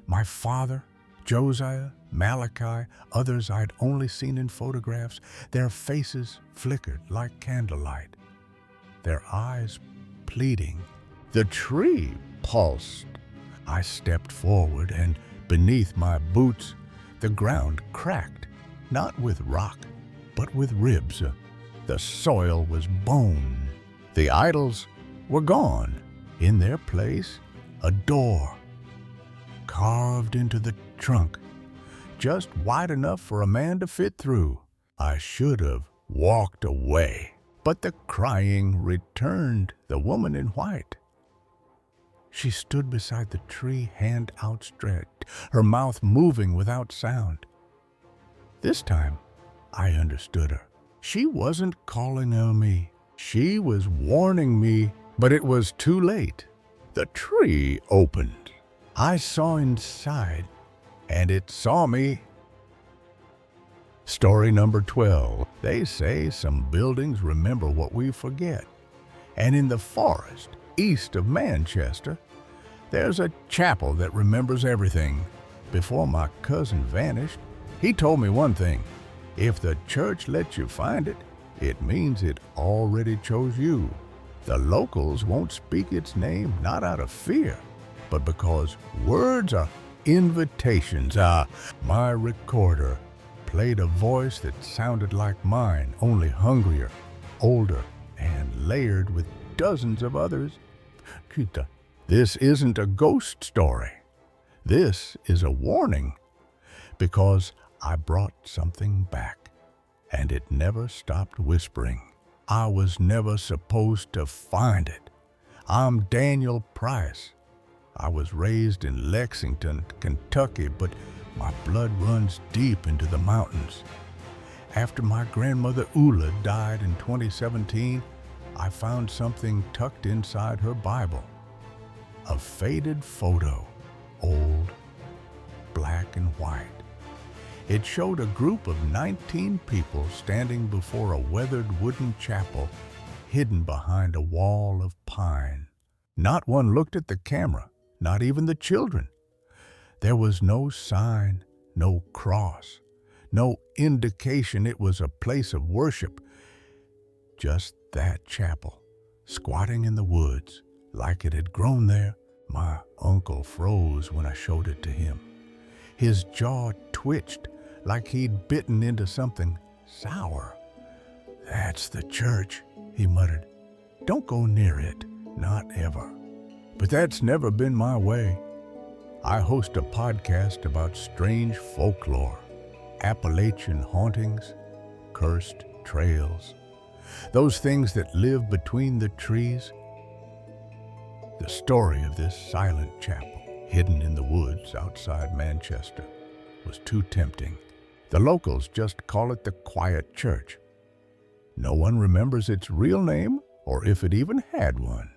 My father, Josiah, Malachi, others I'd only seen in photographs. Their faces flickered like candlelight, their eyes pleading. The tree pulsed. I stepped forward, and beneath my boots, the ground cracked, not with rock, but with ribs. The soil was bone. The idols were gone. In their place, a door, carved into the trunk, just wide enough for a man to fit through. I should have walked away, but the crying returned. The woman in white. She stood beside the tree, hand outstretched, her mouth moving without sound. This time, I understood her. She wasn't calling on me. She was warning me, but it was too late. The tree opened. I saw inside, and it saw me. Story number 12. They say some buildings remember what we forget. And in the forest, east of Manchester, There's a chapel that remembers everything. Before my cousin vanished, he told me one thing. If the church lets you find it, it means it already chose you. The locals won't speak its name, not out of fear, but because words are invitations. My recorder played a voice that sounded like mine, only hungrier, older, and layered with dozens of others. This isn't a ghost story. This is a warning, because I brought something back, and it never stopped whispering. I was never supposed to find it. I'm Daniel Price. I was raised in Lexington, Kentucky, but my blood runs deep into the mountains. After my grandmother Ula died in 2017, I found something tucked inside her Bible. A faded photo, old, black and white. It showed a group of 19 people standing before a weathered wooden chapel hidden behind a wall of pine. Not one looked at the camera, not even the children. There was no sign, no cross, no indication it was a place of worship. Just that chapel, squatting in the woods, like it had grown there. My uncle froze when I showed it to him. His jaw twitched like he'd bitten into something sour. "That's the church," he muttered. "Don't go near it, not ever." But that's never been my way. I host a podcast about strange folklore, Appalachian hauntings, cursed trails, those things that live between the trees. The story of this silent chapel, hidden in the woods outside Manchester, was too tempting. The locals just call it the Quiet Church. No one remembers its real name or if it even had one.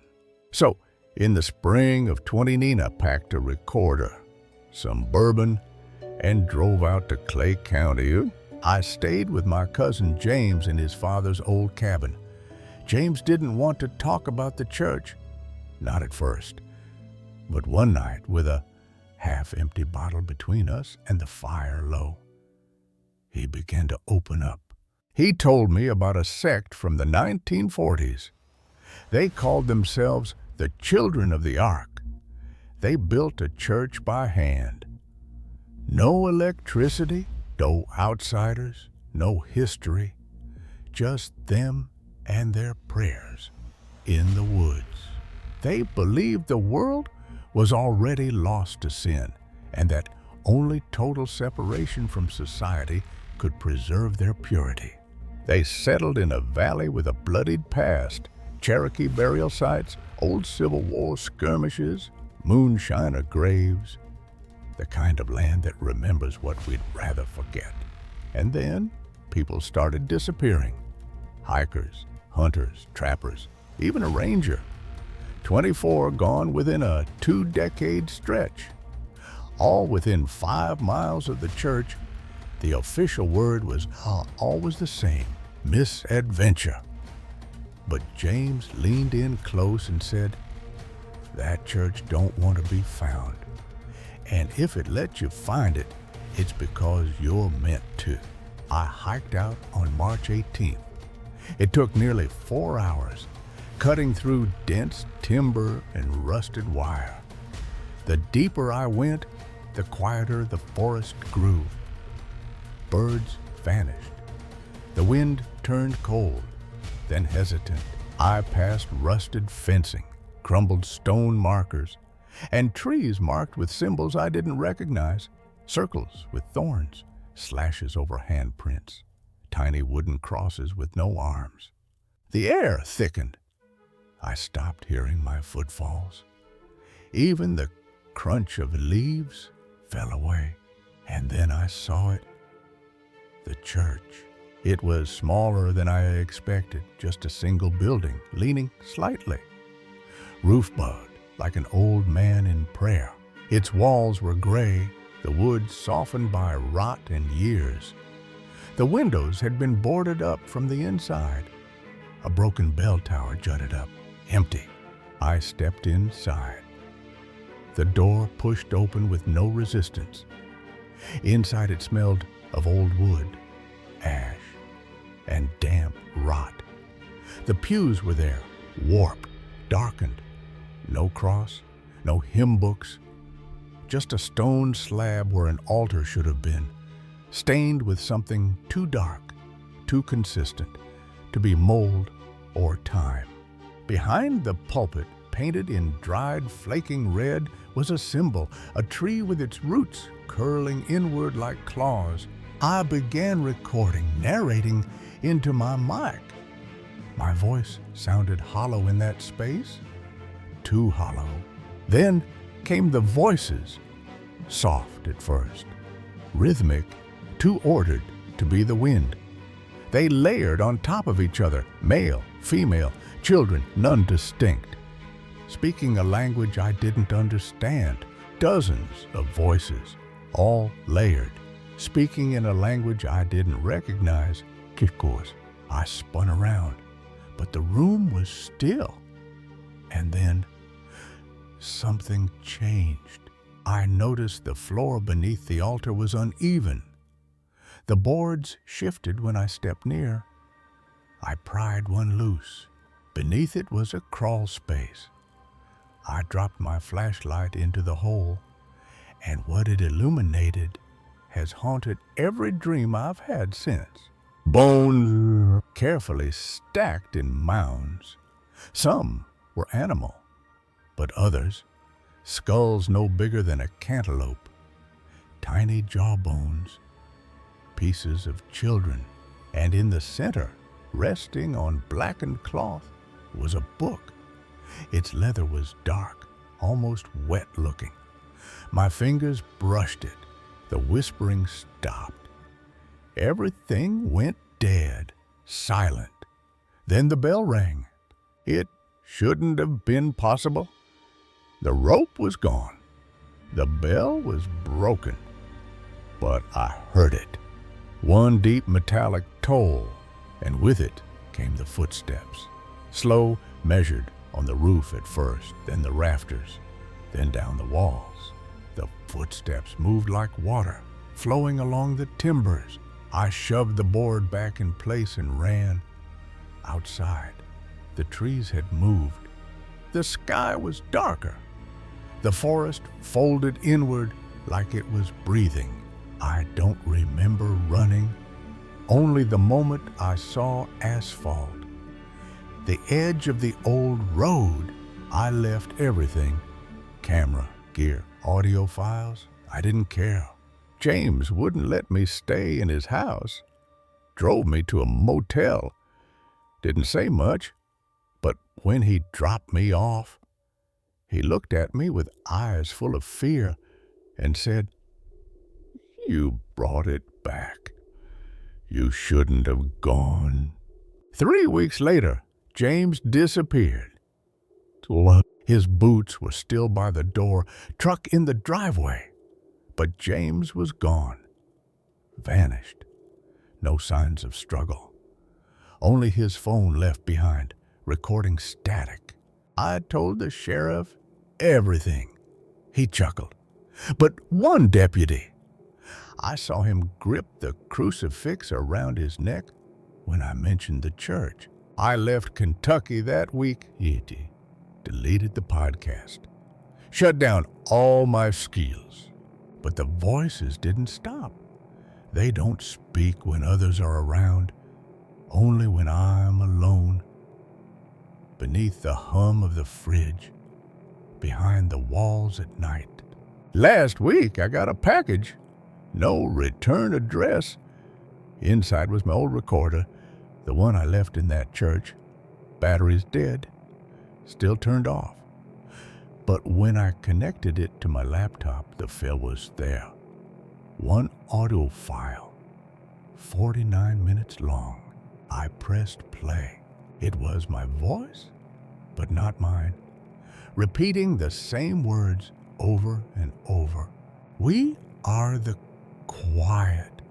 So, in the spring of 2019, I packed a recorder, some bourbon, and drove out to Clay County. I stayed with my cousin James in his father's old cabin. James didn't want to talk about the church. Not at first, but one night, with a half-empty bottle between us and the fire low, he began to open up. He told me about a sect from the 1940s. They called themselves the Children of the Ark. They built a church by hand. No electricity, no outsiders, no history, just them and their prayers in the woods. They believed the world was already lost to sin, and that only total separation from society could preserve their purity. They settled in a valley with a bloodied past, Cherokee burial sites, old Civil War skirmishes, moonshiner graves, the kind of land that remembers what we'd rather forget. And then people started disappearing. Hikers, hunters, trappers, even a ranger. 24 gone within a 2-decade stretch. All within 5 miles of the church. The official word was always the same: misadventure. But James leaned in close and said, "That church don't want to be found. And if it lets you find it, it's because you're meant to." I hiked out on March 18th. It took nearly 4 hours, cutting through dense timber and rusted wire. The deeper I went, the quieter the forest grew. Birds vanished. The wind turned cold, then hesitant. I passed rusted fencing, crumbled stone markers, and trees marked with symbols I didn't recognize, circles with thorns, slashes over handprints, tiny wooden crosses with no arms. The air thickened. I stopped hearing my footfalls. Even the crunch of leaves fell away. And then I saw it. The church. It was smaller than I expected, just a single building, leaning slightly. Roof-bugged, like an old man in prayer. Its walls were gray, the wood softened by rot and years. The windows had been boarded up from the inside. A broken bell tower jutted up, empty. I stepped inside. the door pushed open with no resistance. Inside it smelled of old wood, ash, and damp rot. The pews were there, warped, darkened. No cross, no hymn books, just a stone slab where an altar should have been, stained with something too dark, too consistent, to be mold or time. Behind the pulpit, painted in dried, flaking red, was a symbol, a tree with its roots curling inward like claws. I began recording, narrating into my mic. My voice sounded hollow in that space, too hollow. Then came the voices, soft at first, rhythmic, too ordered to be the wind. They layered on top of each other, male, female, children, none distinct. Speaking a language I didn't understand, dozens of voices, all layered. Speaking in a language I didn't recognize, Kikos. I spun around, but the room was still. And then something changed. I noticed the floor beneath the altar was uneven. The boards shifted when I stepped near. I pried one loose. Beneath it was a crawl space. I dropped my flashlight into the hole, and what it illuminated has haunted every dream I've had since. Bones carefully stacked in mounds. Some were animal, but others, skulls no bigger than a cantaloupe, tiny jawbones, pieces of children, and in the center, resting on blackened cloth, was a book. Its leather was dark, almost wet-looking. My fingers brushed it. The whispering stopped. Everything went dead, silent. Then the bell rang. It shouldn't have been possible. The rope was gone. The bell was broken. But I heard it. One deep metallic toll, and with it came the footsteps. Slow, measured, on the roof at first, then the rafters, then down the walls. The footsteps moved like water, flowing along the timbers. I shoved the board back in place and ran. Outside, the trees had moved. The sky was darker. The forest folded inward like it was breathing. I don't remember running, only the moment I saw asphalt. The edge of the old road. I left everything, camera, gear, audio files. I didn't care. James wouldn't let me stay in his house. Drove me to a motel. Didn't say much, but when he dropped me off, he looked at me with eyes full of fear and said, "You brought it back. You shouldn't have gone." 3 weeks later, James disappeared. His boots were still by the door, truck in the driveway. But James was gone, vanished. No signs of struggle. Only his phone left behind, recording static. I told the sheriff everything. He chuckled. But one deputy. I saw him grip the crucifix around his neck when I mentioned the church. I left Kentucky that week. Deleted the podcast. Shut down all my skills. But the voices didn't stop. They don't speak when others are around, only when I'm alone. Beneath the hum of the fridge, behind the walls at night. Last week I got a package. No return address. Inside was my old recorder, the one I left in that church. Battery's dead, still turned off. But when I connected it to my laptop, the file was there. One audio file, 49 minutes long. I pressed play. It was my voice, but not mine, repeating the same words over and over. We are the quiet.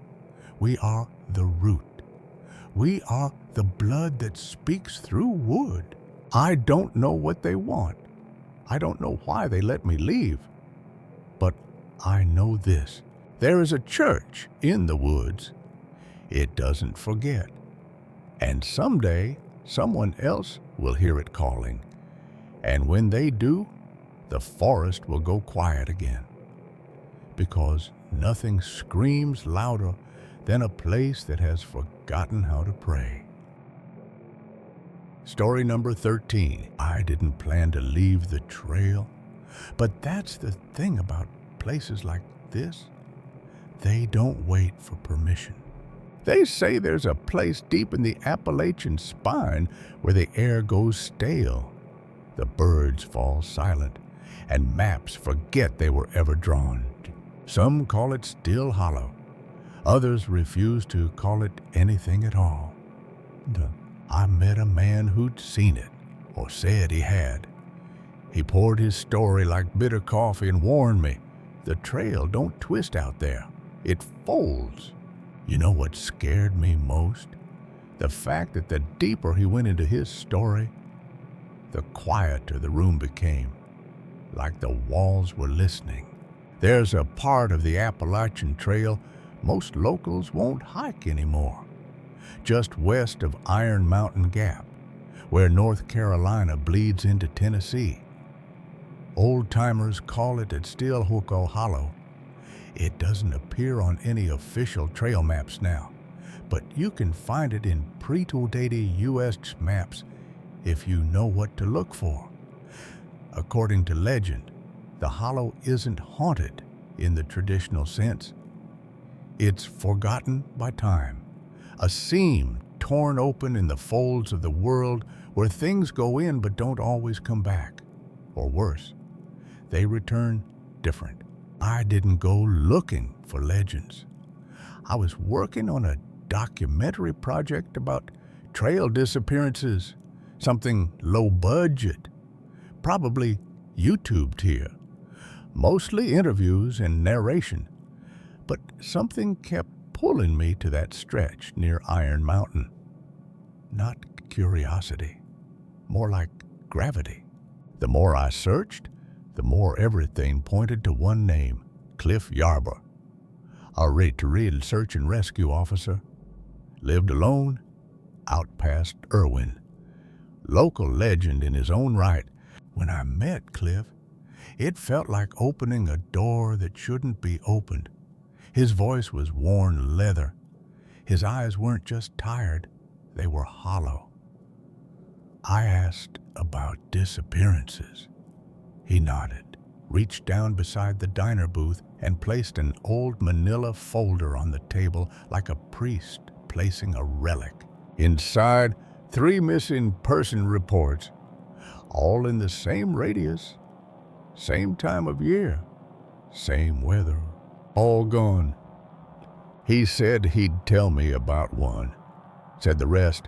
We are the root. We are the blood that speaks through wood. I don't know what they want. I don't know why they let me leave. I know this. There is a church in the woods. It doesn't forget. And someday, someone else will hear it calling. And when they do, the forest will go quiet again. Because nothing screams louder than a place that has forgotten how to pray. Story number 13. I didn't plan to leave the trail, but that's the thing about places like this. They don't wait for permission. They say there's a place deep in the Appalachian spine where the air goes stale. The birds fall silent, and maps forget they were ever drawn. Some call it Still Hollow. Others refuse to call it anything at all. I met a man who'd seen it, or said he had. He poured his story like bitter coffee and warned me, the trail don't twist out there. It folds. You know what scared me most? The fact that the deeper he went into his story, the quieter the room became, like the walls were listening. There's a part of the Appalachian Trail most locals won't hike anymore, just west of Iron Mountain Gap, where North Carolina bleeds into Tennessee. Old-timers call it at Stillhuco Hollow. It doesn't appear on any official trail maps now, but you can find it in pre-dated U.S. maps if you know what to look for. According to legend, the hollow isn't haunted in the traditional sense. It's forgotten by time, a seam torn open in the folds of the world where things go in but don't always come back. Or worse, they return different. I didn't go looking for legends. I was working on a documentary project about trail disappearances, something low budget, probably YouTubed here, mostly interviews and narration, but something kept pulling me to that stretch near Iron Mountain. Not curiosity, more like gravity. The more I searched, the more everything pointed to one name, Cliff Yarber, a retired search and rescue officer. Lived alone, out past Irwin. Local legend in his own right. When I met Cliff, it felt like opening a door that shouldn't be opened. His voice was worn leather. His eyes weren't just tired, they were hollow. I asked about disappearances. He nodded, reached down beside the diner booth, and placed an old manila folder on the table like a priest placing a relic. Inside, 3 missing person reports, all in the same radius, same time of year, same weather, all gone. He said he'd tell me about one. Said the rest,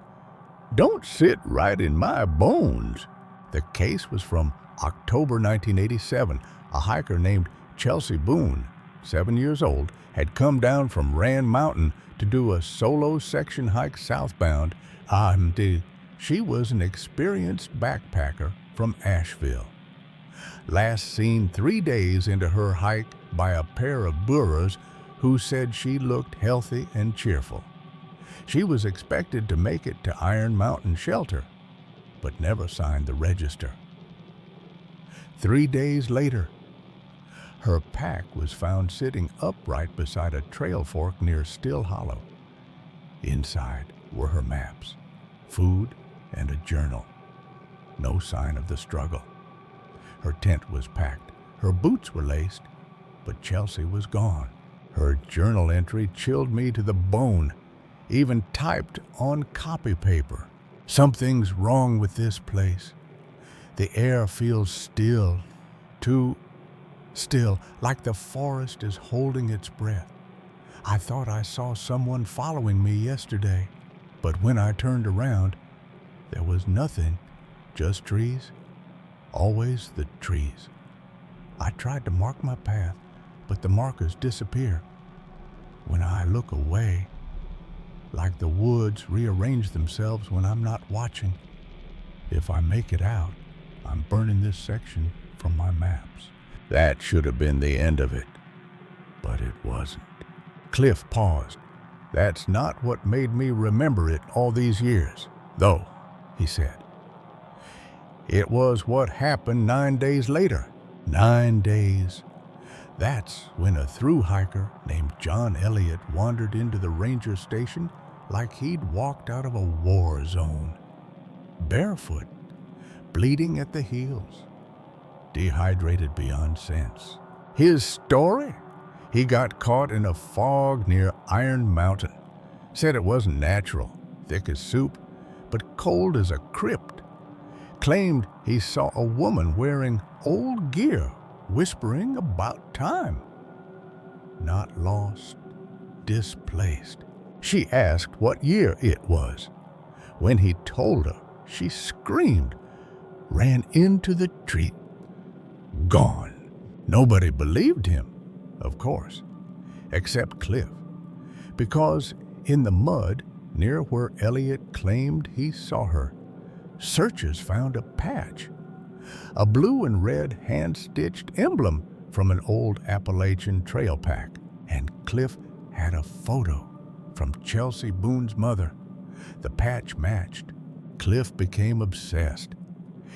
don't sit right in my bones. The case was from October 1987. A hiker named Chelsea Boone, 7 years old, had come down from Rand Mountain to do a solo section hike southbound. She was an experienced backpacker from Asheville. Last seen 3 days into her hike by a pair of burros who said she looked healthy and cheerful. She was expected to make it to Iron Mountain Shelter, but never signed the register. 3 days later, her pack was found sitting upright beside a trail fork near Still Hollow. Inside were her maps, food, and a journal. No sign of the struggle. Her tent was packed, her boots were laced, but Chelsea was gone. Her journal entry chilled me to the bone, even typed on copy paper. Something's wrong with this place. The air feels still, too still, like the forest is holding its breath. I thought I saw someone following me yesterday, but when I turned around, there was nothing, just trees, always the trees. I tried to mark my path, but the markers disappear. When I look away, like the woods rearrange themselves when I'm not watching. If I make it out, I'm burning this section from my maps. That should have been the end of it. but it wasn't. Cliff paused. That's not what made me remember it all these years, though, he said. It was what happened 9 days later. 9 days. That's when a thru hiker named John Elliott wandered into the ranger station like he'd walked out of a war zone. Barefoot, bleeding at the heels, dehydrated beyond sense. His story? He got caught in a fog near Iron Mountain. Said it wasn't natural, thick as soup, but cold as a crypt. Claimed he saw a woman wearing old gear, whispering about time. Not lost, displaced. She asked what year it was. When he told her, she screamed, ran into the tree. Gone. Nobody believed him, of course, except Cliff, because in the mud near where Elliott claimed he saw her, searchers found a patch, a blue and red hand-stitched emblem from an old Appalachian trail pack, and Cliff had a photo from Chelsea Boone's mother. The patch matched. Cliff became obsessed.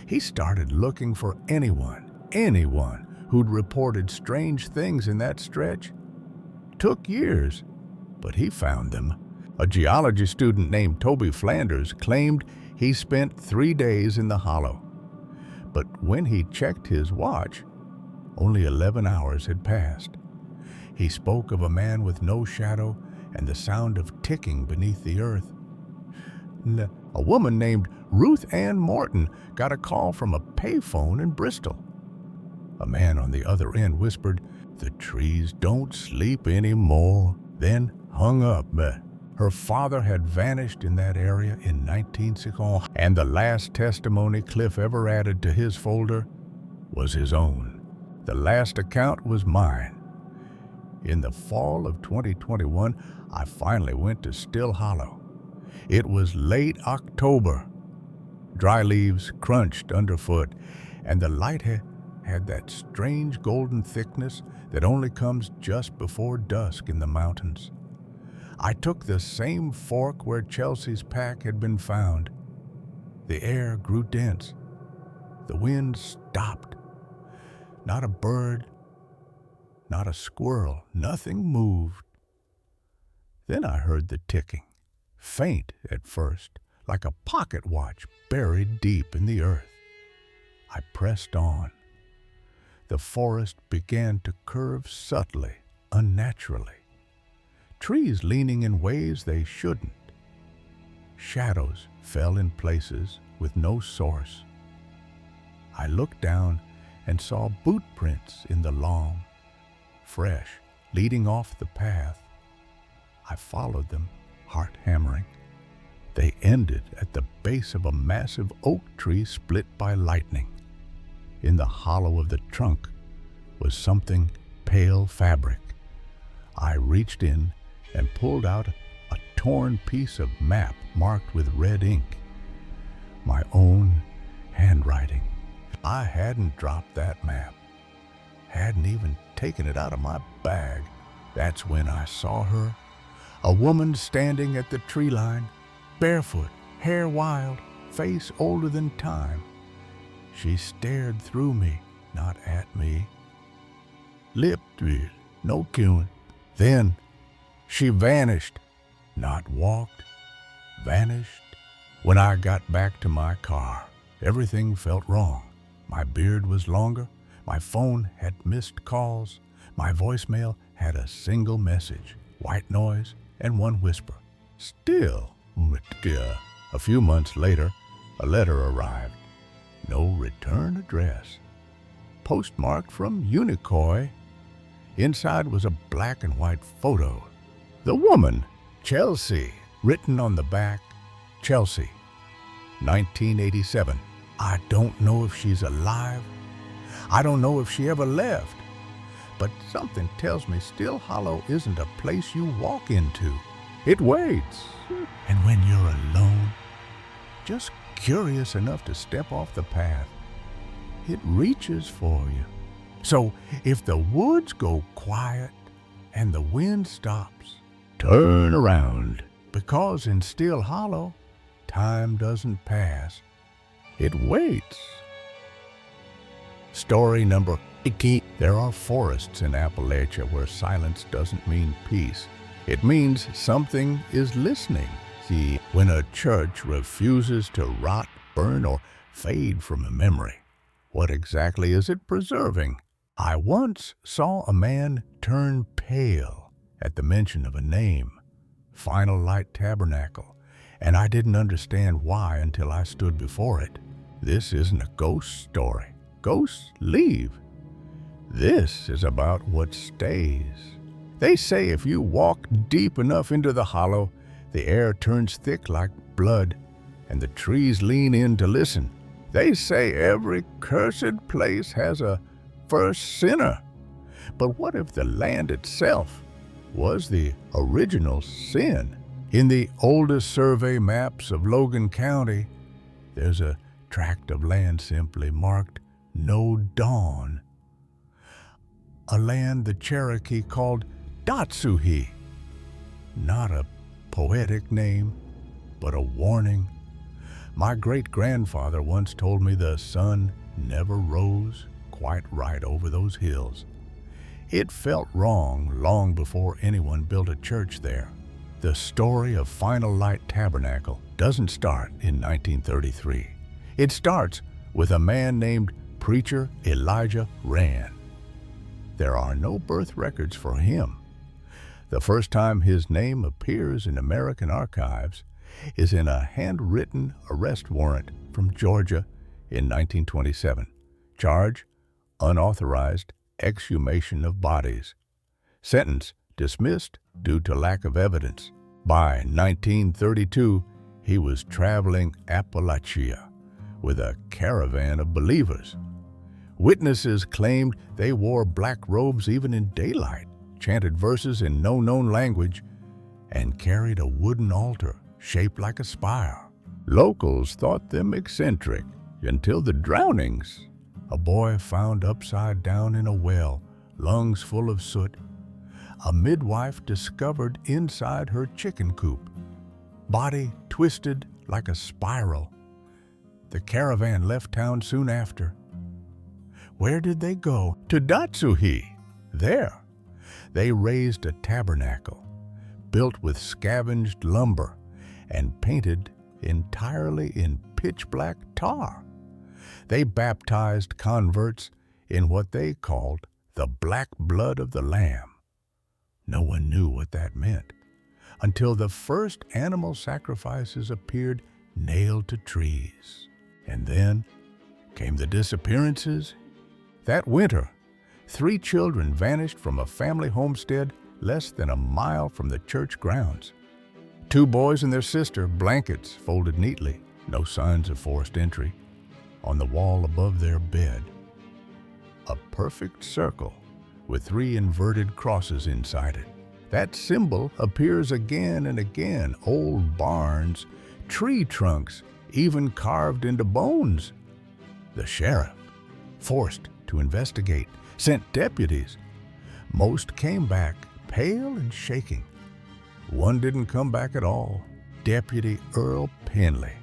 He started looking for anyone who'd reported strange things in that stretch. Took years, but he found them. A geology student named Toby Flanders claimed he spent 3 days in the hollow. But when he checked his watch, only 11 hours had passed. He spoke of a man with no shadow and the sound of ticking beneath the earth. A woman named Ruth Ann Morton got a call from a payphone in Bristol. A man on the other end whispered, "The trees don't sleep anymore," then hung up. Her father had vanished in that area in 1960, and the last testimony Cliff ever added to his folder was his own. The last account was mine. In the fall of 2021, I finally went to Still Hollow. It was late October. Dry leaves crunched underfoot, and the light had that strange golden thickness that only comes just before dusk in the mountains. I took the same fork where Chelsea's pack had been found. The air grew dense. The wind stopped. Not a bird, not a squirrel, nothing moved. Then I heard the ticking, faint at first, like a pocket watch buried deep in the earth. I pressed on. The forest began to curve subtly, unnaturally. Trees leaning in ways they shouldn't. Shadows fell in places with no source. I looked down and saw boot prints in the lawn, fresh, leading off the path. I followed them, heart hammering. They ended at the base of a massive oak tree split by lightning. In the hollow of the trunk was something pale fabric. I reached in and pulled out a torn piece of map marked with red ink. My own handwriting. I hadn't dropped that map. Hadn't even taken it out of my bag. That's when I saw her. A woman standing at the tree line, barefoot, hair wild, face older than time. She stared through me, not at me. Lip read, no killing. Then she vanished, not walked, vanished. When I got back to my car, everything felt wrong. My beard was longer, my phone had missed calls, my voicemail had a single message, white noise and one whisper. Still, a few months later, a letter arrived. No return address. Postmarked from Unicoi. Inside was a black and white photo. The woman, Chelsea, written on the back, Chelsea, 1987. I don't know if she's alive. I don't know if she ever left. But something tells me Still Hollow isn't a place you walk into. It waits. And when you're alone, just curious enough to step off the path, it reaches for you. So if the woods go quiet, and the wind stops. Turn around, because in Still Hollow, time doesn't pass. It waits. Story number 18. There are forests in Appalachia where silence doesn't mean peace. It means something is listening. See, when a church refuses to rot, burn, or fade from a memory, what exactly is it preserving? I once saw a man turn pale at the mention of a name, Final Light Tabernacle, and I didn't understand why until I stood before it. This isn't a ghost story. Ghosts leave. This is about what stays. They say if you walk deep enough into the hollow, the air turns thick like blood, and the trees lean in to listen. They say every cursed place has a first sinner. But what if the land itself was the original sin? In the oldest survey maps of Logan County, there's a tract of land simply marked No Dawn. A land the Cherokee called Datsuhi. Not a poetic name, but a warning. My great-grandfather once told me the sun never rose quite right over those hills. It felt wrong long before anyone built a church there. The story of Final Light Tabernacle doesn't start in 1933. It starts with a man named Preacher Elijah Rand. There are no birth records for him. The first time his name appears in American archives is in a handwritten arrest warrant from Georgia in 1927. Charge: unauthorized exhumation of bodies. Sentence: dismissed due to lack of evidence. By 1932, he was traveling Appalachia with a caravan of believers. Witnesses claimed they wore black robes even in daylight, chanted verses in no known language, and carried a wooden altar shaped like a spire. Locals thought them eccentric until the drownings. A boy found upside down in a well, lungs full of soot. A midwife discovered inside her chicken coop, body twisted like a spiral. The caravan left town soon after. Where did they go? To Datsuhi. There, they raised a tabernacle, built with scavenged lumber and painted entirely in pitch-black tar. They baptized converts in what they called the black blood of the Lamb. No one knew what that meant until the first animal sacrifices appeared nailed to trees. And then came the disappearances. That winter, 3 children vanished from a family homestead less than a mile from the church grounds. 2 boys and their sister, blankets folded neatly, no signs of forced entry. On the wall above their bed, a perfect circle with 3 inverted crosses inside it. That symbol appears again and again. Old barns, tree trunks, even carved into bones. The sheriff, forced to investigate, sent deputies. Most came back pale and shaking. One didn't come back at all, Deputy Earl Penley.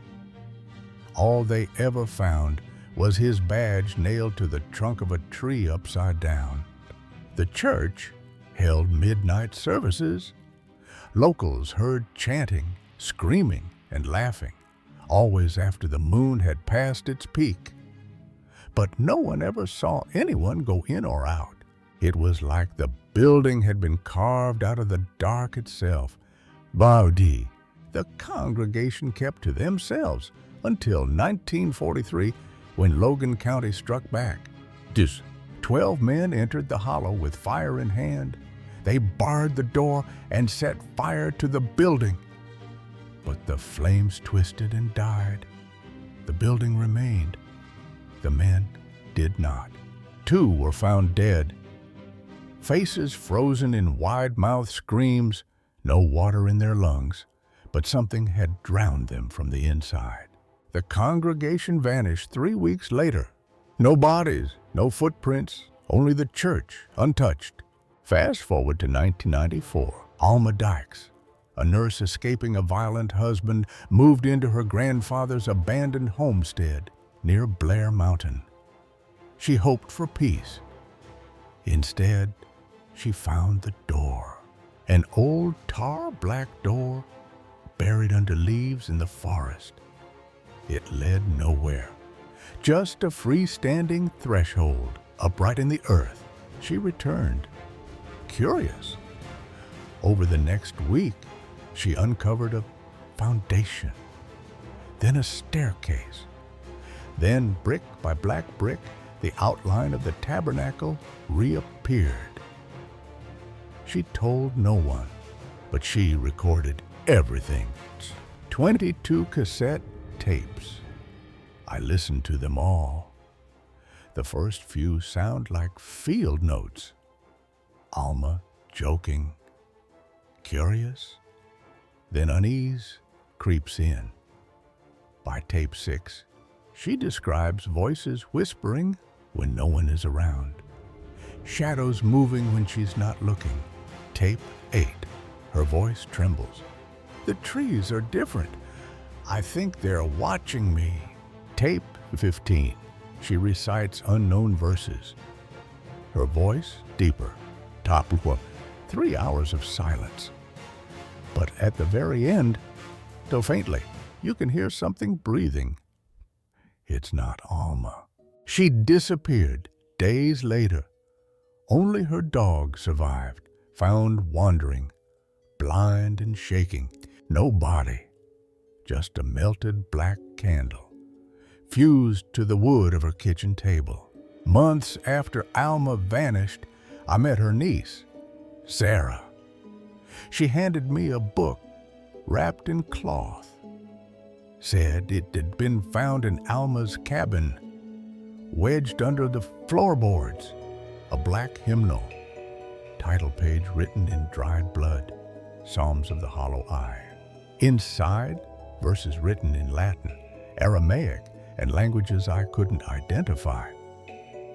All they ever found was his badge nailed to the trunk of a tree upside down. The church held midnight services. Locals heard chanting, screaming, and laughing, always after the moon had passed its peak. But no one ever saw anyone go in or out. It was like the building had been carved out of the dark itself. Baudi, the congregation kept to themselves until 1943, when Logan County struck back. 12 men entered the hollow with fire in hand. They barred the door and set fire to the building. But the flames twisted and died. The building remained. The men did not. 2 were found dead. Faces frozen in wide-mouthed screams, no water in their lungs, but something had drowned them from the inside. The congregation vanished 3 weeks later. No bodies, no footprints, only the church, untouched. Fast forward to 1994. Alma Dykes, a nurse escaping a violent husband, moved into her grandfather's abandoned homestead near Blair Mountain. She hoped for peace. Instead, she found the door, an old tar-black door buried under leaves in the forest. It led nowhere, just a freestanding threshold upright in the earth. She returned, curious. Over the next week, she uncovered a foundation, then a staircase, then brick by black brick, the outline of the tabernacle reappeared. She told no one, but she recorded everything. 22 cassette tapes. I listened to them all. The first few sound like field notes. Alma joking, curious, then unease creeps in. By tape 6, she describes voices whispering when no one is around, shadows moving when she's not looking. Tape 8, her voice trembles. The trees are different. I think they're watching me. Tape 15, she recites unknown verses. Her voice deeper. Top 3 hours of silence. But at the very end, though faintly, you can hear something breathing. It's not Alma. She disappeared days later. Only her dog survived, found wandering, blind and shaking. No body, just a melted black candle, fused to the wood of her kitchen table. Months after Alma vanished, I met her niece, Sarah. She handed me a book wrapped in cloth. Said it had been found in Alma's cabin, wedged under the floorboards, a black hymnal, title page written in dried blood, Psalms of the Hollow Eye. Inside, verses written in Latin, Aramaic, and languages I couldn't identify.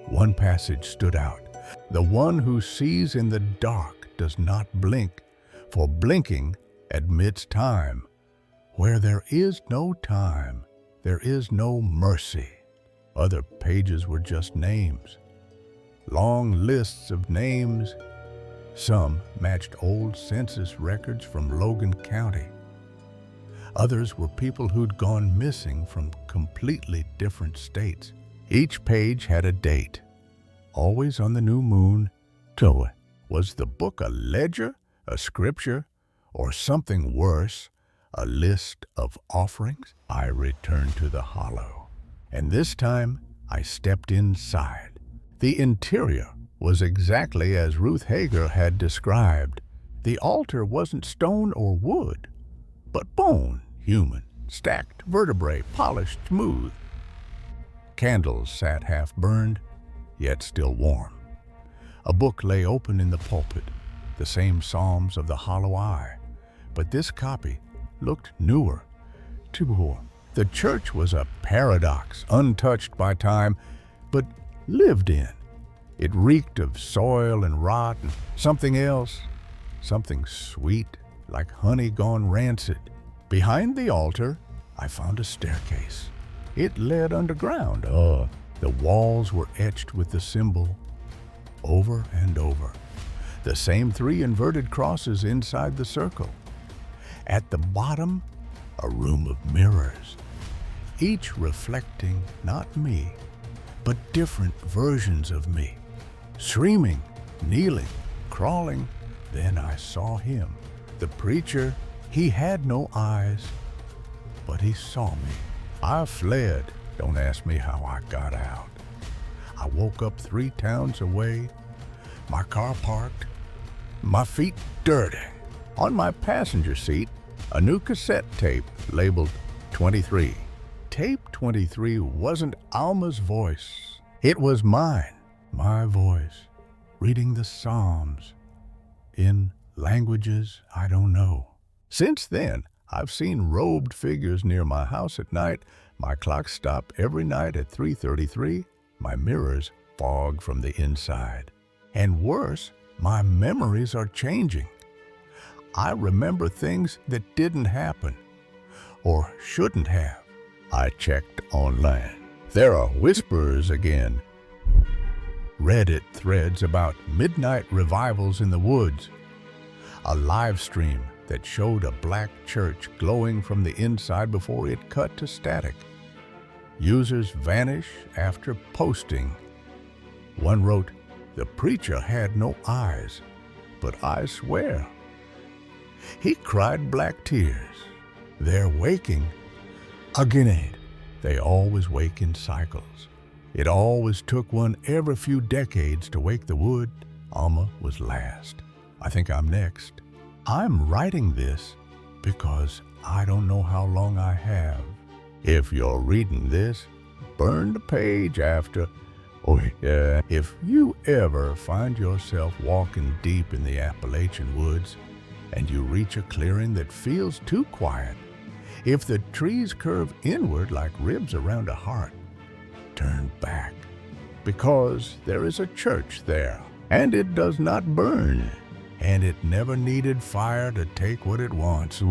One passage stood out. The one who sees in the dark does not blink, for blinking admits time. Where there is no time, there is no mercy. Other pages were just names. Long lists of names. Some matched old census records from Logan County. Others were people who'd gone missing from completely different states. Each page had a date, always on the new moon. So, was the book a ledger, a scripture, or something worse, a list of offerings? I returned to the hollow, and this time I stepped inside. The interior was exactly as Ruth Hager had described. The altar wasn't stone or wood, but bone, human, stacked vertebrae, polished smooth. Candles sat half burned, yet still warm. A book lay open in the pulpit, the same Psalms of the Hollow Eye, but this copy looked newer. The church was a paradox, untouched by time, but lived in. It reeked of soil and rot and something else, something sweet, like honey gone rancid. Behind the altar, I found a staircase. It led underground. The walls were etched with the symbol, over and over. The same 3 inverted crosses inside the circle. At the bottom, a room of mirrors, each reflecting not me, but different versions of me. Screaming, kneeling, crawling. Then I saw him, the preacher. He had no eyes, but he saw me. I fled. Don't ask me how I got out. I woke up 3 towns away, my car parked, my feet dirty. On my passenger seat, a new cassette tape labeled 23. Tape 23 wasn't Alma's voice. It was mine, my voice, reading the Psalms in languages I don't know. Since then, I've seen robed figures near my house at night. My clock stopped every night at 3:33. My mirrors fog from the inside. And worse, My memories are changing. I remember things that didn't happen or shouldn't have. I checked online. There are whispers again. Reddit threads about midnight revivals in the woods. A live stream that showed a black church glowing from the inside before it cut to static. Users vanish after posting. One wrote, "The preacher had no eyes, but I swear he cried black tears." They're waking again. They always wake in cycles. It always took one every few decades to wake the wood. Alma was last. I think I'm next. I'm writing this because I don't know how long I have. If you're reading this, burn the page after. Oh yeah. If you ever find yourself walking deep in the Appalachian woods and you reach a clearing that feels too quiet, if the trees curve inward like ribs around a heart, turn back, because there is a church there, and it does not burn, and it never needed fire to take what it wants.